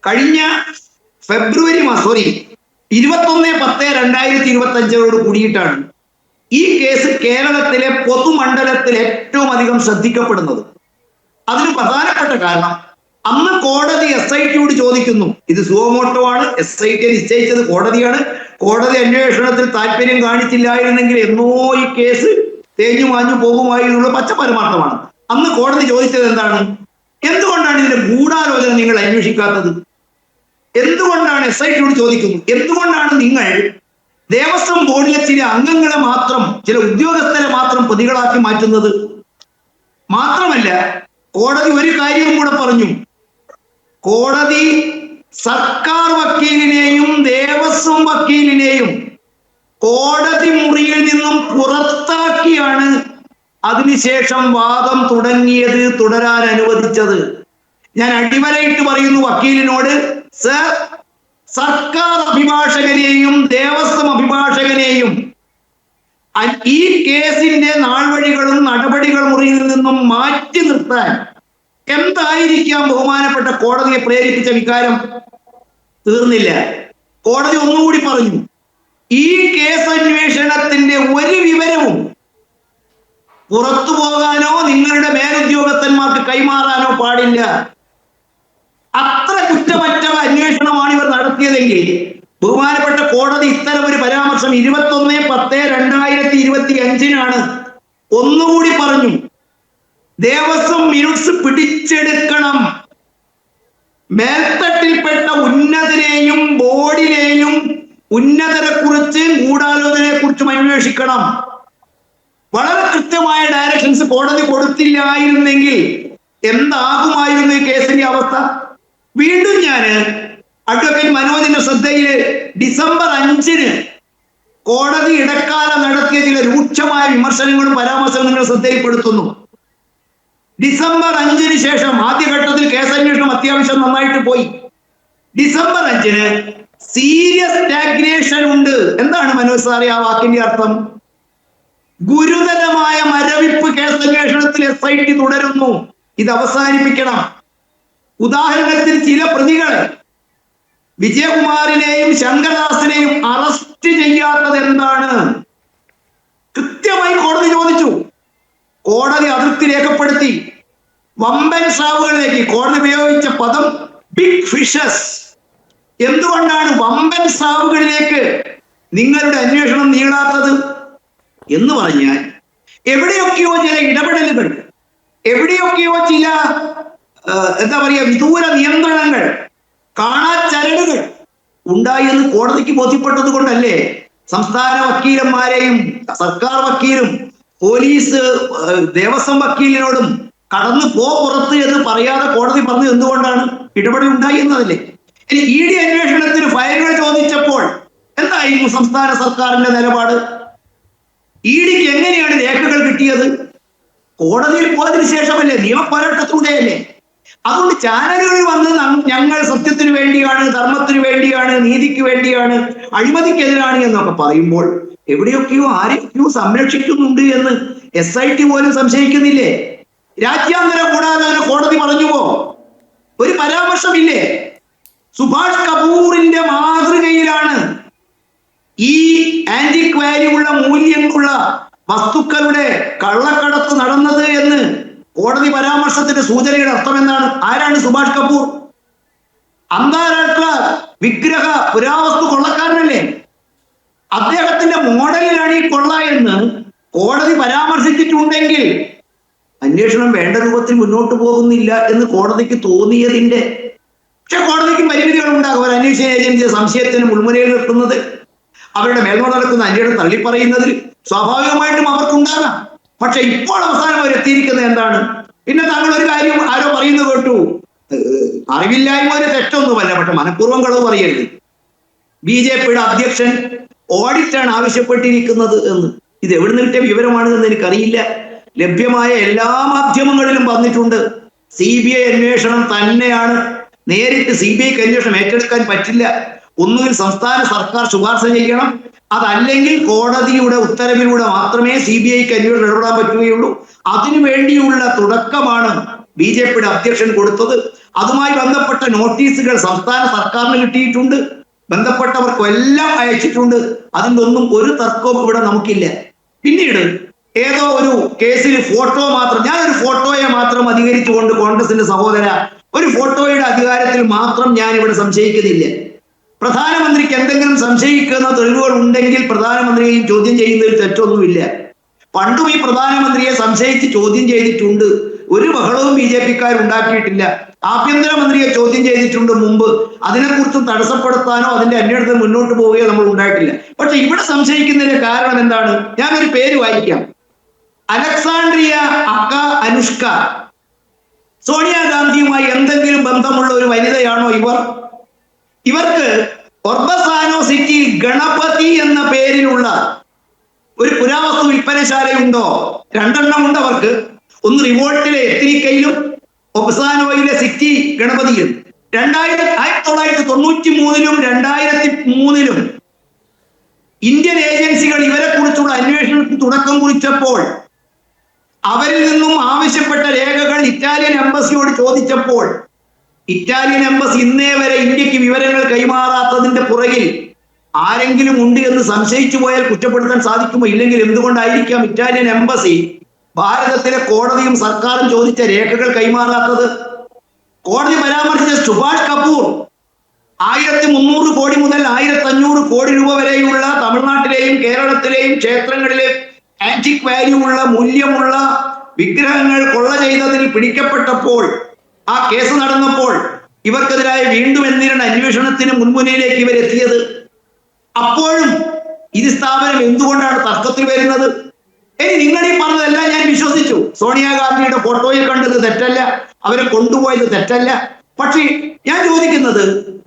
Speaker 4: കഴിഞ്ഞ ഫെബ്രുവരി 21/10/2025 കൂടിയിട്ടാണ് ഈ കേസ് കേരളത്തിലെ പൊതുമണ്ഡലത്തിൽ ഏറ്റവും അധികം ശ്രദ്ധിക്കപ്പെടുന്നത്. അതിന് പ്രധാനപ്പെട്ട കാരണം അന്ന് കോടതി SITയോട് ചോദിക്കുന്നു, ഇത് സുവമോട്ടോ ആണ്, SIT നിശ്ചയിച്ചത് കോടതിയാണ്, കോടതി അന്വേഷണത്തിൽ താല്പര്യം കാണിച്ചില്ലായിരുന്നെങ്കിൽ എന്നോ ഈ കേസ് തേഞ്ഞു മാഞ്ഞു പോകുമായിരുന്നുള്ള പച്ച പരമാർത്ഥമാണ്. അന്ന് കോടതി ചോദിച്ചത് എന്താണ്? എന്തുകൊണ്ടാണ് ഇതിന്റെ ഗൂഢാലോചന നിങ്ങൾ അന്വേഷിക്കാത്തത്? എന്തുകൊണ്ടാണ് SITയോട് ചോദിക്കുന്നു, എന്തുകൊണ്ടാണ് നിങ്ങൾ ദേവസ്വം ബോർഡിലെ ചില അംഗങ്ങളെ മാത്രം, ചില ഉദ്യോഗസ്ഥരെ മാത്രം പ്രതികളാക്കി മാറ്റുന്നത്? മാത്രമല്ല കോടതി ഒരു കാര്യവും കൂടെ പറഞ്ഞു. കോടതി സർക്കാർ വക്കീലിനെയും ദേവസ്വം വക്കീലിനെയും കോടതി മുറിയിൽ നിന്നും പുറത്താക്കിയാണ് അതിനുശേഷം വാദം തുടരാൻ അനുവദിച്ചത്. ഞാൻ അടിവരയിട്ട് പറയുന്നു വക്കീലിനോട്, സർ, സർക്കാർ അഭിഭാഷകനെയും ദേവസ്വം അഭിഭാഷകനെയും ഈ കേസിന്റെ നാൾവഴികളും നടപടികൾ മുറിയിൽ നിന്നും മാറ്റി നിർത്താൻ എന്തായിരിക്കാം ബഹുമാനപ്പെട്ട കോടതിയെ പ്രേരിപ്പിച്ച വികാരം? തീർന്നില്ല. കോടതി ഒന്നുകൂടി പറഞ്ഞു, ഈ കേസ് അന്വേഷണത്തിന്റെ ഒരു വിവരവും പുറത്തു പോകാനോ നിങ്ങളുടെ മേലുദ്യോഗസ്ഥന്മാർക്ക് കൈമാറാനോ പാടില്ല. അത്ര കുറ്റമറ്റ അന്വേഷണമാണ് ഇവർ നടത്തിയതെങ്കിൽ ബഹുമാനപ്പെട്ട കോടതി ഇത്തരം ഒരു പരാമർശം 21/10/2025 ഒന്നുകൂടി പറഞ്ഞു. ദേവസ്വം മിനിറ്റ്സ് പിടിച്ചെടുക്കണം, മേൽത്തട്ടിൽപ്പെട്ട ഉന്നതരെയും ബോർഡിനെയും ഉന്നതരെ കുറിച്ച് ഗൂഢാലോചനയെ കുറിച്ചും അന്വേഷിക്കണം. വളരെ കൃത്യമായ ഡയറക്ഷൻസ് കോടതി കൊടുത്തില്ലായിരുന്നെങ്കിൽ എന്താകുമായിരുന്നു ഈ കേസിന്റെ അവസ്ഥ? വീണ്ടും ഞാൻ അഡ്വക്കേറ്റ് മനോജിന്റെ ശ്രദ്ധയിൽ ഡിസംബർ 5 കോടതി ഇടക്കാലം നടത്തിയ ചില രൂക്ഷമായ വിമർശനങ്ങളും പരാമർശങ്ങളും നിങ്ങൾ ശ്രദ്ധയിൽപ്പെടുത്തുന്നു. ഡിസംബർ 5 ശേഷം ആദ്യഘട്ടത്തിൽ കേസന്വേഷണം അത്യാവശ്യം നന്നായിട്ട് പോയി. ഡിസംബർ 5 സീരിയസ് സ്റ്റാഗ്നേഷൻ ഉണ്ട്. എന്താണ് മനോജ് സാറേ ആ വാക്കിന്റെ അർത്ഥം? ഗുരുതരമായ മരവിപ്പ് കേസന്വേഷണത്തിൽ SIT തുടരുന്നു. ഇത് അവസാനിപ്പിക്കണം. ഉദാഹരണത്തിന് ചില പ്രതികളെ വിജയകുമാറിനെയും ശങ്കർദാസിനെയും അറസ്റ്റ് ചെയ്യാത്തത് എന്താണ്? കൃത്യമായി കോടതി ചോദിച്ചു. കോടതി അതൃപ്തി രേഖപ്പെടുത്തി. വമ്പൻ സ്രാവുകളിലേക്ക് കോടതി ഉപയോഗിച്ച പദം ബിഗ് ഫിഷസ്. എന്തുകൊണ്ടാണ് വമ്പൻ സ്രാവുകളിലേക്ക് നിങ്ങളുടെ അന്വേഷണം നീളാത്തത് എന്ന് പറഞ്ഞാൽ എവിടെയൊക്കെയോ ചില ഇടപെടലുകൾ, എവിടെയൊക്കെയോ ചില എന്താ പറയുക വിദൂര നിയന്ത്രണങ്ങൾ, കാണാച്ചരടുകൾ ഉണ്ടായി എന്ന് കോടതിക്ക് ബോധ്യപ്പെട്ടത് കൊണ്ടല്ലേ സംസ്ഥാന വക്കീലന്മാരെയും സർക്കാർ വക്കീലും പോലീസ് ദേവസ്വം വക്കീലിനോടും കടന്നു പുറത്ത് എന്ന് പറയാതെ കോടതി പറഞ്ഞു. എന്തുകൊണ്ടാണ്? ഇടപെടൽ ഉണ്ടായി എന്നതല്ലേ. ഇനി ED അന്വേഷണത്തിന് ഫയലുകൾ ചോദിച്ചപ്പോൾ എന്തായിരുന്നു സംസ്ഥാന സർക്കാരിന്റെ നിലപാട്? EDക്ക് എങ്ങനെയാണ് രേഖകൾ കിട്ടിയത്? കോടതിയിൽ പോയതിനു ശേഷമല്ലേ, നിയമപോരാട്ടത്തിലൂടെയല്ലേ. അതുകൊണ്ട് ചാനലുകളിൽ വന്ന് ഞങ്ങൾ സത്യത്തിന് വേണ്ടിയാണ്, ധർമ്മത്തിന് വേണ്ടിയാണ്, നീതിക്ക് വേണ്ടിയാണ്, അഴിമതിക്കെതിരാണ് എന്നൊക്കെ പറയുമ്പോൾ എവിടെയൊക്കെയോ ആരെയൊക്കെയോ സംരക്ഷിക്കുന്നുണ്ട് എന്ന് SIT പോലും സംശയിക്കുന്നില്ലേ? രാജ്യാന്തര ഗൂഢാലോചന കോടതി പറഞ്ഞുവോ? ഒരു പരാമർശമില്ലേ? സുഭാഷ് കപൂറിന്റെ മാതൃകയിലാണ് ഈ ആന്റിക് വാല്യൂള്ള മൂല്യമുള്ള വസ്തുക്കളുടെ കള്ളക്കടത്ത് നടന്നത് എന്ന് കോടതി പരാമർശത്തിന്റെ സൂചനയുടെ അർത്ഥം എന്താണ്? ആരാണ് സുഭാഷ് കപൂർ? അന്താരാഷ്ട്ര വിഗ്രഹ പുരാവസ്തു കൊള്ളക്കാരനല്ലേ? അദ്ദേഹത്തിന്റെ മോഡലിലാണ് ഈ കൊള്ള എന്ന് കോടതി പരാമർശിച്ചിട്ടുണ്ടെങ്കിൽ അന്വേഷണം വേണ്ട രൂപത്തിൽ മുന്നോട്ട് പോകുന്നില്ല എന്ന് കോടതിക്ക് തോന്നിയതിന്റെ, പക്ഷെ കോടതിക്ക് പരിമിതികൾ ഉണ്ടാകും. ഒരു അന്വേഷണ ഏജൻസിയെ സംശയത്തിന് മുൾമുനയിൽ നിർത്തുന്നത്, അവരുടെ മേൽനോട്ട് നടക്കുന്ന അന്വേഷണം തള്ളിപ്പറയുന്നതിൽ സ്വാഭാവികമായിട്ടും അവർക്കുണ്ടാകാം. പക്ഷെ ഇപ്പോൾ അവസാനം അവർ എത്തിയിരിക്കുന്നത് എന്താണ്? പിന്നെ താങ്കൾ ഒരു കാര്യം ആരോ പറയുന്നത് കേട്ടു, അറിവില്ലായ്മ ഒരു തെറ്റൊന്നുമല്ല, പക്ഷെ മനഃപൂർവ്വം കളവ് പറയരുത്. BJP-യുടെ അധ്യക്ഷൻ ഓഡിറ്റാണ് ആവശ്യപ്പെട്ടിരിക്കുന്നത് എന്ന്. ഇത് എവിടെ നിന്ന് കിട്ടിയ വിവരമാണെന്ന് എനിക്കറിയില്ല. ലഭ്യമായ എല്ലാ മാധ്യമങ്ങളിലും വന്നിട്ടുണ്ട്. CBI അന്വേഷണം തന്നെയാണ്. നേരിട്ട് CBIക്ക് അന്വേഷണം ഏറ്റെടുക്കാൻ പറ്റില്ല. ഒന്നുകിൽ സംസ്ഥാന സർക്കാർ ശുപാർശ ചെയ്യണം, അതല്ലെങ്കിൽ കോടതിയുടെ ഉത്തരവിലൂടെ മാത്രമേ CBIക്ക് അന്വേഷണം ഇടപെടാൻ പറ്റുകയുള്ളൂ. അതിനുവേണ്ടിയുള്ള തുടക്കമാണ് BJP-യുടെ അധ്യക്ഷൻ കൊടുത്തത്. അതുമായി ബന്ധപ്പെട്ട നോട്ടീസുകൾ സംസ്ഥാന സർക്കാരിന് കിട്ടിയിട്ടുണ്ട്, ബന്ധപ്പെട്ടവർക്കും എല്ലാം അയച്ചിട്ടുണ്ട്. അതിൻ്റെ ഒന്നും ഒരു തർക്കവും ഇവിടെ നമുക്കില്ല. പിന്നീട് ഏതോ ഒരു കേസിൽ ഫോട്ടോ മാത്രം, ഞാനൊരു ഫോട്ടോയെ മാത്രം അധികരിച്ചുകൊണ്ട് കോൺഗ്രസിന്റെ സഹോദര, ഒരു ഫോട്ടോയുടെ അധികാരത്തിൽ മാത്രം ഞാൻ ഇവിടെ സംശയിക്കുന്നില്ല. പ്രധാനമന്ത്രിക്ക് എന്തെങ്കിലും സംശയിക്കുന്ന തെളിവുകൾ ഉണ്ടെങ്കിൽ പ്രധാനമന്ത്രിയെയും ചോദ്യം ചെയ്യുന്നതിൽ തെറ്റൊന്നുമില്ല. പണ്ടും ഈ പ്രധാനമന്ത്രിയെ സംശയിച്ച് ചോദ്യം ചെയ്തിട്ടുണ്ട്. ഒരു ബഹളവും BJP-ക്കാർ ഉണ്ടാക്കിയിട്ടില്ല. ആഭ്യന്തരമന്ത്രിയെ ചോദ്യം ചെയ്തിട്ടുണ്ട് മുമ്പ്. അതിനെക്കുറിച്ചും തടസ്സപ്പെടുത്താനോ അതിന്റെ അന്വേഷണത്തിൽ മുന്നോട്ട് പോവുകയോ നമ്മൾ ഉണ്ടായിട്ടില്ല. പക്ഷെ ഇവിടെ സംശയിക്കുന്നതിന്റെ കാരണം എന്താണ്? ഞാനൊരു പേര് വായിക്കാം. അലക്സാണ്ട്രിയ അക്ക അനുഷ്ക. സോണിയാഗാന്ധിയുമായി എന്തെങ്കിലും ബന്ധമുള്ള ഒരു വനിതയാണോ ഇവർ? ഇവർക്ക് ഒർബസാനോ സിറ്റിയിൽ ഗണപതി എന്ന പേരിലുള്ള ഒരു പുരാവസ്തു വിൽപ്പനശാലയുണ്ടോ? 2 എണ്ണം ഉണ്ട് അവർക്ക്. ഒന്ന് റിവോൾട്ടിലെ എത്തിരിക്കയിലും ഒബ്സാനോയിലെ സിറ്റി ഗണപതിയിലും. 1993-ലും 2003-ലും ഇന്ത്യൻ ഏജൻസികൾ ഇവരെ കുറിച്ചുള്ള അന്വേഷണത്തിന് തുടക്കം കുറിച്ചപ്പോൾ അവരിൽ നിന്നും ആവശ്യപ്പെട്ട രേഖകൾ ഇറ്റാലിയൻ എംബസിയോട് ചോദിച്ചപ്പോൾ ഇറ്റാലിയൻ എംബസി ഇന്നേ വരെ ഇന്ത്യക്ക് വിവരങ്ങൾ കൈമാറാത്തതിന്റെ പുറകിൽ ആരെങ്കിലും ഉണ്ട് എന്ന് സംശയിച്ചു പോയാൽ കുറ്റപ്പെടുത്താൻ സാധിക്കുമോ? ഇല്ലെങ്കിൽ എന്തുകൊണ്ടായിരിക്കാം ഇറ്റാലിയൻ എംബസി ഭാരതത്തിലെ കോടതിയും സർക്കാരും ചോദിച്ച രേഖകൾ കൈമാറാത്തത്? കോടതി പരാമർശിച്ച സുഭാഷ് കപൂർ 1300 കോടി മുതൽ 1500 കോടി രൂപ വരെയുള്ള തമിഴ്നാട്ടിലെയും കേരളത്തിലെയും ക്ഷേത്രങ്ങളിലെ ആന്റിക് വാല്യൂ ഉള്ള മൂല്യമുള്ള വിഗ്രഹങ്ങൾ കൊള്ള ചെയ്തതിൽ പിടിക്കപ്പെട്ടപ്പോൾ, ആ കേസ് നടന്നപ്പോൾ ഇവർക്കെതിരായ വീണ്ടും എന്തിനാണ് അന്വേഷണത്തിന് മുൻമുനയിലേക്ക് ഇവരെത്തിയത്? അപ്പോഴും ഇത് സ്ഥാപനം എന്തുകൊണ്ടാണ് തർക്കത്തിൽ വരുന്നത്? നിങ്ങൾ ഈ പറഞ്ഞതെല്ലാം ഞാൻ വിശ്വസിച്ചു. സോണിയാഗാന്ധിയുടെ ഫോട്ടോയിൽ കണ്ടത് തെറ്റല്ല, അവരെ കൊണ്ടുപോയത് തെറ്റല്ല. പക്ഷേ ഞാൻ ചോദിക്കുന്നത്,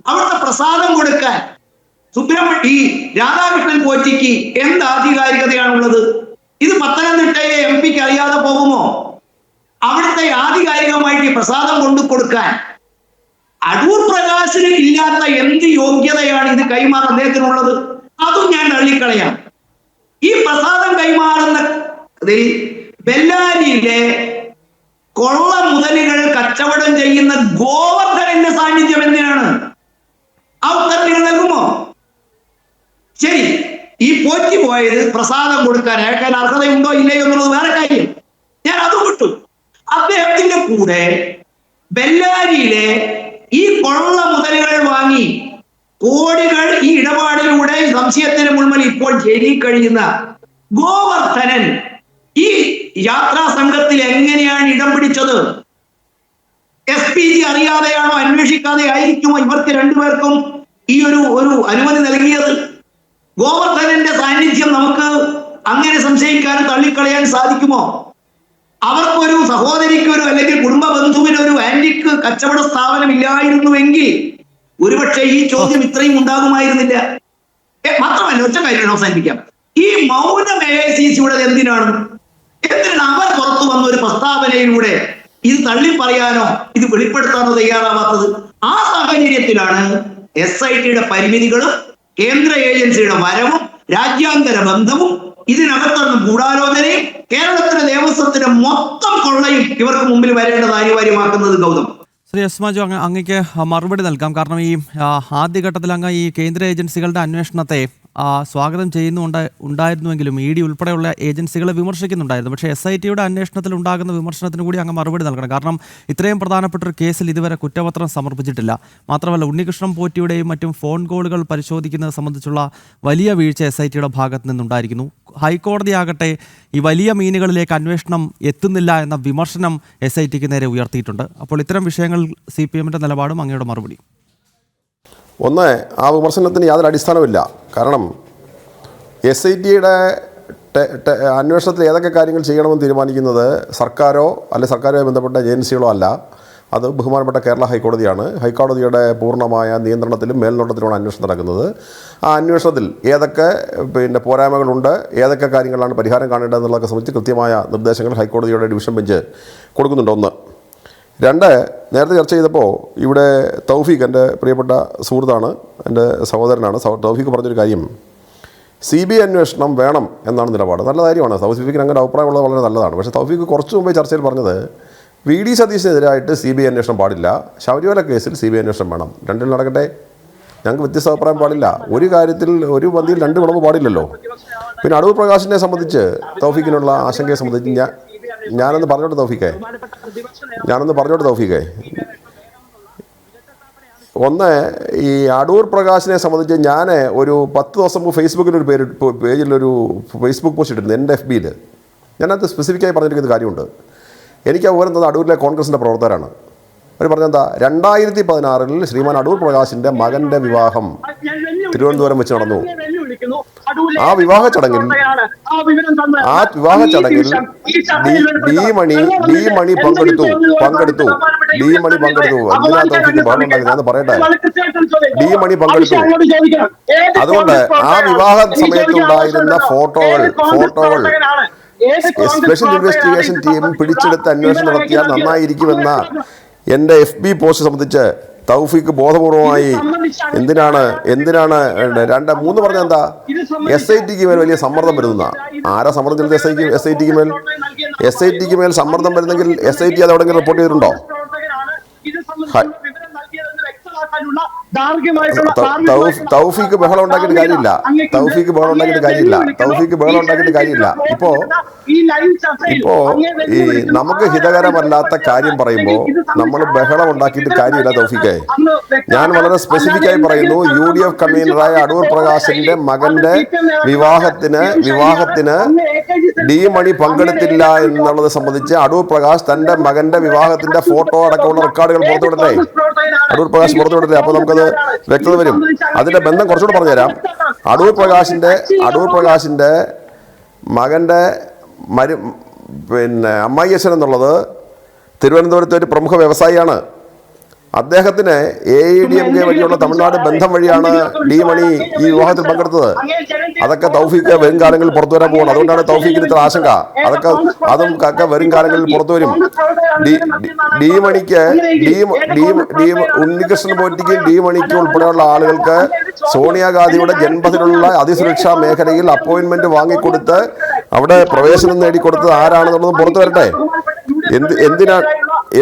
Speaker 4: അവിടുത്തെ പ്രസാദം കൊടുക്കാൻ ഈ രാധാകൃഷ്ണൻ പോറ്റിക്ക് എന്ത് ആധികാരികതയാണുള്ളത്? ഇത് പത്തനംതിട്ടയിലെ MP-ക്ക് അറിയാതെ പോകുമോ? അവിടുത്തെ ആധികാരികമായിട്ട് പ്രസാദം കൊണ്ടു കൊടുക്കാൻ അടൂർ പ്രകാശിന് ഇല്ലാത്ത എന്ത് യോഗ്യതയാണ് ഇത് കൈമാറാൻ അദ്ദേഹത്തിനുള്ളത്? അതും ഞാൻ തള്ളിക്കളയാം. ഈ പ്രസാദം കൈമാറുന്ന ബെല്ലാരിയിലെ കൊള്ള മുതലുകൾ കച്ചവടം ചെയ്യുന്ന ഗോവർദ്ധനന്റെ സാന്നിധ്യം എന്തിനാണ്? ആ ഉത്തരം നിങ്ങൾ നൽകുമോ? ശരി, ഈ പോറ്റി പോയത് പ്രസാദം കൊടുക്കാൻ അയക്കാൻ അർഹതയുണ്ടോ ഇല്ലയോ എന്നുള്ളത് വേറെ കാര്യം. ഞാൻ അത് വിട്ടു. അദ്ദേഹത്തിന്റെ കൂടെ ബെല്ലാരിയിലെ ഈ കൊള്ള മുതലുകൾ വാങ്ങി കോടികൾ ഈ ഇടപാടിലൂടെ സംശയത്തിന് മുൻപിൽ ഇപ്പോൾ ജയിലിൽ കഴിയുന്ന ഗോവർദ്ധനൻ ഈ യാത്രാ സംഘത്തിൽ എങ്ങനെയാണ് ഇടം പിടിച്ചത്? SPG അറിയാതെയാണോ, അന്വേഷിക്കാതെ ആയിരിക്കുമോ ഇവർക്ക് രണ്ടുപേർക്കും ഈ ഒരു അനുമതി നൽകിയത്? ഗോവർദ്ധനന്റെ സാന്നിധ്യം നമുക്ക് അങ്ങനെ സംശയിക്കാനും തള്ളിക്കളയാൻ സാധിക്കുമോ? അവർക്കൊരു സഹോദരിക്കൊരു അല്ലെങ്കിൽ കുടുംബ ബന്ധുവിനൊരു ആന്റിക് കച്ചവട സ്ഥാപനം ഇല്ലായിരുന്നുവെങ്കിൽ ഒരുപക്ഷെ ഈ ചോദ്യം ഇത്രയും ഉണ്ടാകുമായിരുന്നില്ല. മാത്രമല്ല, ഒറ്റ കാര്യം അവസാനിപ്പിക്കാം. ഈ മൗനം AICCയുടെ എന്തിനാണ് അവർ പുറത്തു വന്ന ഒരു പ്രസ്താവനയിലൂടെ ഇത് തള്ളി പറയാനോ ഇത് വെളിപ്പെടുത്താനോ തയ്യാറാവാത്തത്? ആ സാഹചര്യത്തിലാണ് SITയുടെ പരിമിതികളും കേന്ദ്ര ഏജൻസിയുടെ വരവും രാജ്യാന്തര ബന്ധവും ഇതിനകത്തുനിന്ന് ഗൂഢാലോചനയും കേരളത്തിലെ ദേവസ്വത്തിന്റെ മൊത്തം കൊള്ളയും ഇവർക്ക് മുമ്പിൽ വരേണ്ടത് അനിവാര്യമാക്കുന്നത്. ഗൗതം,
Speaker 1: ശ്രീ എസ് മാജു, അങ്ങേക്ക് മറുപടി നൽകാം. കാരണം ഈ ആദ്യഘട്ടത്തിൽ അങ്ങ് ഈ കേന്ദ്ര ഏജൻസികളുടെ അന്വേഷണത്തെ സ്വാഗതം ഉണ്ടായിരുന്നുവെങ്കിലും ED ഉൾപ്പെടെയുള്ള ഏജൻസികളെ വിമർശിക്കുന്നുണ്ടായിരുന്നു. പക്ഷേ SITയുടെ അന്വേഷണത്തിൽ ഉണ്ടാകുന്ന വിമർശനത്തിന് കൂടി അങ്ങ് മറുപടി നൽകണം. കാരണം ഇത്രയും പ്രധാനപ്പെട്ട ഒരു കേസിൽ ഇതുവരെ കുറ്റപത്രം സമർപ്പിച്ചിട്ടില്ല. മാത്രമല്ല, ഉണ്ണികൃഷ്ണൻ പോറ്റിയുടെയും മറ്റും ഫോൺ കോളുകൾ പരിശോധിക്കുന്നത് സംബന്ധിച്ചുള്ള വലിയ വീഴ്ച SITയുടെ ഭാഗത്ത് നിന്നുണ്ടായിരിക്കുന്നു. ഹൈക്കോടതിയാകട്ടെ ഈ വലിയ മീനുകളിലേക്ക് അന്വേഷണം എത്തുന്നില്ല എന്ന വിമർശനം SITക്ക് നേരെ ഉയർത്തിയിട്ടുണ്ട്. അപ്പോൾ ഇത്തരം വിഷയങ്ങൾ CPM-ന്റെ നിലപാടും അങ്ങയുടെ മറുപടി?
Speaker 5: ഒന്ന്, ആ വിമർശനത്തിന് യാതൊരു അടിസ്ഥാനമില്ല. കാരണം SITയുടെ അന്വേഷണത്തിൽ ഏതൊക്കെ കാര്യങ്ങൾ ചെയ്യണമെന്ന് തീരുമാനിക്കുന്നത് സർക്കാരോ അല്ലെങ്കിൽ സർക്കാരുമായി ബന്ധപ്പെട്ട ഏജൻസികളോ അല്ല, അത് ബഹുമാനപ്പെട്ട കേരള ഹൈക്കോടതിയാണ്. ഹൈക്കോടതിയുടെ പൂർണ്ണമായ നിയന്ത്രണത്തിലും മേൽനോട്ടത്തിലുമാണ് അന്വേഷണം നടക്കുന്നത്. ആ അന്വേഷണത്തിൽ ഏതൊക്കെ പോരായ്മകളുണ്ട്, ഏതൊക്കെ കാര്യങ്ങളാണ് പരിഹാരം കാണേണ്ടതെന്നുള്ളതൊക്കെ സംബന്ധിച്ച് കൃത്യമായ നിർദ്ദേശങ്ങൾ ഹൈക്കോടതിയുടെ ഡിവിഷൻ ബെഞ്ച് കൊടുക്കുന്നുണ്ട്. ഒന്ന്. രണ്ട്, നേരത്തെ ചർച്ച ചെയ്തപ്പോൾ ഇവിടെ തൗഫീഖ്, എൻ്റെ പ്രിയപ്പെട്ട സുഹൃത്താണ്, എൻ്റെ സഹോദരനാണ്. തൗഫീഖ് പറഞ്ഞൊരു കാര്യം, CBI അന്വേഷണം വേണം എന്നാണ് നിലപാട്. നല്ല കാര്യമാണ്. തൗഫീഖിന് അങ്ങനെ അഭിപ്രായമുള്ളത് വളരെ നല്ലതാണ്. പക്ഷേ തൗഫീഖ് കുറച്ച് മുമ്പേ ചർച്ചയിൽ പറഞ്ഞത് VD സതീശനെതിരായിട്ട് CBI അന്വേഷണം പാടില്ല, ശബരിമല കേസിൽ CBI അന്വേഷണം വേണം. രണ്ടിൽ നടക്കട്ടെ, ഞങ്ങൾക്ക് വ്യത്യസ്ത അഭിപ്രായം പാടില്ല. ഒരു കാര്യത്തിൽ ഒരു പന്തിയിൽ രണ്ട് വിളവ് പാടില്ലല്ലോ. പിന്നെ അടൂർ പ്രകാശിനെ സംബന്ധിച്ച് തൗഫീഖിനുള്ള ആശങ്കയെ സംബന്ധിച്ച് ഞാനൊന്ന് പറഞ്ഞോട്ടെ തൗഫീഖേ. ഒന്ന്, ഈ അടൂർ പ്രകാശിനെ സംബന്ധിച്ച് ഞാൻ ഒരു 10 ദിവസം മുമ്പ് ഫേസ്ബുക്കിലൊരു പേജിലൊരു ഫേസ്ബുക്ക് പോസ്റ്റ് ഇട്ടിരുന്നു, എൻ്റെ FBയിൽ. ഞാനത് സ്പെസിഫിക്കായി പറഞ്ഞിരിക്കുന്ന കാര്യമുണ്ട്. എനിക്ക് വിവരം തന്നത് അടൂരിലെ കോൺഗ്രസിൻ്റെ പ്രവർത്തകരാണ്. അവർ പറഞ്ഞെന്താ, 2016 ശ്രീമാൻ അടൂർ പ്രകാശിൻ്റെ മകൻ്റെ വിവാഹം തിരുവനന്തപുരം വെച്ച് നടന്നു. ആ വിവാഹ ചടങ്ങിൽ ഡി മണി പങ്കെടുത്തു. എന്തിനാ തൗഫീഖ് ബഹളം ഉണ്ടാക്കുന്നത്? ഞാൻ പറയട്ടെ, ഡി മണി പങ്കെടുത്തു. അതുകൊണ്ട് ആ വിവാഹ സമയത്തുണ്ടായിരുന്ന ഫോട്ടോകൾ സ്പെഷ്യൽ ഇൻവെസ്റ്റിഗേഷൻ ടീം പിടിച്ചെടുത്ത് അന്വേഷണം നടത്തിയാൽ നന്നായിരിക്കുമെന്ന എൻ്റെ FB പോസ്റ്റ് സംബന്ധിച്ച് തൗഫീഖ് ബോധപൂർവമായി എന്തിനാണ് 2-3 പറഞ്ഞ എന്താ, SITക്ക് മേൽ വലിയ സമ്മർദ്ദം വരുന്ന. ആരാ സമ്മർദ്ദം ചെലുത്തി? SITക്ക് മേൽ സമ്മർദ്ദം വരുന്നെങ്കിൽ SIT അത് എവിടെയെങ്കിലും റിപ്പോർട്ട് ചെയ്തിട്ടുണ്ടോ? തൗഫീഖ് ബഹളം ഉണ്ടാക്കിയിട്ട് കാര്യമില്ല. ഇപ്പോ ഈ നമുക്ക് ഹിതകരമല്ലാത്ത കാര്യം പറയുമ്പോൾ നമ്മൾ ബഹളം ഉണ്ടാക്കിയിട്ട് കാര്യമില്ല തൗഫീഖേ. ഞാൻ വളരെ സ്പെസിഫിക്കായി പറയുന്നു, UDF കൺവീനറായ അടൂർ പ്രകാശിന്റെ മകന്റെ വിവാഹത്തിന് ഡി മണി പങ്കെടുത്തില്ല എന്നുള്ളത് സംബന്ധിച്ച് അടൂർ പ്രകാശ് തന്റെ മകന്റെ വിവാഹത്തിന്റെ ഫോട്ടോ അടക്കമുള്ള റെക്കോർഡുകൾ പുറത്തുവിടട്ടെ. അപ്പോൾ നമുക്കത് വ്യക്തത വരും. അതിന്റെ ബന്ധം കുറച്ചുകൂടെ പറഞ്ഞുതരാം. അടൂർ പ്രകാശിന്റെ മകന്റെ അമ്മായിയച്ഛൻ എന്നുള്ളത് തിരുവനന്തപുരത്തെ ഒരു പ്രമുഖ വ്യവസായിയാണ്. അദ്ദേഹത്തിന് AIADMK വഴിയുള്ള തമിഴ്നാട് ബന്ധം വഴിയാണ് ഡി മണി ഈ വിവാഹത്തിൽ പങ്കെടുത്തത്. അതൊക്കെ തൗഫീഖ് വരും കാലങ്ങളിൽ പുറത്തു വരാൻ പോകണം. അതുകൊണ്ടാണ് തൗഫീഖിന് ഇത്ര ആശങ്ക. അതും വരും കാലങ്ങളിൽ പുറത്തു വരും. ഡി മണിക്ക് ഉണ്ണികൃഷ്ണൻ പോറ്റിക്കും ഡി മണിക്ക് ഉൾപ്പെടെയുള്ള ആളുകൾക്ക് സോണിയാഗാന്ധിയുടെ ജന്മത്തിലുള്ള അതിസുരക്ഷാ മേഖലയിൽ അപ്പോയിന്റ്മെന്റ് വാങ്ങിക്കൊടുത്ത് അവിടെ പ്രവേശനം നേടിക്കൊടുത്തത് ആരാണെന്നുള്ളതും പുറത്തു വരട്ടെ.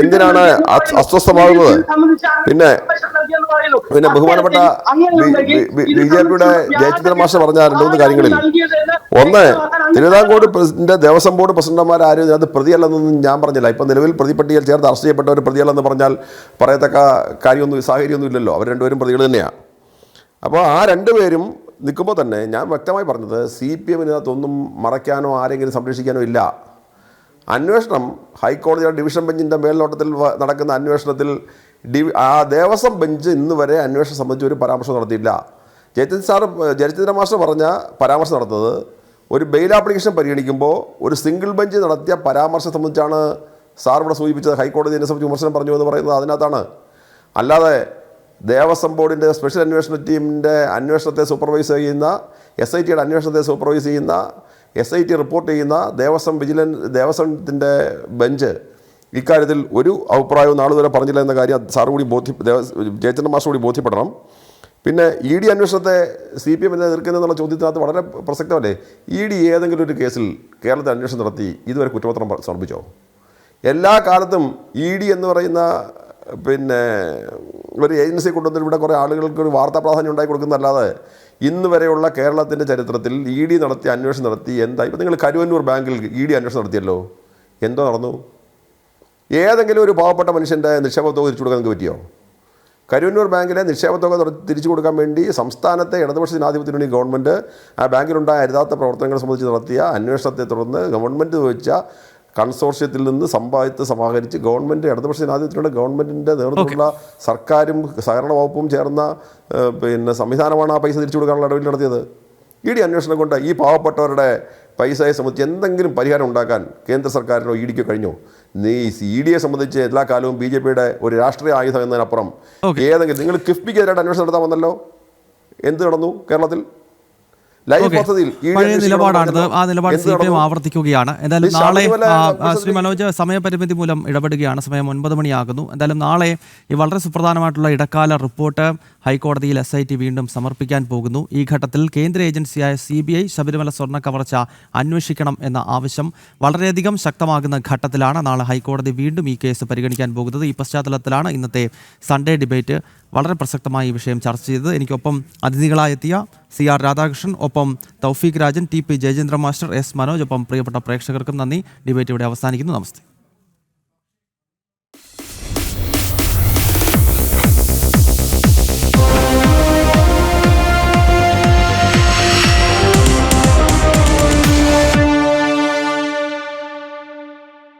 Speaker 5: എന്തിനാണ് അസ്വസ്ഥമാകുന്നത്? പിന്നെ ബഹുമാനപ്പെട്ട BJPയുടെ ജയചന്ദ്ര മാസ്റ്റർ പറഞ്ഞ 2-3 കാര്യങ്ങളിൽ, ഒന്ന്, തിരുവിതാംകൂർ ദേവസ്വം ബോർഡ് പ്രസിഡന്റുമാരും അത് പ്രതിയല്ലെന്നൊന്നും ഞാൻ പറഞ്ഞില്ല. ഇപ്പം നിലവിൽ പ്രതിപട്ടികയിൽ ചേർത്ത് അറസ്റ്റ് ചെയ്യപ്പെട്ടവർ പ്രതിയല്ലെന്ന് പറഞ്ഞാൽ പറയത്തക്ക സാഹചര്യമൊന്നും ഇല്ലല്ലോ. അവർ രണ്ടുപേരും പ്രതികൾ തന്നെയാണ്. അപ്പോൾ ആ രണ്ടുപേരും നിൽക്കുമ്പോൾ തന്നെ ഞാൻ വ്യക്തമായി പറഞ്ഞത്, CPM-നകത്തൊന്നും മറയ്ക്കാനോ ആരെങ്കിലും സംരക്ഷിക്കാനോ ഇല്ല. അന്വേഷണം ഹൈക്കോടതിയുടെ ഡിവിഷൻ ബെഞ്ചിൻ്റെ മേൽനോട്ടത്തിൽ നടക്കുന്ന അന്വേഷണത്തിൽ ആ ദേവസ്വം ബെഞ്ച് ഇന്ന് വരെ അന്വേഷണം സംബന്ധിച്ച് ഒരു പരാമർശം നടത്തിയില്ല. ജയചന്ദ്ര മാസ്റ്റർ പറഞ്ഞ പരാമർശം നടത്തുന്നത് ഒരു ബെയിൽ ആപ്ലിക്കേഷൻ പരിഗണിക്കുമ്പോൾ ഒരു സിംഗിൾ ബെഞ്ച് നടത്തിയ പരാമർശം സംബന്ധിച്ചാണ് സാർ ഇവിടെ സൂചിപ്പിച്ചത്. ഹൈക്കോടതി ഇതിനെ സംബന്ധിച്ച് വിമർശനം പറഞ്ഞു എന്ന് പറയുന്നത് അതിനകത്താണ്. അല്ലാതെ ദേവസ്വം ബോർഡിൻ്റെ സ്പെഷ്യൽ അന്വേഷണ ടീമിൻ്റെ അന്വേഷണത്തെ സൂപ്പർവൈസ് ചെയ്യുന്ന, SITയുടെ അന്വേഷണത്തെ സൂപ്പർവൈസ് ചെയ്യുന്ന, SIT റിപ്പോർട്ട് ചെയ്യുന്ന ദേവസ്വത്തിൻ്റെ ബെഞ്ച് ഇക്കാര്യത്തിൽ ഒരു അഭിപ്രായവും നാളുവരെ പറഞ്ഞില്ല എന്ന കാര്യം സാർ കൂടി ജയചന്ദ്ര മാസ്റ്റർ കൂടി ബോധ്യപ്പെടണം. പിന്നെ ED അന്വേഷണത്തെ CPM എതിർക്കുന്നതെന്നുള്ള ചോദ്യത്തിനകത്ത് വളരെ പ്രസക്തമല്ലേ. ED ഏതെങ്കിലും ഒരു കേസിൽ കേരളത്തിൽ അന്വേഷണം നടത്തി ഇതുവരെ കുറ്റപത്രം സമർപ്പിച്ചോ? എല്ലാ കാലത്തും ED എന്ന് പറയുന്ന ഒരു ഏജൻസി കൊണ്ടുവന്നിട്ട് ഇവിടെ കുറേ ആളുകൾക്ക് ഒരു വാർത്താ പ്രാധാന്യം ഉണ്ടാക്കി കൊടുക്കുന്നതല്ലാതെ ഇന്ന് വരെയുള്ള കേരളത്തിൻ്റെ ചരിത്രത്തിൽ ED നടത്തി അന്വേഷണം നടത്തി എന്താ? ഇപ്പം നിങ്ങൾ കരുവന്നൂർ ബാങ്കിൽ ED അന്വേഷണം നടത്തിയല്ലോ, എന്തോ നടന്നു? ഏതെങ്കിലും ഒരു പാവപ്പെട്ട മനുഷ്യൻ്റെ നിക്ഷേപ തുക തിരിച്ചു കൊടുക്കാൻ നിങ്ങൾക്ക് പറ്റിയോ? കരുവന്നൂർ ബാങ്കിലെ നിക്ഷേപ തുക തിരിച്ചു കൊടുക്കാൻ വേണ്ടി സംസ്ഥാനത്തെ ഇടതുപക്ഷ ജനാധിപത്യ മുന്നണി ഗവൺമെൻറ് ആ ബാങ്കിലുണ്ടായ അരുതാത്ത പ്രവർത്തനങ്ങളെ സംബന്ധിച്ച് നടത്തിയ അന്വേഷണത്തെ തുടർന്ന് ഗവൺമെൻറ് വെച്ച കൺസോർഷ്യത്തിൽ നിന്ന് സമ്പാദിച്ച് സമാഹരിച്ച് ഇടതുപക്ഷ ജനാധിപത്യത്തിലുള്ള ഗവൺമെൻറ്റിൻ്റെ നേതൃത്വത്തിലുള്ള സർക്കാരും സഹകരണ വകുപ്പും ചേർന്ന സംവിധാനമാണ് ആ പൈസ തിരിച്ചു കൊടുക്കാനുള്ള ഇടപെടൽ നടത്തിയത്. ED അന്വേഷണം കൊണ്ട് ഈ പാവപ്പെട്ടവരുടെ പൈസയെ സംബന്ധിച്ച് എന്തെങ്കിലും പരിഹാരം ഉണ്ടാക്കാൻ കേന്ദ്ര സർക്കാരിനോ EDക്കോ കഴിഞ്ഞോ? ED സംബന്ധിച്ച് എല്ലാ കാലവും BJP-യുടെ ഒരു രാഷ്ട്രീയ ആയുധം എന്നതിനപ്പുറം ഏതെങ്കിലും നിങ്ങൾ കിഫ്ബിക്കെതിരായിട്ട് അന്വേഷണം നടത്താൻ വന്നല്ലോ, എന്ത് നടന്നു കേരളത്തിൽ? ലൈഫ് പദ്ധതിയിൽ
Speaker 1: പഴയ നിലപാടാണിത്. ആ നിലപാട് CPM ആവർത്തിക്കുകയാണ്. എന്തായാലും നാളെ ശ്രീ മനോജ് സമയപരിമിതി മൂലം ഇടപെടുകയാണ്. സമയം 9 മണിയാകുന്നു. എന്തായാലും നാളെ ഈ വളരെ സുപ്രധാനമായിട്ടുള്ള ഇടക്കാല റിപ്പോർട്ട് ഹൈക്കോടതിയിൽ SIT വീണ്ടും സമർപ്പിക്കാൻ പോകുന്നു. ഈ ഘട്ടത്തിൽ കേന്ദ്ര ഏജൻസിയായ CBI ശബരിമല സ്വർണ്ണ കവർച്ച അന്വേഷിക്കണം എന്ന ആവശ്യം വളരെയധികം ശക്തമാകുന്ന ഘട്ടത്തിലാണ് നാളെ ഹൈക്കോടതി വീണ്ടും ഈ കേസ് പരിഗണിക്കാൻ പോകുന്നത്. ഈ പശ്ചാത്തലത്തിലാണ് ഇന്നത്തെ സൺഡേ ഡിബേറ്റ് വളരെ പ്രസക്തമായ ഈ വിഷയം ചർച്ച ചെയ്തത്. എനിക്കൊപ്പം അതിഥികളായെത്തിയ CR രാധാകൃഷ്ണൻ, ഒപ്പം Thoufeeq Rajan, TP Jayachandra master, S Manoj, ഒപ്പം പ്രിയപ്പെട്ട പ്രേക്ഷകർക്കും നന്ദി. ഡിബേറ്റ് ഇവിടെ അവസാനിക്കുന്നു. നമസ്തേ.